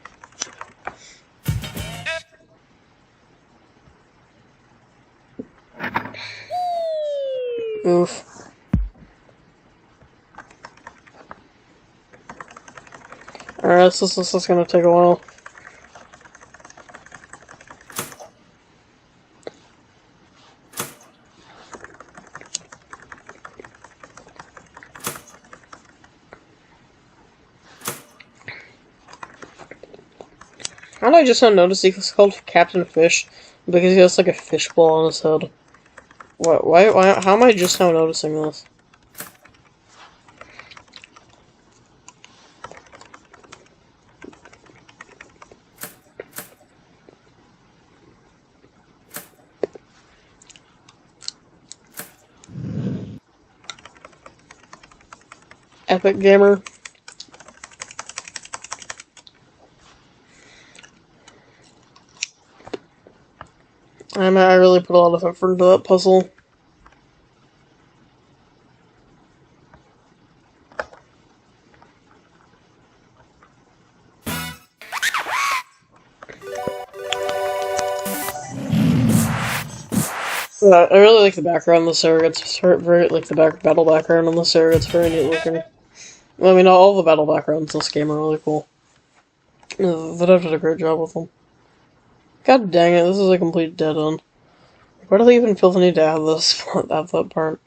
Oof. Alright, this is gonna take a while. How did I just now notice he's called Captain Fish? Because he has, like, a fishbowl on his head. What? Why? How am I just now noticing this? Epic Gamer. I really put a lot of effort into that puzzle. I really like the background on this area. It's very, like, the battle background on this area. It's very neat looking. Well, I mean, all the battle backgrounds in this game are really cool. The dev did a great job with them. God dang it, this is a complete dead end. Why do they even feel the need to add this, add that part?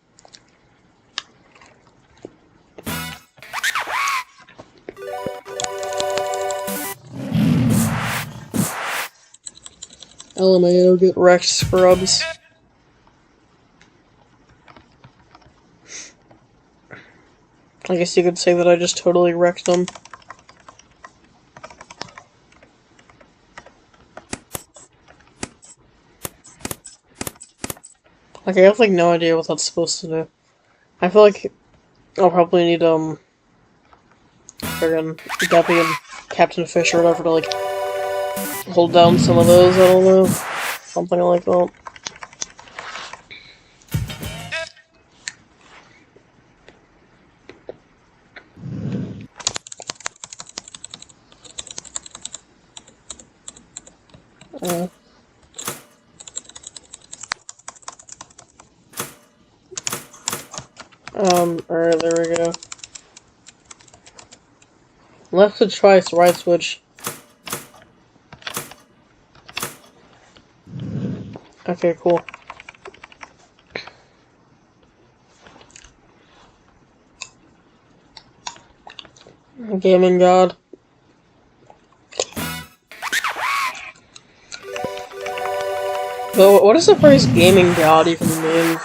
LMAO, get wrecked, scrubs. I guess you could say that I just totally wrecked them. Like, I have, like, no idea what that's supposed to do. I feel like I'll probably need, friggin' Guppy and Captain Fish or whatever to, like, hold down some of those, I don't know. Something like that. Alright, there we go. Left switch twice, right switch. Okay, cool. Gaming God. Well, what does the phrase gaming God even mean?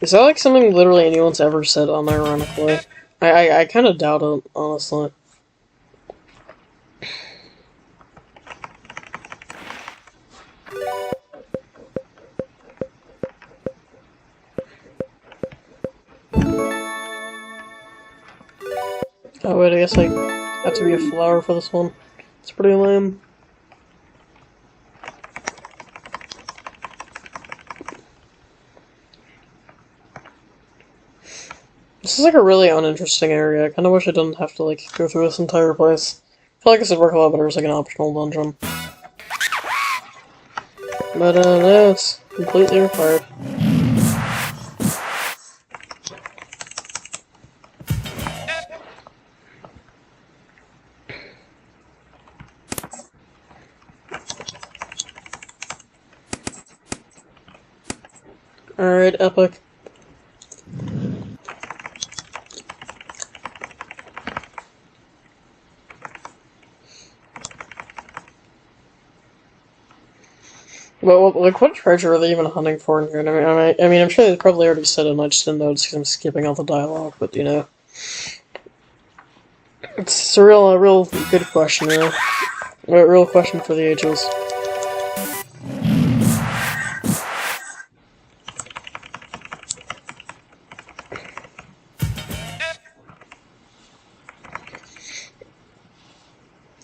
Is that like something literally anyone's ever said unironically? I kind of doubt it, honestly. Oh wait, I guess I have to be a flower for this one. It's pretty lame. This is like a really uninteresting area. I kind of wish I didn't have to like go through this entire place. I feel like this would work a lot better as like an optional dungeon. But no, it's completely required. Alright, epic. Well, like, what treasure are they even hunting for in here? I mean, I'm sure they probably already said it, and I just didn't notice because I'm skipping all the dialogue, but, you know. It's a real good question, you know? A real question for the ages.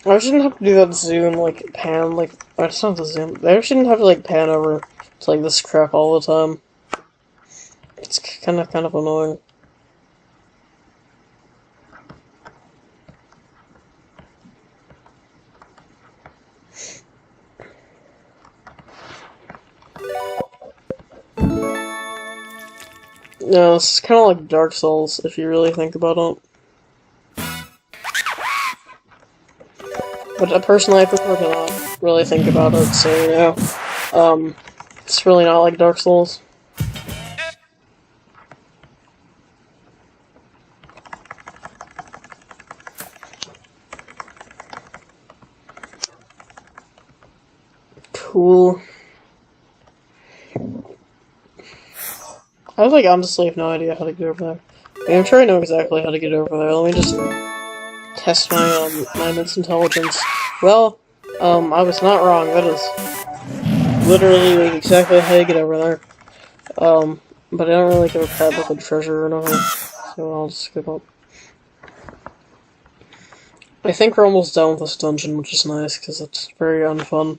I shouldn't have to do that zoom, like, pan, like, I just don't have to zoom. I shouldn't have to, like, pan over to, like, this crap all the time. It's kind of annoying. No, it's kind of like Dark Souls, if you really think about it. But personally, I prefer to not really think about it, so, you know, it's really not like Dark Souls. Cool. I have, like, honestly have no idea how to get over there. I mean, I'm sure I know exactly how to get over there. Let me just test my, my immense intelligence. Well, I was not wrong. That is literally, like, exactly how you get over there. But I don't really give a crap about the treasure or nothing, so I'll just skip up. I think we're almost done with this dungeon, which is nice, because it's very unfun.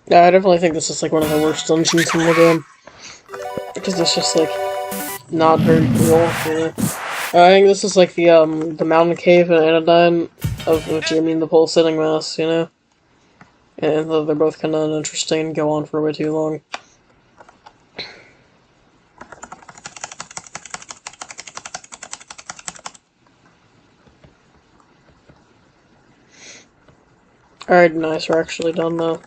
Yeah, I definitely think this is, like, one of the worst dungeons in the game. Because it's just, like, not very cool, you know? I think this is, like, the mountain cave and anodyne, of which I mean the pulsating mass, you know? And they're both kind of uninteresting and go on for way too long. Alright, nice, we're actually done now.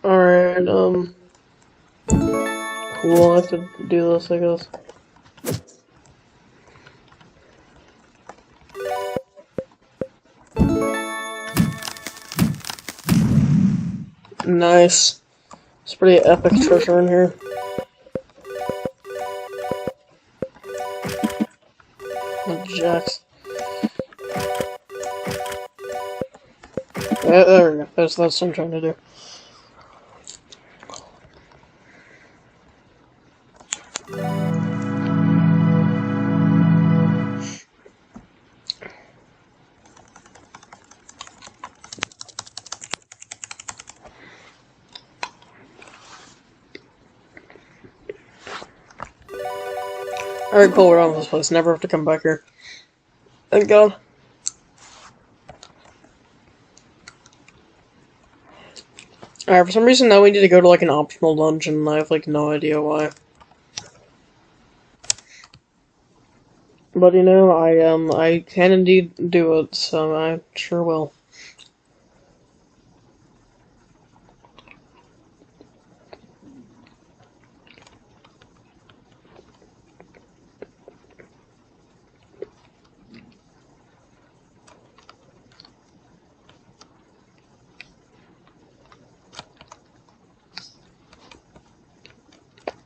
Alright, cool, I have to do this, I guess. Nice. It's pretty epic treasure in here. Oh, Jax. Yeah, there we go. That's what I'm trying to do. Alright, cool, we're done with this place. Never have to come back here. Thank God. Alright, for some reason now we need to go to like an optional dungeon, and I have like no idea why. But you know, I can indeed do it, so I sure will.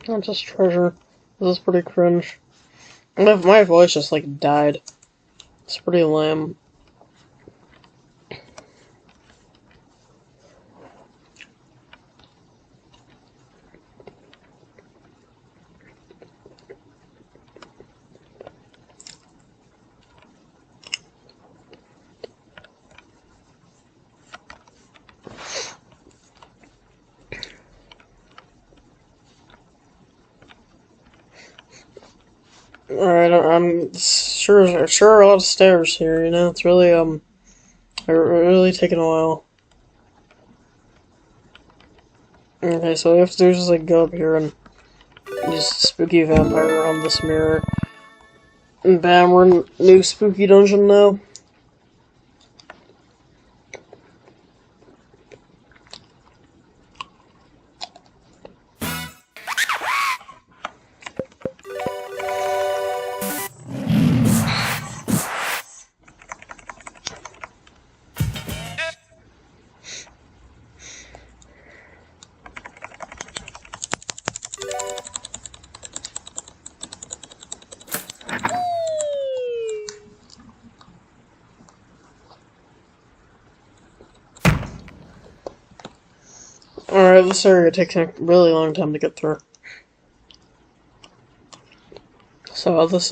That's just treasure. This is pretty cringe. My voice just like died. It's pretty lame. Alright, I'm sure a lot of stairs here, you know, it's really, really taking a while. Okay, so all we have to do is just, like, go up here and use spooky vampire on this mirror. And bam, we're in a new spooky dungeon now. Alright, this area takes a really long time to get through. So, this,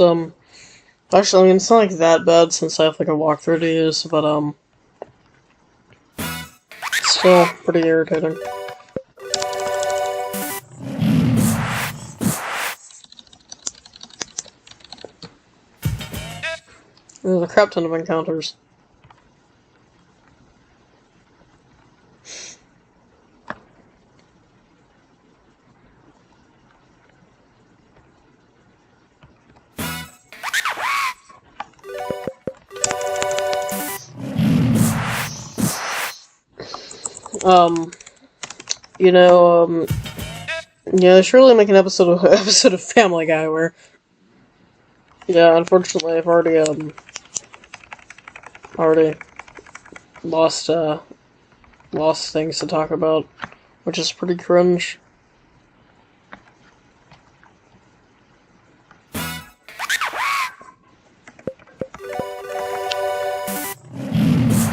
actually, I mean, it's not like that bad since I have, like, a walkthrough to use, but, it's still pretty irritating. There's a crap ton of encounters. You know, yeah, they should really make an episode of Family Guy where, yeah, unfortunately, I've already lost, lost things to talk about, which is pretty cringe.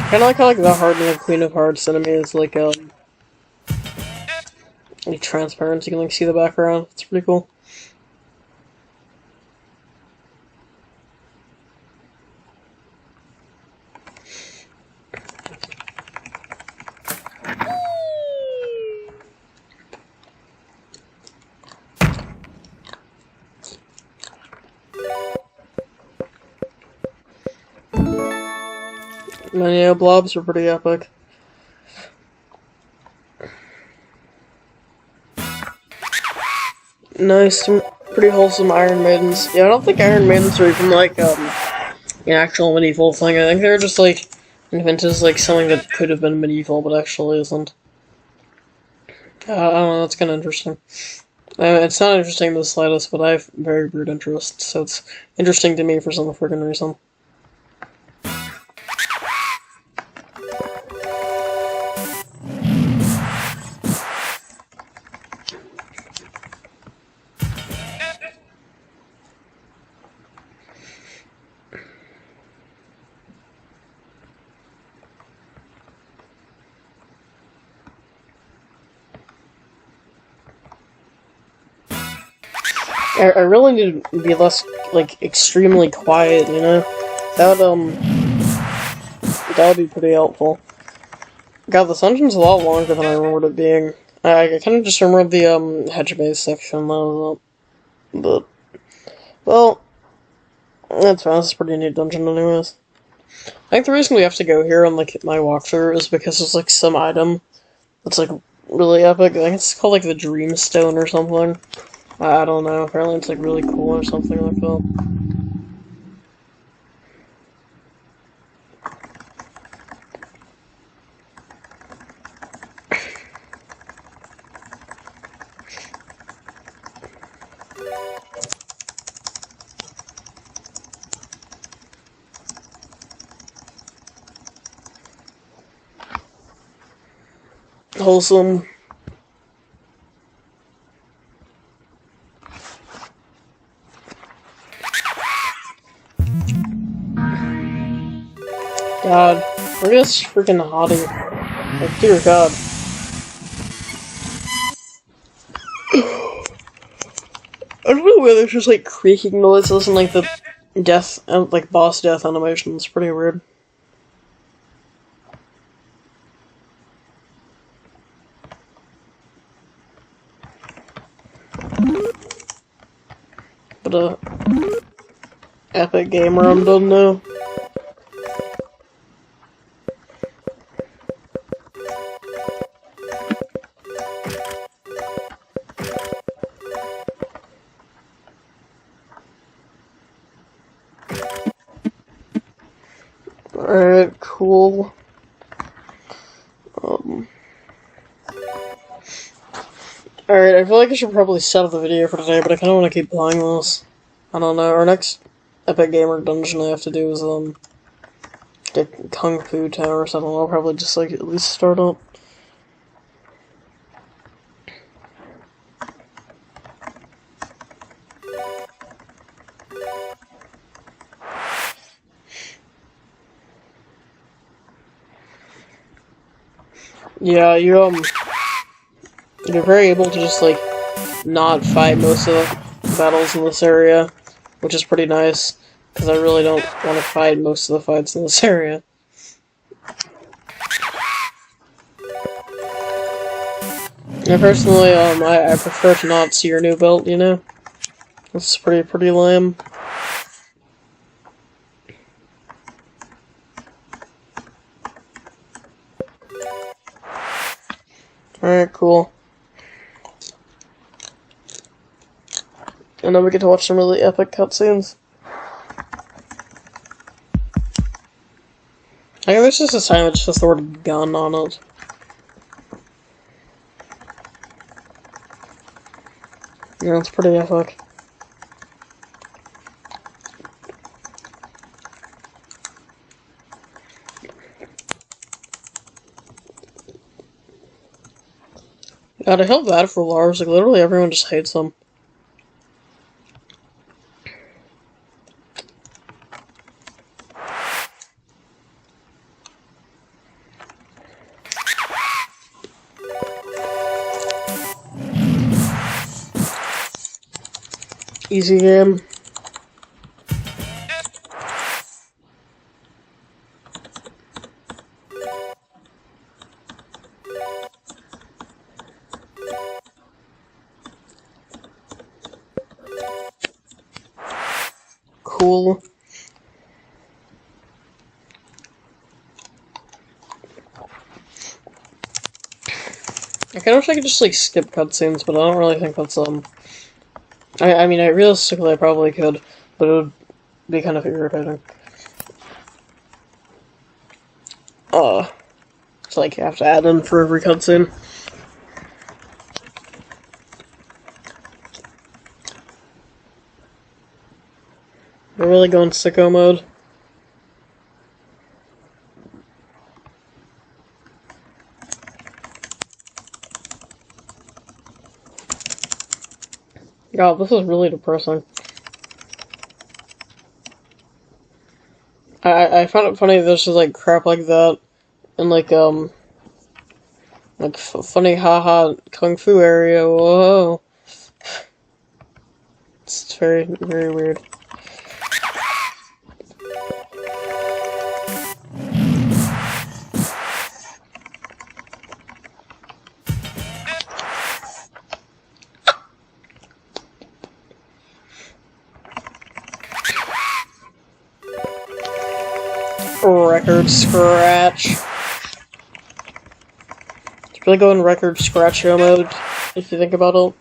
Kinda like how, like, the Heart and the Queen of Hearts enemy is, like, like transparent, so you can, like, see the background. It's pretty cool. And yeah, blobs are pretty epic. Nice, some pretty wholesome Iron Maidens. Yeah, I don't think Iron Maidens are even like, an actual medieval thing. I think they're just, like, invented as, like, something that could have been medieval, but actually isn't. I don't know, that's kinda interesting. It's not interesting in the slightest, but I have very weird interests, so it's interesting to me for some freaking reason. I really need to be less, like, extremely quiet, you know? That would be pretty helpful. God, this dungeon's a lot longer than I remembered it being. I kind of just remembered the, hedge maze section, though, but Well, that's fine. That's a pretty neat dungeon anyways. I think the reason we have to go here on, like, my walkthrough is because there's, like, some item that's, like, really epic. I think it's called, like, the Dreamstone or something. I don't know. Apparently it's, like, really cool or something like that. Wholesome. God, look at this freaking hottie. Like, dear God. I don't know whether there's just, like, creaking noises and, like, the death, like, boss death animation. It's pretty weird. But, epic gamer, I'm done now. Alright, cool. Alright, I feel like I should probably stop the video for today, but I kinda wanna keep playing this. I don't know, our next Epic Gamer dungeon I have to do is, get Kung Fu Tower, so I don't know, I'll probably just, like, at least start up. Yeah, you're very able to just, like, not fight most of the battles in this area, which is pretty nice, because I really don't want to fight most of the fights in this area. And personally, I prefer to not see your new belt, you know? It's pretty lame. Alright, cool. And then we get to watch some really epic cutscenes. I think there's just a sign that just has the word gun on it. Yeah, it's pretty epic. God, I feel bad for Lars. Like, literally everyone just hates him. Easy game. Cool. I kinda wish I could just, like, skip cutscenes, but I don't really think that's, I mean, realistically, I probably could, but it would be kind of irritating. It's like you have to add in for every cutscene. We're really going sicko mode. God, this is really depressing. I found it funny that there's just, like, crap like that, and, like, funny haha kung fu area, whoa. It's very, very weird. Record scratch. It's really go in record scratch mode, if you think about it.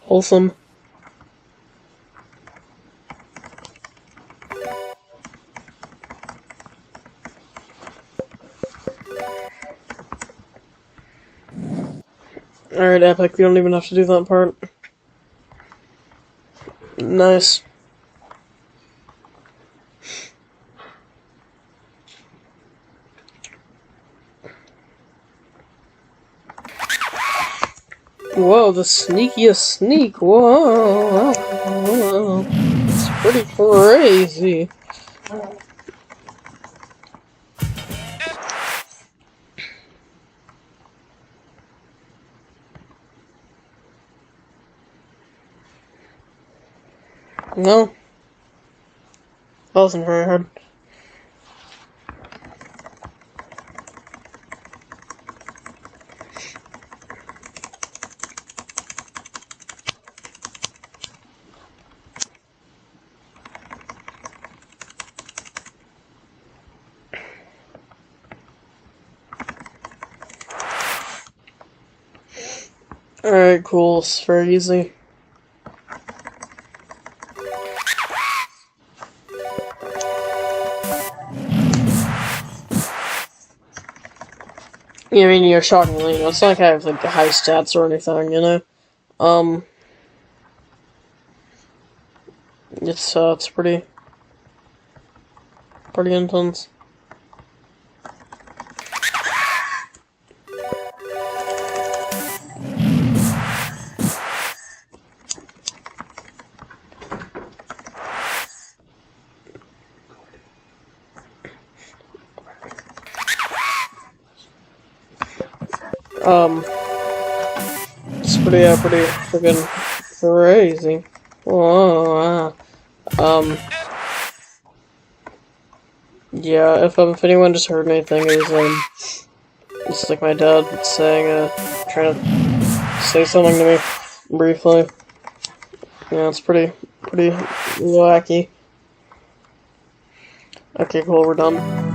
Wholesome. Alright, Epic, you don't even have to do that part. Nice. Whoa, the sneakiest sneak. Whoa. It's pretty crazy. No. That wasn't very hard. Alright, cool. It's very easy. Yeah, I mean, you're shockingly, it's not like I have, like, high stats or anything, you know? It's pretty intense. It's pretty freaking crazy. Whoa, yeah, if anyone just heard anything, it was, it's like my dad saying, trying to say something to me, briefly. Yeah, it's pretty wacky. Okay, cool, we're done.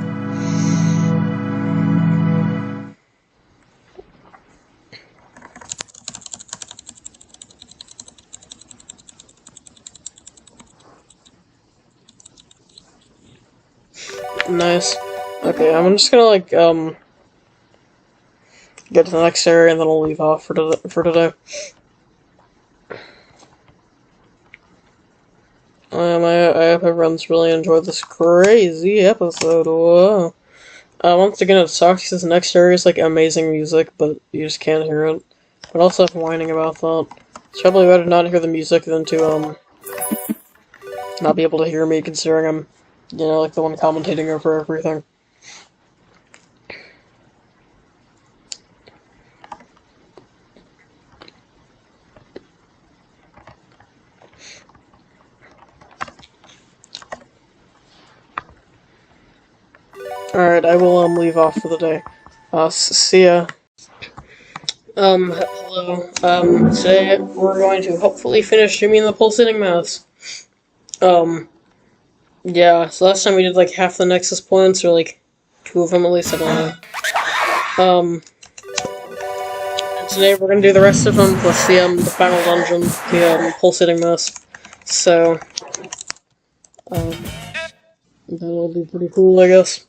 Nice. Okay, I'm just gonna, like, get to the next area and then I'll leave off for today. I hope everyone's really enjoyed this crazy episode. Whoa. Once again, it sucks because the next area is, like, amazing music, but you just can't hear it. But also, I'm whining about that. It's probably better not to hear the music than to, not be able to hear me, considering I'm, you know, like, the one commentating over everything. Alright, I will, leave off for the day. See ya. Hello. Today we're going to hopefully finish Jimmy and the Pulsating Mouse. Yeah, so last time we did, like, half the Nexus points, or, like, 2 of them at least, I don't know. And today we're gonna do the rest of them, plus the final dungeon, the, Pulsating Mouse. So, that'll be pretty cool, I guess.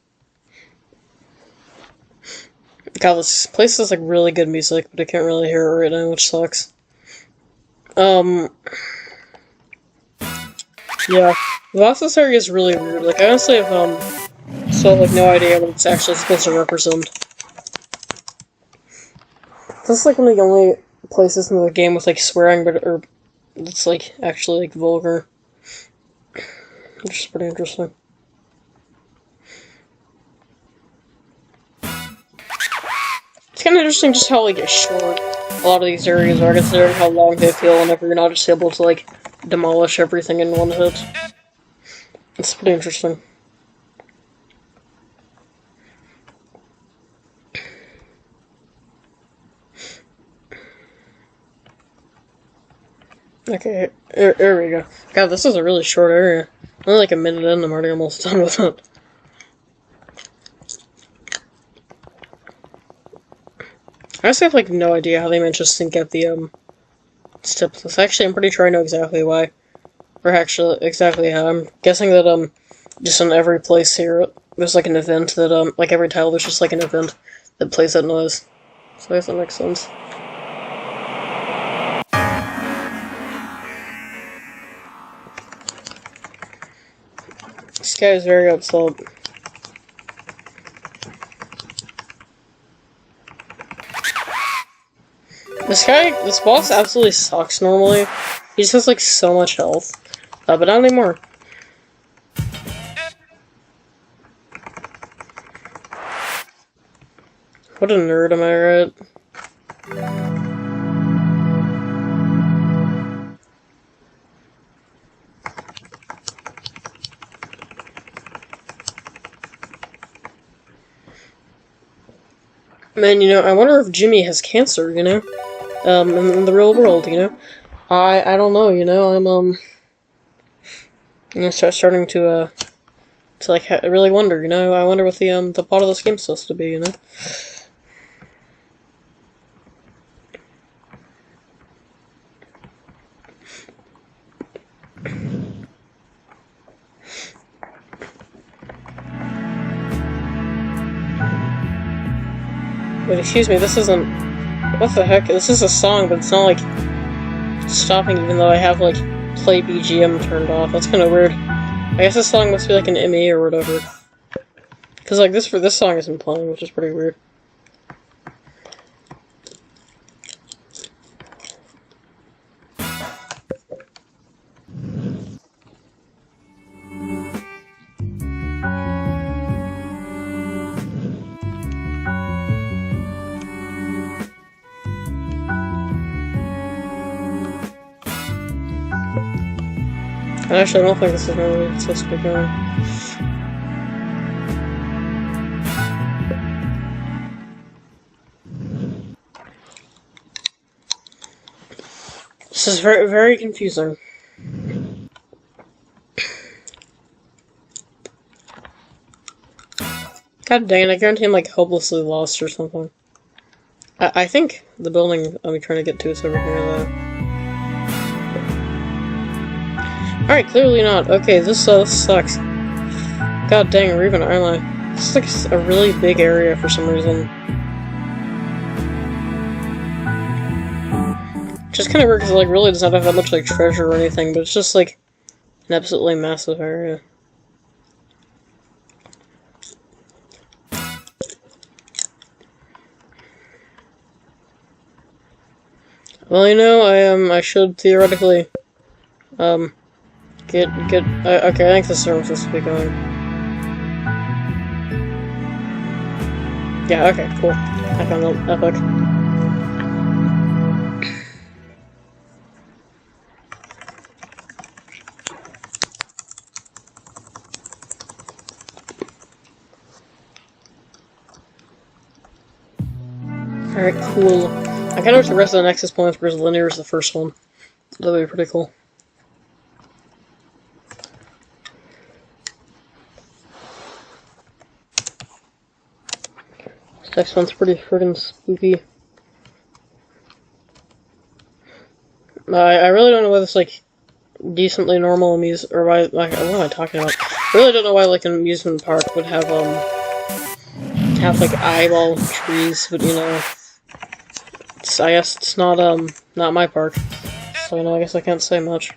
God, this place has, like, really good music, but I can't really hear it right now, which sucks. Yeah, the Vastus area is really weird. Like, I honestly have, still, like, no idea what it's actually supposed to represent. This is, like, one of the only places in the game with, like, swearing, but, it's, like, actually, like, vulgar. Which is pretty interesting. It's kind of interesting just how, like, short a lot of these areas are, considering how long they feel whenever you're not just able to, like, demolish everything in one hit. It's pretty interesting. Okay, there we go. God, this is a really short area. Only like a minute in, I'm already almost done with it. I honestly have like no idea how they managed to sync up the steps. Actually, I'm pretty sure I know exactly why. Or actually, exactly how. I'm guessing that just in every place here, there's like an event that like every tile, there's just like an event that plays that noise. So I guess that makes sense. This guy is very upset. This boss absolutely sucks normally. He just has like so much health. But not anymore. What a nerd, am I right? Man, I wonder if Jimmy has cancer, in the real world, I don't know, I'm, starting to like, really wonder, I wonder what the plot of this game's supposed to be, Wait, excuse me, this isn't... What the heck? This is a song, but it's not, like, stopping even though I have, like, play BGM turned off. That's kind of weird. I guess this song must be, like, an ME or whatever. Because, like, this song isn't playing, which is pretty weird. Actually, I don't think this is really supposed to be going. This is very, very confusing. God dang it, I guarantee I'm, like, hopelessly lost or something. I think the building I'm trying to get to is over here, though. Alright, clearly not. Okay, this sucks. God dang, we're even island. This is like a really big area for some reason. Just kind of weird because it like really doesn't have that much like treasure or anything, but it's just like an absolutely massive area. Well, I should theoretically get okay, I think this is where I'm supposed to be going. Yeah, okay, cool. I found the epic. Alright, cool. I kind of wish the rest of the Nexus points were as linear as the first one. That would be pretty cool. This next one's pretty friggin' spooky. I really don't know why this, like, decently normal amusement, or why, like, what am I talking about? I really don't know why, like, an amusement park would have, like, eyeball trees, but, I guess it's not my park. So, I guess I can't say much.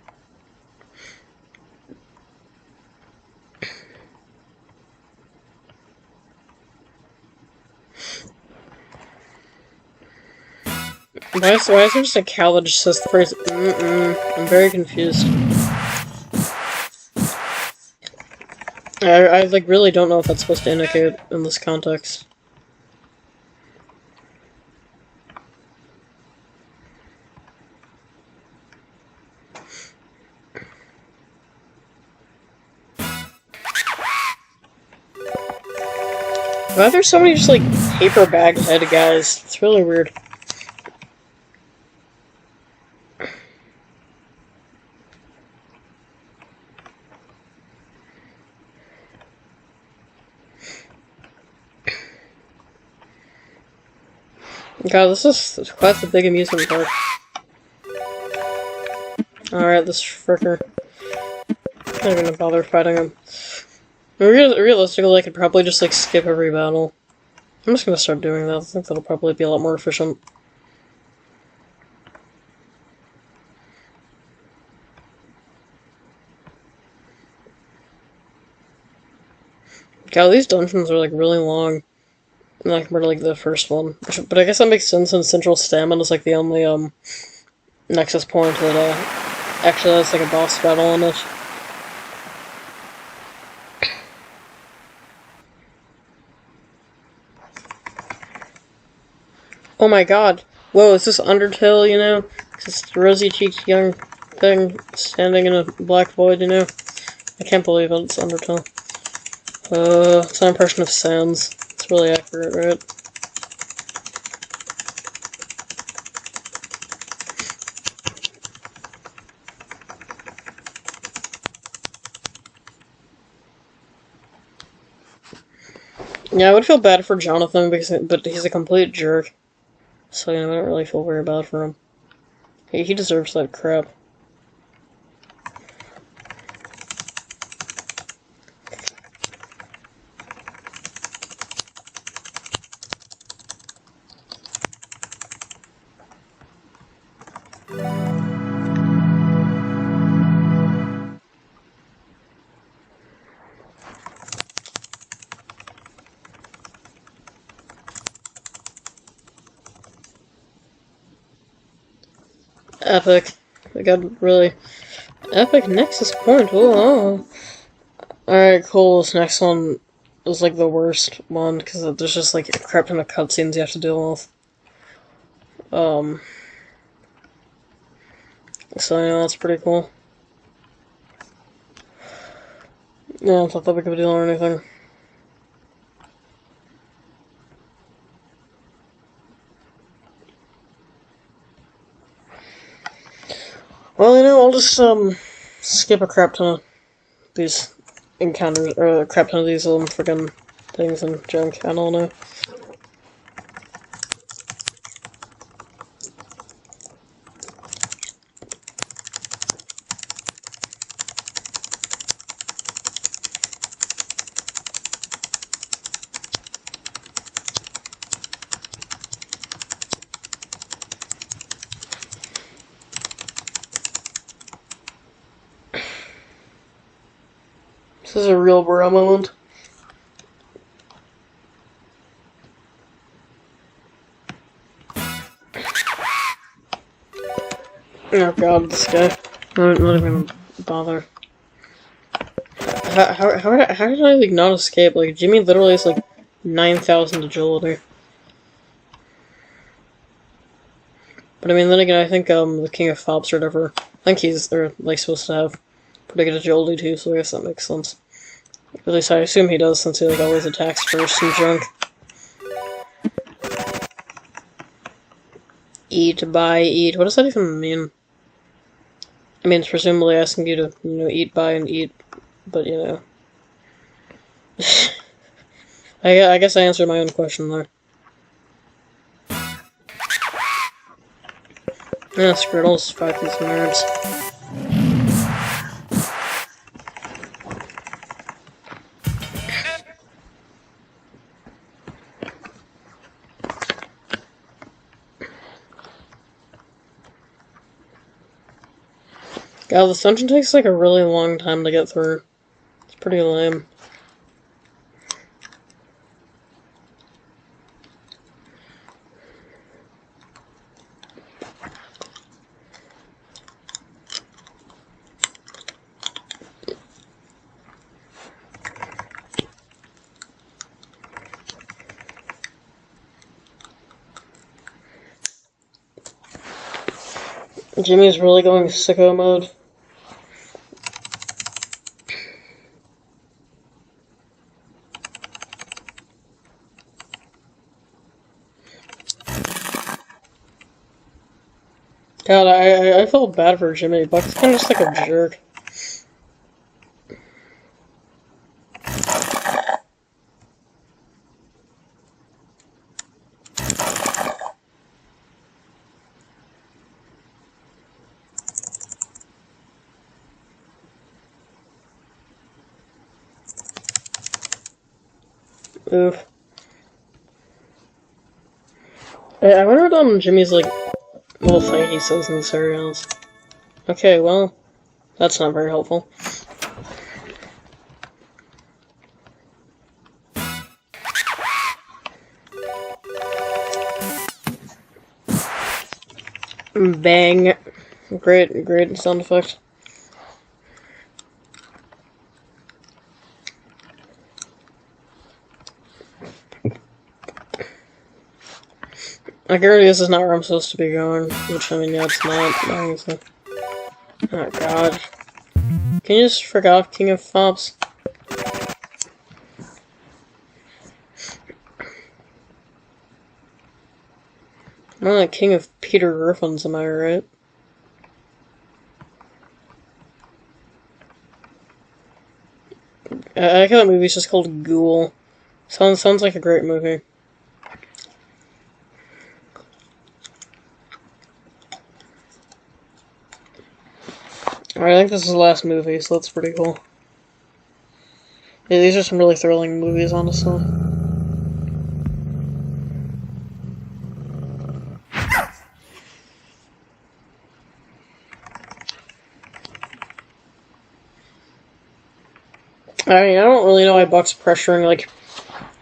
Why is there just a cow that just says the phrase, I'm very confused. I like, really don't know what that's supposed to indicate in this context. Why are there so many just like paper bag head guys? It's really weird. God, this is quite the big amusement park. Alright, this fricker. I'm not gonna bother fighting him. Realistically, I could probably just like skip every battle. I'm just gonna start doing that. I think that'll probably be a lot more efficient. God, these dungeons are like really long. Not compared to like the first one. But I guess that makes sense since Central Stamina is like the only Nexus point that actually has like a boss battle on it. Oh my god. Whoa, is this Undertale, you know? It's this rosy-cheeked young thing standing in a black void, you know? I can't believe it, it's Undertale. It's an impression of Sans. It's really accurate, right? Yeah, I would feel bad for Jonathan, but he's a complete jerk. So, you know, I don't really feel very bad for him. He deserves that crap. Epic. I got really epic Nexus point. Oh. Alright, cool. This next one is like the worst one because there's just like a crap ton of cutscenes you have to deal with. So yeah, that's pretty cool. Yeah, it's not that big of a deal or anything. Well, you know, I'll just skip a crap ton of these encounters, or a crap ton of these freaking things and junk. I don't know. This is a real bro moment. Oh god, this guy. Not even bother. How did I like not escape? Like Jimmy literally has like 9,000 agility. But I mean, then again, I think the King of Fops or whatever. I think they're like supposed to have pretty good agility too, so I guess that makes sense. At least I assume he does, since he like always attacks first and junk. Eat, buy, eat. What does that even mean? I mean, it's presumably asking you to, you know, eat, buy, and eat, but you know. I guess I answered my own question there. Yeah, screw it, I'll just fight these nerds. God, this dungeon takes like a really long time to get through. It's pretty lame. Jimmy's really going sicko mode. God, I feel bad for Jimmy. Buck's kind of just like a jerk. Oof. I wonder what Jimmy's like little thing he says in the cereals. Okay, well, that's not very helpful. Bang. Great sound effect. I guarantee this is not where I'm supposed to be going, which, I mean, yeah, it's not, obviously. Oh, God. Can you just frick off, King of Fops? I'm the King of Peter Griffins, am I right? I like how that movie's just called Ghoul. Sounds like a great movie. Alright, I think this is the last movie, so that's pretty cool. Yeah, these are some really thrilling movies, honestly. I mean, I don't really know why Buck's pressuring, like,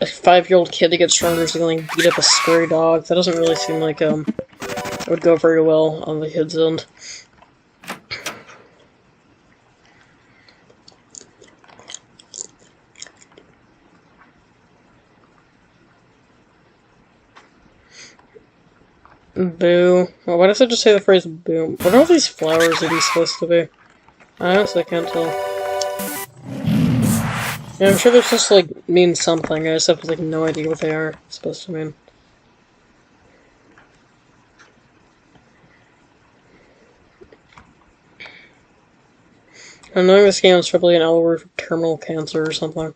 a 5-year-old kid to get stronger so he can, like, beat up a stray dog. That doesn't really seem like, it would go very well on the kid's end. Boo. Well, why does it just say the phrase boo? What are all these flowers that he's supposed to be? I honestly can't tell. Yeah, I'm sure they're supposed to, like, mean something. I just have, like, no idea what they are supposed to mean. I'm knowing this game is probably an L word for terminal cancer or something.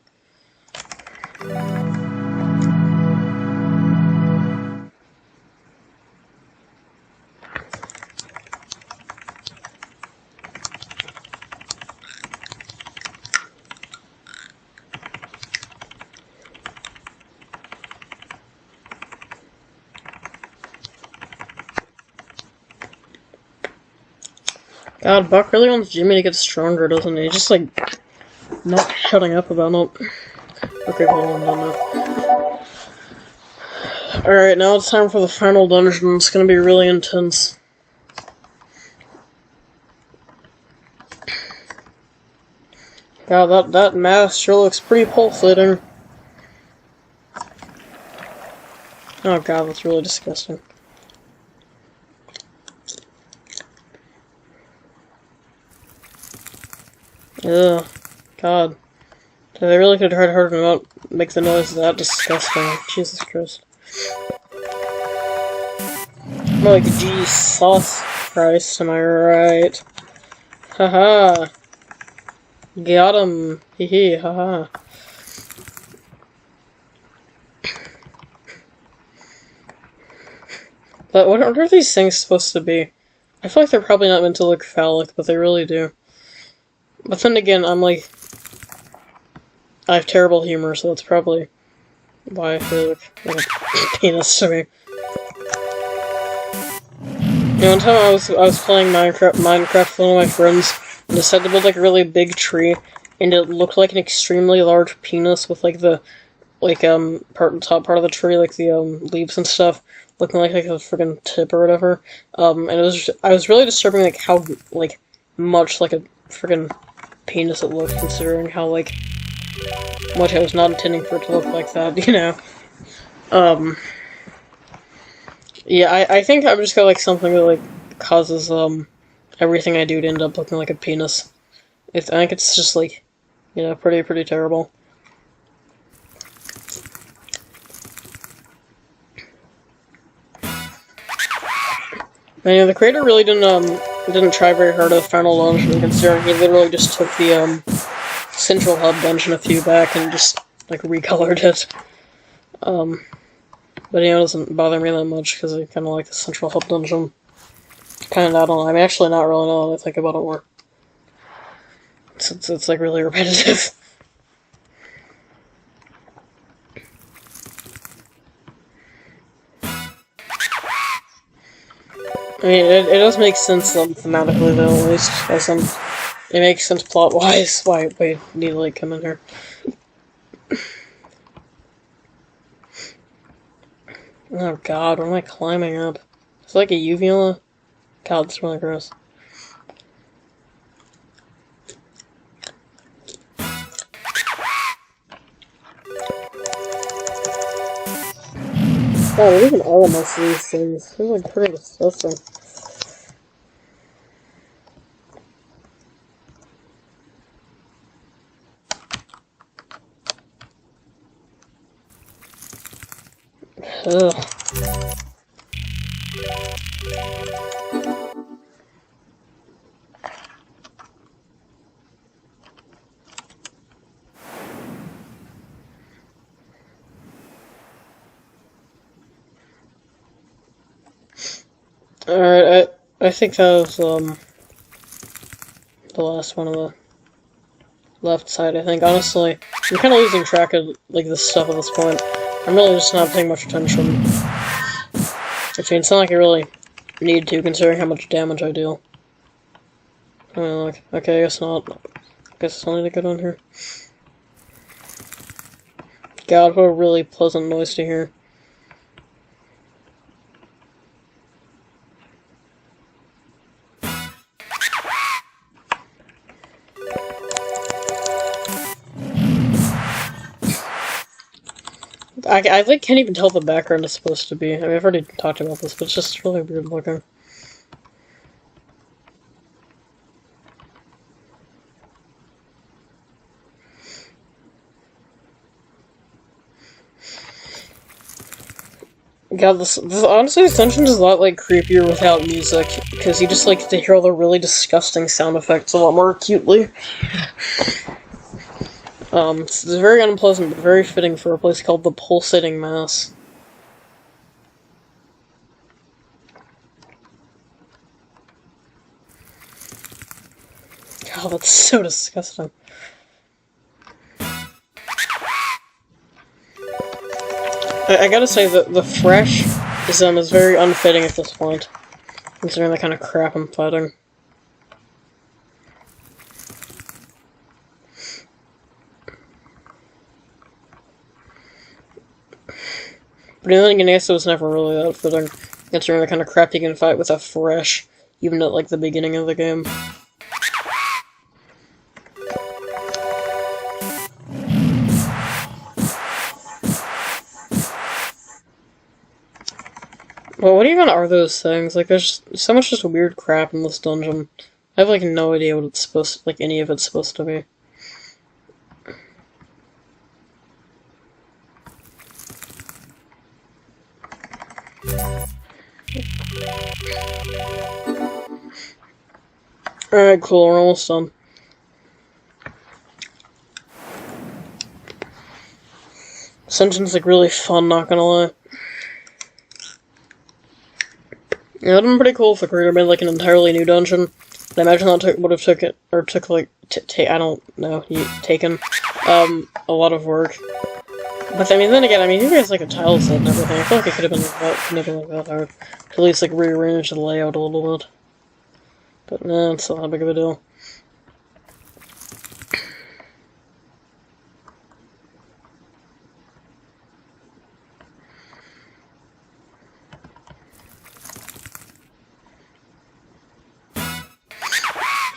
God, Buck really wants Jimmy to get stronger, doesn't he? He's just, like, not shutting up about it. Okay, hold on, I'm done now. Alright, now it's time for the final dungeon. It's gonna be really intense. God, that mask sure looks pretty pulsating. Oh god, that's really disgusting. Ugh. God. They really could have tried harder to not make the noise that disgusting. Jesus Christ. More like Jesus Christ, am I right? Haha. Got him. Hee hee, haha. But what are these things supposed to be? I feel like they're probably not meant to look phallic, but they really do. But then again, I'm like... I have terrible humor, so that's probably why I feel like a penis to me. You know, one time I was playing Minecraft with one of my friends, and decided to build like a really big tree, and it looked like an extremely large penis with like the top part of the tree, like the leaves and stuff, looking like a friggin' tip or whatever. And I was really disturbing like how like much like a friggin' penis it looked, considering how like much I was not intending for it to look like that, you know. Yeah, I think I've just got like something that like causes everything I do to end up looking like a penis. I think it's just like, you know, pretty terrible. And yeah, the creator really didn't try very hard at the final dungeon, considering he literally just took the central hub dungeon a few back and just like recolored it. But you know, it doesn't bother me that much because I kind of like the central hub dungeon. Kind of, I don't know. I'm actually not really know how to think about it more. It's like really repetitive. I mean, it does make sense thematically though, at least. As it makes sense plot-wise why we need to like come in here. Oh god, what am I climbing up? It's like a uvula? God, it's really gross. God, what even are most of these things? They're like pretty disgusting. Ugh. Alright, I think that was, the last one on the left side, I think. Honestly, I'm kind of losing track of, like, this stuff at this point. I'm really just not paying much attention. Which means it's not like I really need to, considering how much damage I deal. I mean, like, okay, I guess not. I guess it's only to get on here. God, what a really pleasant noise to hear. I like can't even tell what the background is supposed to be. I mean, I've already talked about this, but it's just really weird looking. God, this honestly, this dungeon is a lot like creepier without music, because you just like get to hear all the really disgusting sound effects a lot more acutely. It's very unpleasant, but very fitting for a place called the Pulsating Mass. God, that's so disgusting. I gotta say that the fresh is very unfitting at this point, considering the kind of crap I'm fighting. But then again, I guess it was never really that fitting, considering the kind of crap you can fight with a fresh, even at like the beginning of the game. Well, what even are those things? Like, there's so much just weird crap in this dungeon. I have, like, no idea what it's supposed to, like, any of it's supposed to be. Alright, cool, we're almost done. This dungeon's, like, really fun, not gonna lie. Yeah, it would've been pretty cool if the creator made, like, an entirely new dungeon. I imagine that would have taken, I don't know, taken, a lot of work. But, I mean, then again, you guys, like, a tile set and everything. I feel like it could have been nothing like that hard. To at least, like, rearrange the layout a little bit. But, nah, it's not that big of a deal.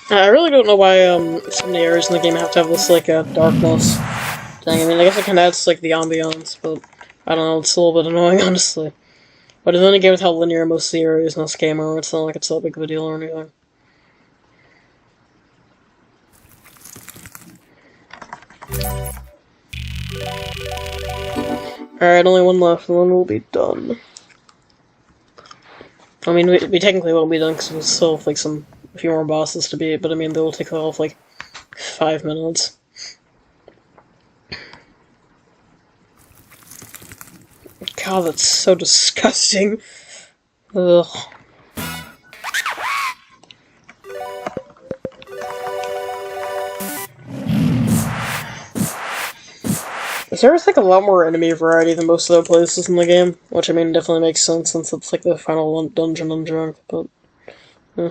I really don't know why, some of the areas in the game have to have this, like, darkness thing. I mean, I guess it kind of adds, like, the ambiance, but I don't know, it's a little bit annoying, honestly. But then again, with how linear most of the areas in this game are, it's not like it's that big of a deal or anything. Alright, only one left, and then we'll be done. I mean, we technically won't be done because we'll still have, like, a few more bosses to beat, but I mean, they will take off, like, 5 minutes. God, that's so disgusting. Ugh. There's like a lot more enemy variety than most other places in the game, which I mean definitely makes sense since it's like the final dungeon in Junk, but yeah.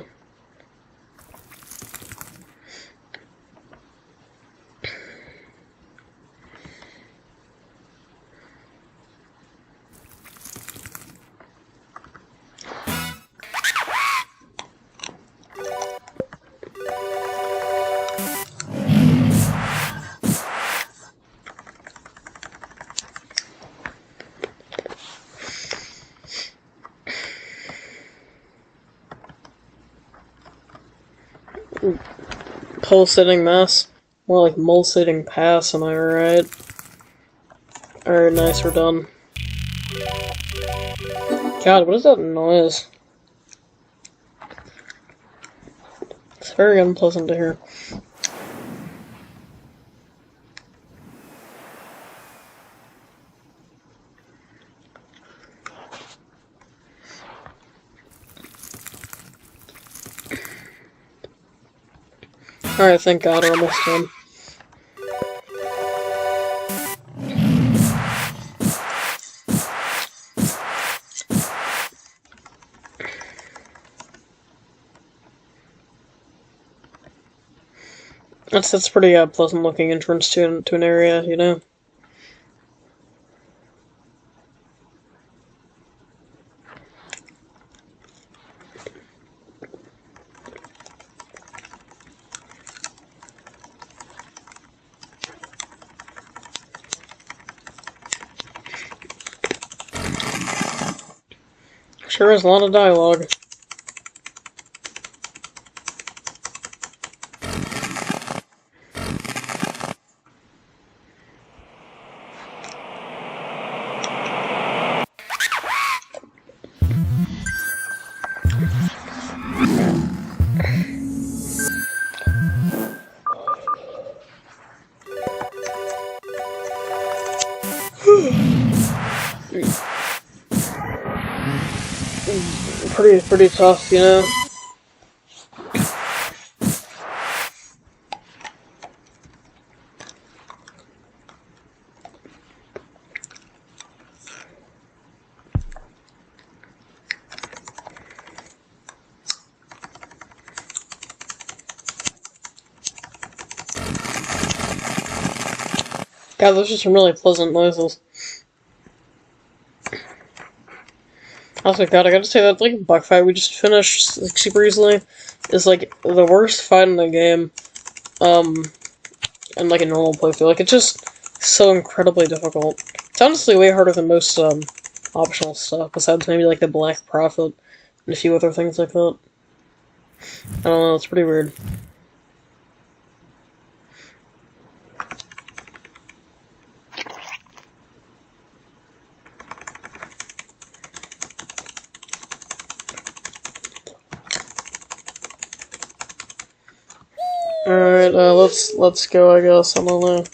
Pulsating mess. More like pulsating pass, am I right? Alright, nice, we're done. God, what is that noise? It's very unpleasant to hear. Alright, thank God, we're almost done. That's pretty pleasant looking entrance to an area, you know? Sure is a lot of dialogue. Pretty tough, you know? God, those are some really pleasant noises. Also, God, I gotta say that, like, buck fight we just finished, like, super easily, is, like, the worst fight in the game, in, like, a normal playthrough. Like, it's just so incredibly difficult. It's honestly way harder than most, optional stuff, besides maybe, like, the Black Prophet and a few other things like that. I don't know, it's pretty weird. Alright, let's go, I guess, I don't know.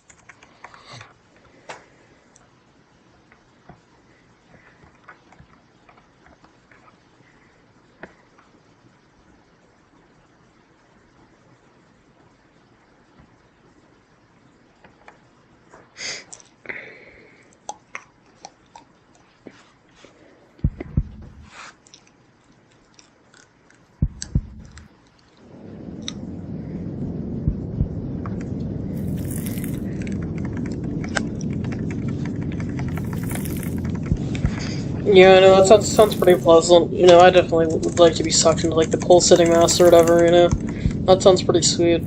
Yeah, no, that sounds pretty pleasant. You know, I definitely would like to be sucked into, like, the pulsating mass or whatever, you know? That sounds pretty sweet.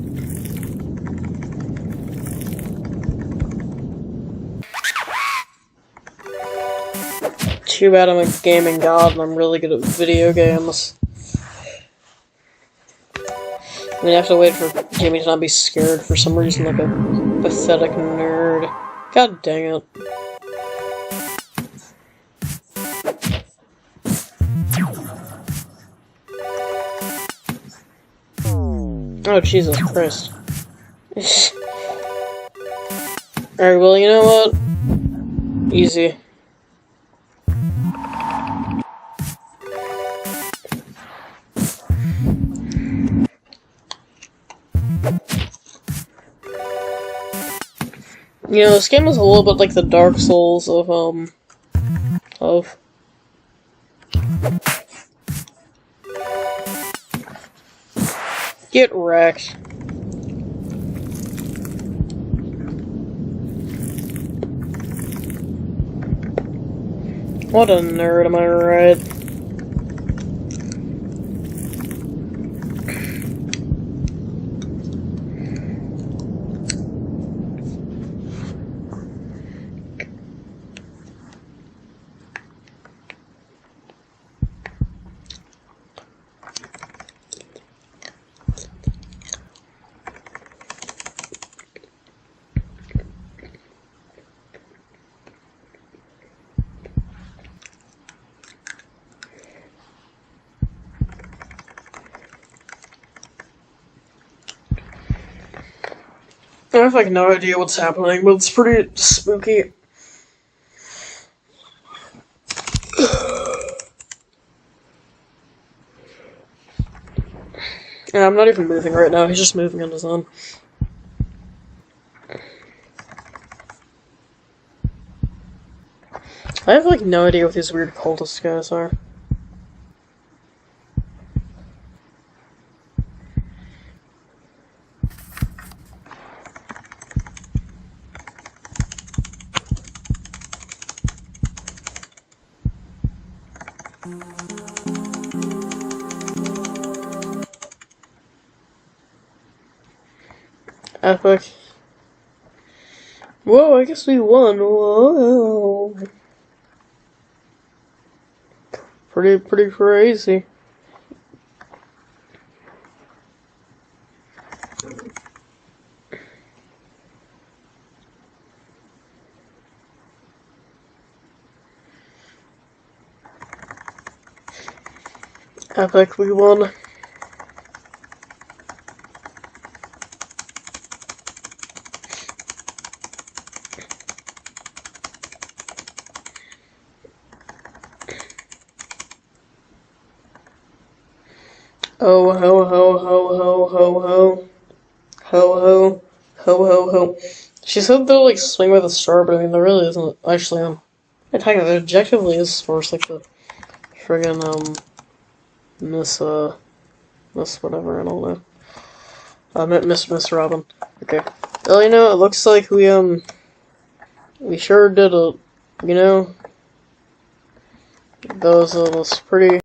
Too bad I'm a gaming god and I'm really good at video games. I mean, I have to wait for Jamie to not be scared for some reason, like a pathetic nerd. God dang it. Oh, Jesus Christ. Alright, well, you know what? Easy. You know, this game is a little bit like the Dark Souls of... Get wrecked. What a nerd, am I right? I have like no idea what's happening, but it's pretty spooky. And I'm not even moving right now, he's just moving on his own. I have like no idea what these weird cultist guys are. Epic. Whoa, I guess we won. Whoa. Pretty crazy. Epic, we won. Oh, ho, ho, ho, ho, ho, ho. Ho, ho. Ho, ho, ho. She said they'll, like, swing with a star, but I mean, there really isn't. Actually, I'm talking about it objectively is source, like, the friggin', Miss whatever, I don't know. Miss Robin. Okay. Well, you know, it looks like we sure did you know, those pretty